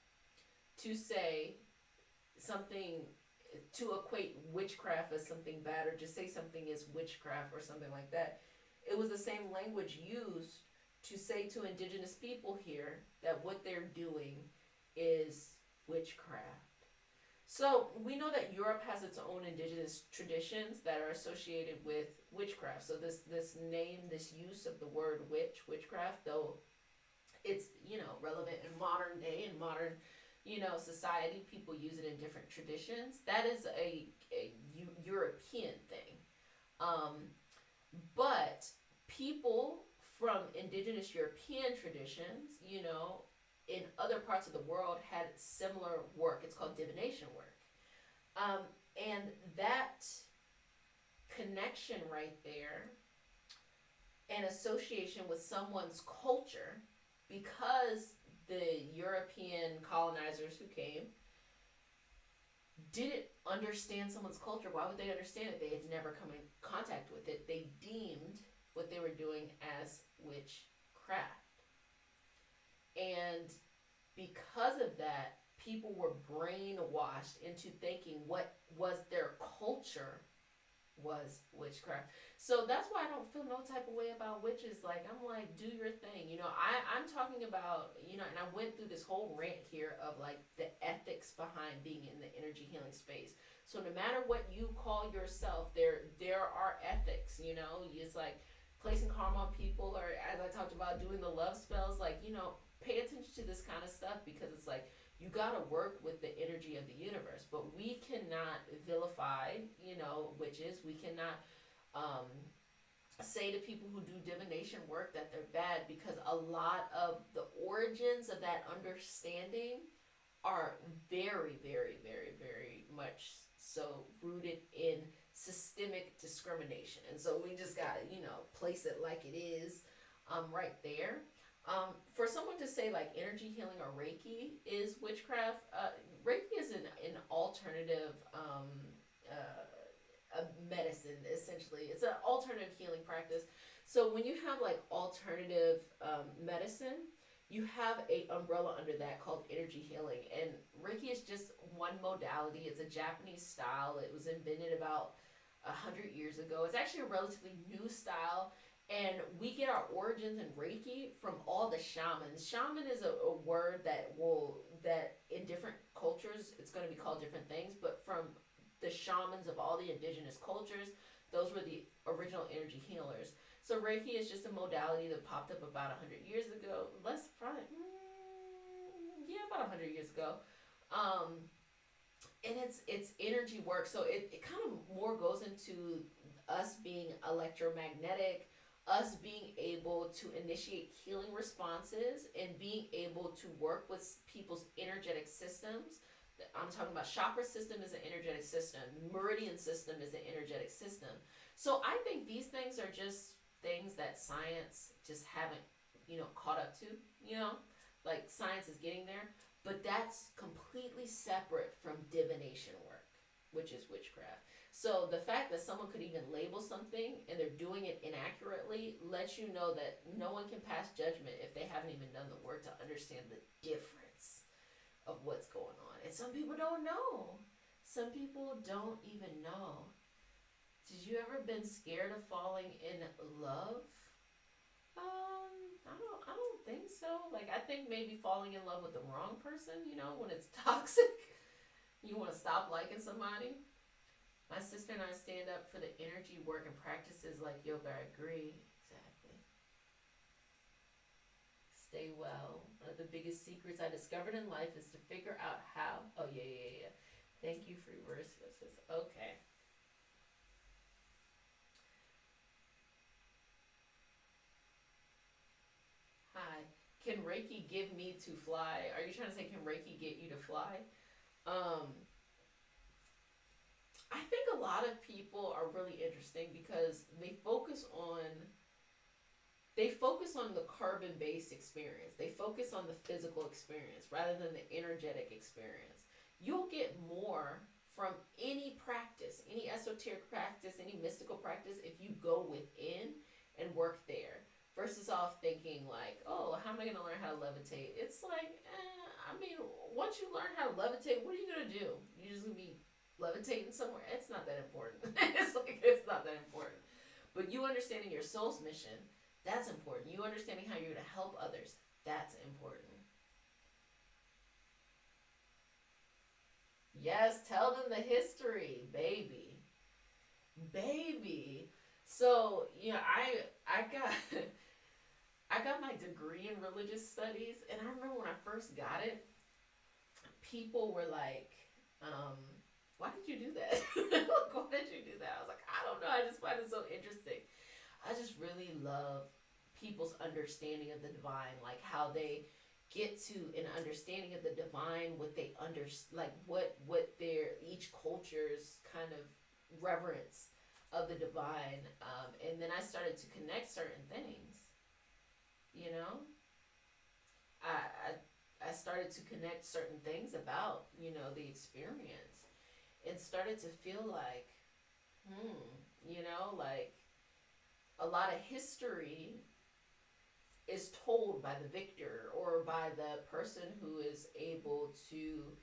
to say something, to equate witchcraft as something bad, or just say something is witchcraft or something like that. It was the same language used to say to indigenous people here that what they're doing is witchcraft. So we know that Europe has its own indigenous traditions that are associated with witchcraft. So this name, this use of the word witchcraft, though it's, you know, relevant in modern day, in modern, you know, society, people use it in different traditions. That is a European thing. But people from indigenous European traditions, you know, in other parts of the world had similar work. It's called divination work. And that connection right there and association with someone's culture, because the European colonizers who came didn't understand someone's culture. Why would they understand it? They had never come in contact with it. They deemed what they were doing as witchcraft. And because of that, people were brainwashed into thinking what was their culture was witchcraft. So that's why I don't feel no type of way about witches. Like, I'm like, do your thing. You know, I'm talking about, you know, and I went through this whole rant here of like the ethics behind being in the energy healing space. So no matter what you call yourself, there are ethics, you know. It's like placing karma on people, or as I talked about, doing the love spells. Like, you know, pay attention to this kind of stuff, because it's like, you got to work with the energy of the universe. But we cannot vilify, you know, witches. We cannot say to people who do divination work that they're bad, because a lot of the origins of that understanding are very, very, very, very much so rooted in systemic discrimination. And so we just got to, you know, place it like it is, right there. For someone to say like energy healing or Reiki is witchcraft, Reiki is an alternative medicine, essentially. It's an alternative healing practice. So when you have like alternative medicine, you have a umbrella under that called energy healing. And Reiki is just one modality. It's a Japanese style. It was invented about 100 years ago. It's actually a relatively new style. And we get our origins in Reiki from all the shamans. Shaman is a word that in different cultures, it's going to be called different things. But from the shamans of all the indigenous cultures, those were the original energy healers. So Reiki is just a modality that popped up about 100 years ago. Less, probably, about 100 years ago. And it's energy work. So it kind of more goes into us being electromagnetic, us being able to initiate healing responses, and being able to work with people's energetic systems. I'm talking about chakra system is an energetic system. Meridian system is an energetic system. So I think these things are just things that science just haven't, you know, caught up to, you know, like science is getting there, but that's completely separate from divination work, which is witchcraft. So the fact that someone could even label something and they're doing it inaccurately lets you know that no one can pass judgment if they haven't even done the work to understand the difference of what's going on. And some people don't know. Some people don't even know. Did you ever been scared of falling in love? I don't think so. Like, I think maybe falling in love with the wrong person, you know, when it's toxic. You want to stop liking somebody. My sister and I stand up for the energy work and practices like yoga. I agree. Exactly. Stay well. One of the biggest secrets I discovered in life is to figure out how. Oh, yeah. Thank you for your verses. Okay. Hi. Can Reiki give me to fly? Are you trying to say, can Reiki get you to fly? I think a lot of people are really interesting because they focus on the carbon-based experience. They focus on the physical experience rather than the energetic experience. You'll get more from any practice, any esoteric practice, any mystical practice, if you go within and work there, versus off thinking like, oh, how am I going to learn how to levitate? It's like, I mean, once you learn how to levitate, what are you going to do? You're just going to be levitating somewhere? It's not that important. It's not that important. But you understanding your soul's mission, that's important. You understanding how you're going to help others, that's important. Yes, tell them the history, baby. Baby. So, you know, I got I got my degree in religious studies, and I remember when I first got it, people were like, why did you do that? Why did you do that? I was like, I don't know. I just find it so interesting. I just really love people's understanding of the divine, like how they get to an understanding of the divine, what they what their each culture's kind of reverence of the divine, and then I started to connect certain things. You know, I started to connect certain things about, you know, the experience. and started to feel like, like a lot of history is told by the victor or by the person who is able to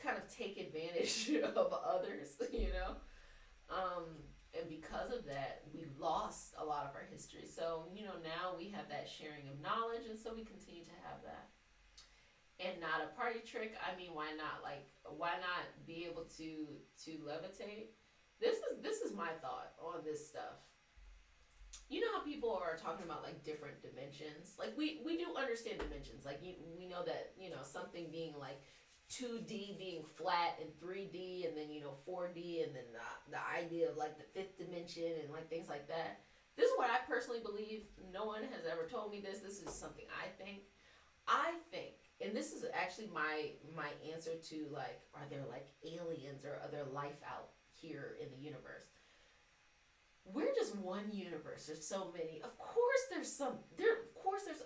kind of take advantage of others, and because of that, we lost a lot of our history. So, now we have that sharing of knowledge, and so we continue to have that. And not a party trick. I mean, why not? Like, why not be able to levitate? This is my thought on this stuff. You know how people are talking about like different dimensions? Like we do understand dimensions. Like we know that, something being like 2D being flat and 3D and then 4D and then the idea of like the fifth dimension and like things like that. This is what I personally believe. No one has ever told me this. This is something I think, and this is actually my answer to like, are there like aliens or other life out here in the universe? We're just one universe. There's so many. Of course there's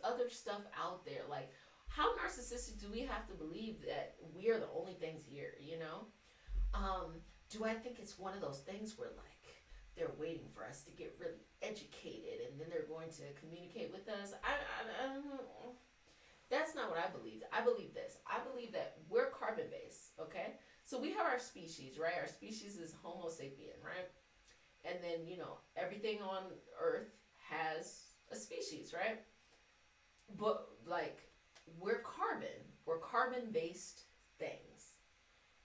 other stuff out there. Like, how narcissistic do we have to believe that we are the only things here, do I think it's one of those things where like they're waiting for us to get really educated and then they're going to communicate with us? That's not what I believe. I believe this. I believe that we're carbon based, okay? So we have our species, right? Our species is Homo sapien, right? And then, everything on Earth has a species, right? But, like, we're carbon-based things.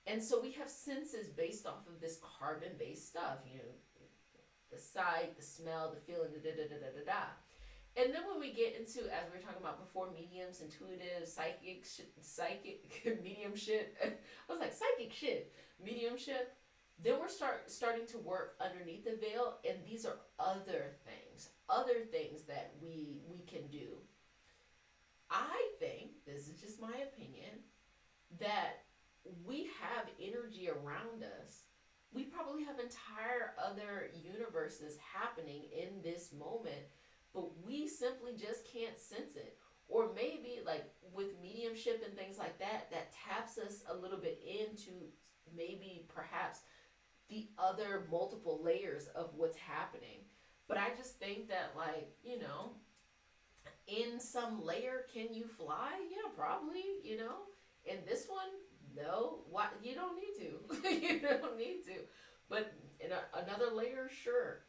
And so we have senses based off of this carbon-based stuff, the sight, the smell, the feeling, da-da-da-da-da-da. And then when we get into, as we were talking about before, mediums, intuitive, psychic, medium shit. I was like, psychic shit, mediumship. Then we're starting to work underneath the veil, and these are other things that we can do. I think, this is just my opinion, that we have energy around us. We probably have entire other universes happening in this moment, but we simply just can't sense it. Or maybe, like, with mediumship and things like that, that taps us a little bit into maybe perhaps the other multiple layers of what's happening. But I just think that, like, in some layer, can you fly? Yeah, probably, In this one, no. Why? You don't need to. You don't need to. But in another layer, sure.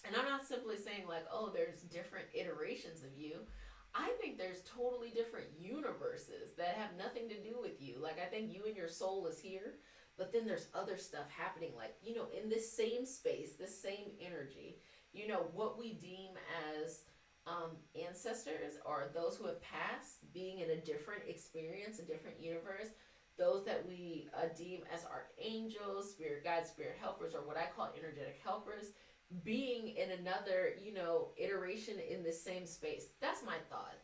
And I'm not simply saying, like, oh, there's different iterations of you. I think there's totally different universes that have nothing to do with you. Like, I think you and your soul is here. But then there's other stuff happening, like, in this same space, this same energy, what we deem as ancestors or those who have passed, being in a different experience, a different universe, those that we deem as archangels, spirit guides, spirit helpers, or what I call energetic helpers, being in another, iteration in the same space. That's my thought.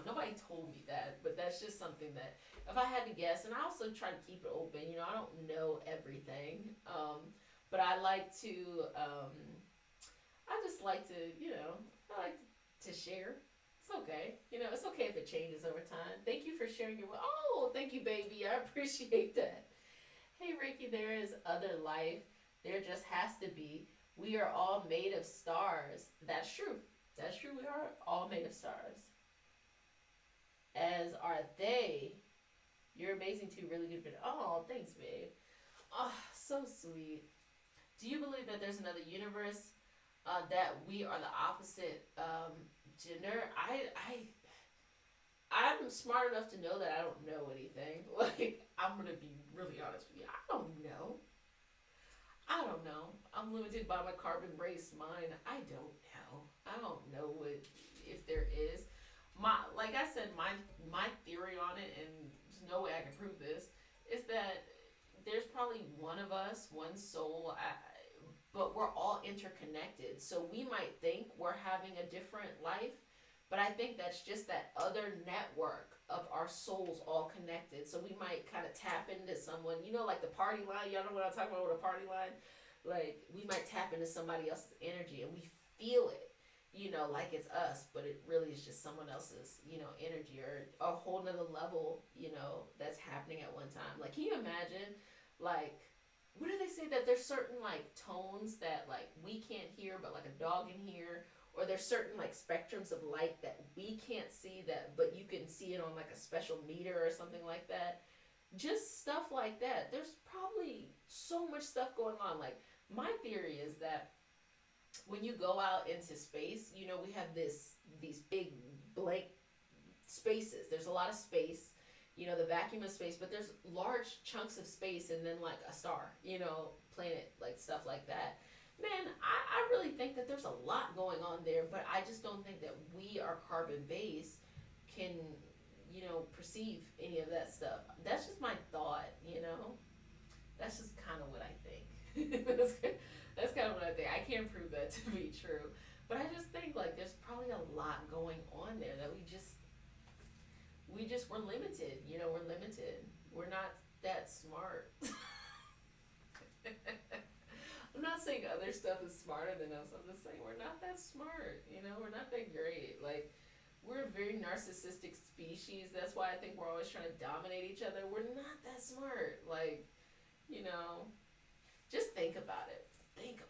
Nobody told me that, but that's just something that if I had to guess, and I also try to keep it open, I don't know everything, but I like to, I just like to, I like to share. It's okay. It's okay if it changes over time. Thank you for sharing your, thank you, baby. I appreciate that. Hey, Reiki, there is other life. There just has to be. We are all made of stars. That's true. That's true. We are all made of stars. As are they. You're amazing too. Really good video. Oh, thanks, babe. Oh, so sweet. Do you believe that there's another universe that we are the opposite gender? I'm smart enough to know that I don't know anything. Like, I'm going to be really honest with you. I don't know. I'm limited by my carbon-based mind. I don't know if there is. Like I said, my theory on it, and there's no way I can prove this, is that there's probably one of us, one soul, but we're all interconnected. So we might think we're having a different life, but I think that's just that other network of our souls all connected. So we might kind of tap into someone, like the party line. Y'all know what I'm talking about with a party line? Like, we might tap into somebody else's energy and we feel it, like it's us, but it really is just someone else's, energy or a whole nother level, that's happening at one time. Like, can you imagine, like, what do they say, that there's certain like tones that like we can't hear but like a dog can hear, or there's certain like spectrums of light that we can't see that but you can see it on like a special meter or something like that. Just stuff like that. There's probably so much stuff going on. Like, my theory is that when you go out into space, you know, we have these big blank spaces. There's a lot of space, you know, the vacuum of space, but there's large chunks of space and then like a star, you know, planet, like stuff like that. Man, I really think that there's a lot going on there, but I just don't think that we, are carbon based, can, you know, perceive any of that stuff. That's just my thought, you know? That's just kind of what I think. That's kind of what I think. I can't prove that to be true, but I just think like there's probably a lot going on there that we're limited. You know, we're limited. We're not that smart. I'm not saying other stuff is smarter than us. I'm just saying we're not that smart. You know, we're not that great. Like, we're a very narcissistic species. That's why I think we're always trying to dominate each other. We're not that smart. Like, you know, just think about it. Think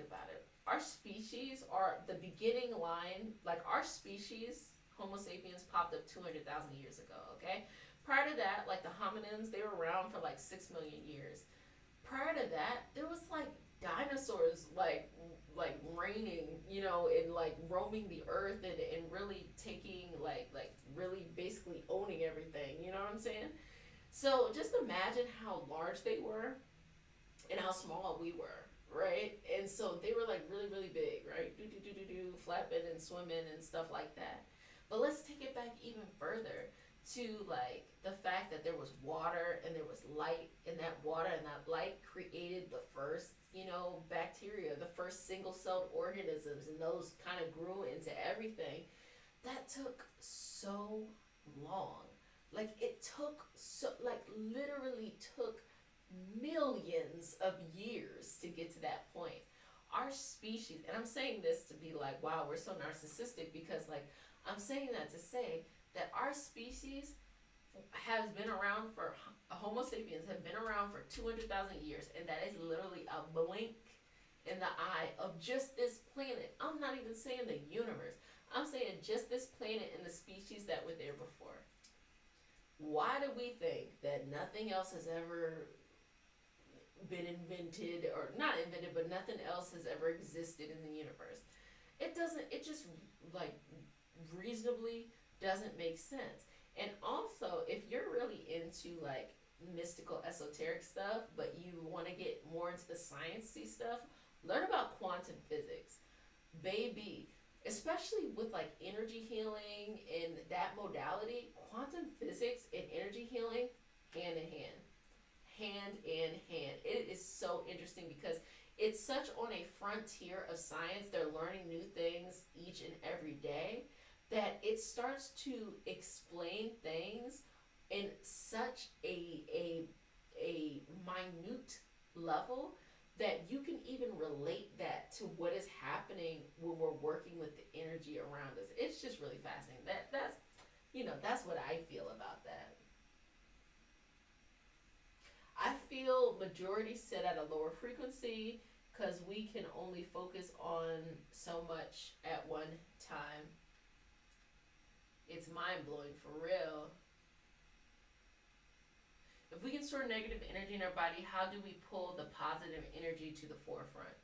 about it. Our species are the beginning line. Like, our species, Homo sapiens, popped up 200,000 years ago, okay? Prior to that, like the hominins, they were around for like 6 million years. Prior to that, there was like dinosaurs like reigning, you know, and like roaming the earth and really taking like really basically owning everything, you know what I'm saying? So just imagine how large they were and how small we were, right? And so they were like really, really big, right? Flapping and swimming and stuff like that. But let's take it back even further to like the fact that there was water and there was light, and that water and that light created the first, you know, bacteria, the first single-celled organisms, and those kind of grew into everything. That took so long. Like, it took literally took millions of years to get to that point. Our species, and I'm saying this to be like, wow, we're so narcissistic, because like, I'm saying that to say that our species has been around for, Homo sapiens have been around for 200,000 years, and that is literally a blink in the eye of just this planet. I'm not even saying the universe. I'm saying just this planet and the species that were there before. Why do we think that nothing else has ever been invented, or not invented, but nothing else has ever existed in the universe? It doesn't, it just like reasonably doesn't make sense. And also, if you're really into like mystical esoteric stuff, but you want to get more into the sciencey stuff, learn about quantum physics. Baby, especially with like energy healing and that modality, quantum physics and energy healing, hand in hand. Hand in hand. It is so interesting because it's such on a frontier of science. They're learning new things each and every day, that it starts to explain things in such a minute level that you can even relate that to what is happening when we're working with the energy around us. It's just really fascinating. That's you know, that's what I feel about that. I feel majority sit at a lower frequency because we can only focus on so much at one time. It's mind-blowing, for real. If we can store negative energy in our body, how do we pull the positive energy to the forefront?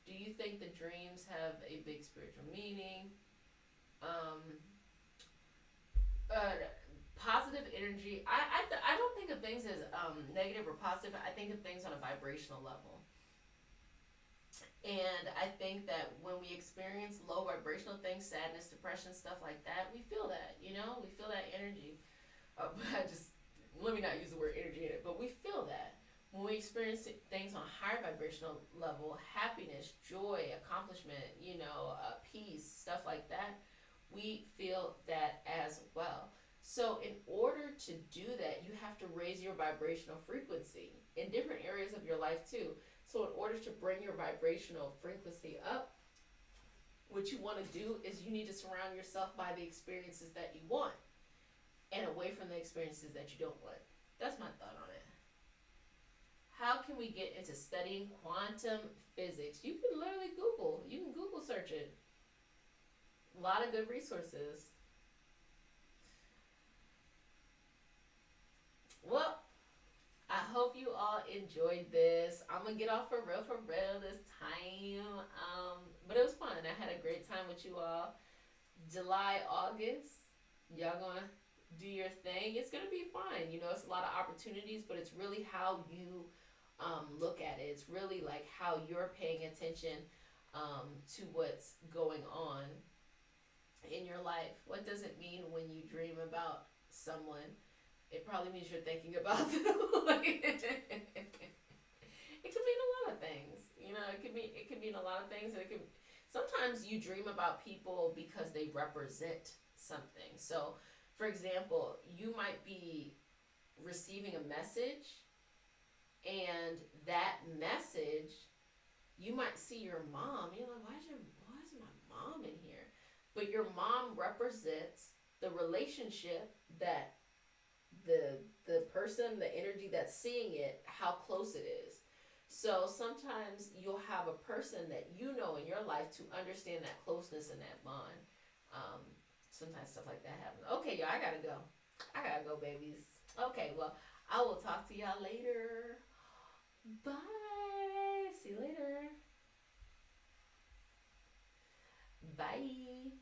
Do you think the dreams have a big spiritual meaning? Positive energy, I don't think of things as negative or positive. I think of things on a vibrational level. And I think that when we experience low vibrational things, sadness, depression, stuff like that, we feel that, you know, we feel that energy. Let me not use the word energy in it, but we feel that. When we experience things on a higher vibrational level, happiness, joy, accomplishment, you know, peace, stuff like that, we feel that as well. So in order to do that, you have to raise your vibrational frequency in different areas of your life too. So in order to bring your vibrational frequency up, what you want to do is you need to surround yourself by the experiences that you want and away from the experiences that you don't want. That's my thought on it. how can we get into studying quantum physics? You can literally you can Google search it. A lot of good resources. Well, I hope you all enjoyed this. I'm gonna get off for real this time. But it was fun. I had a great time with you all. July, August, y'all gonna do your thing. It's gonna be fun. You know, it's a lot of opportunities, but it's really how you look at it. It's really like how you're paying attention to what's going on in your life. What does it mean when you dream about someone? It probably means you're thinking about them. It could mean a lot of things. You know, it could mean a lot of things. And it could sometimes you dream about people because they represent something. So, for example, you might be receiving a message, and that message, you might see your mom. You're like, why is my mom in here? But your mom represents the relationship that the person, the energy that's seeing it, how close it is. So sometimes you'll have a person that you know in your life to understand that closeness and that bond. Sometimes stuff like that happens. Okay, y'all, I gotta go, babies. Okay, well, I will talk to y'all later. Bye. See you later. Bye.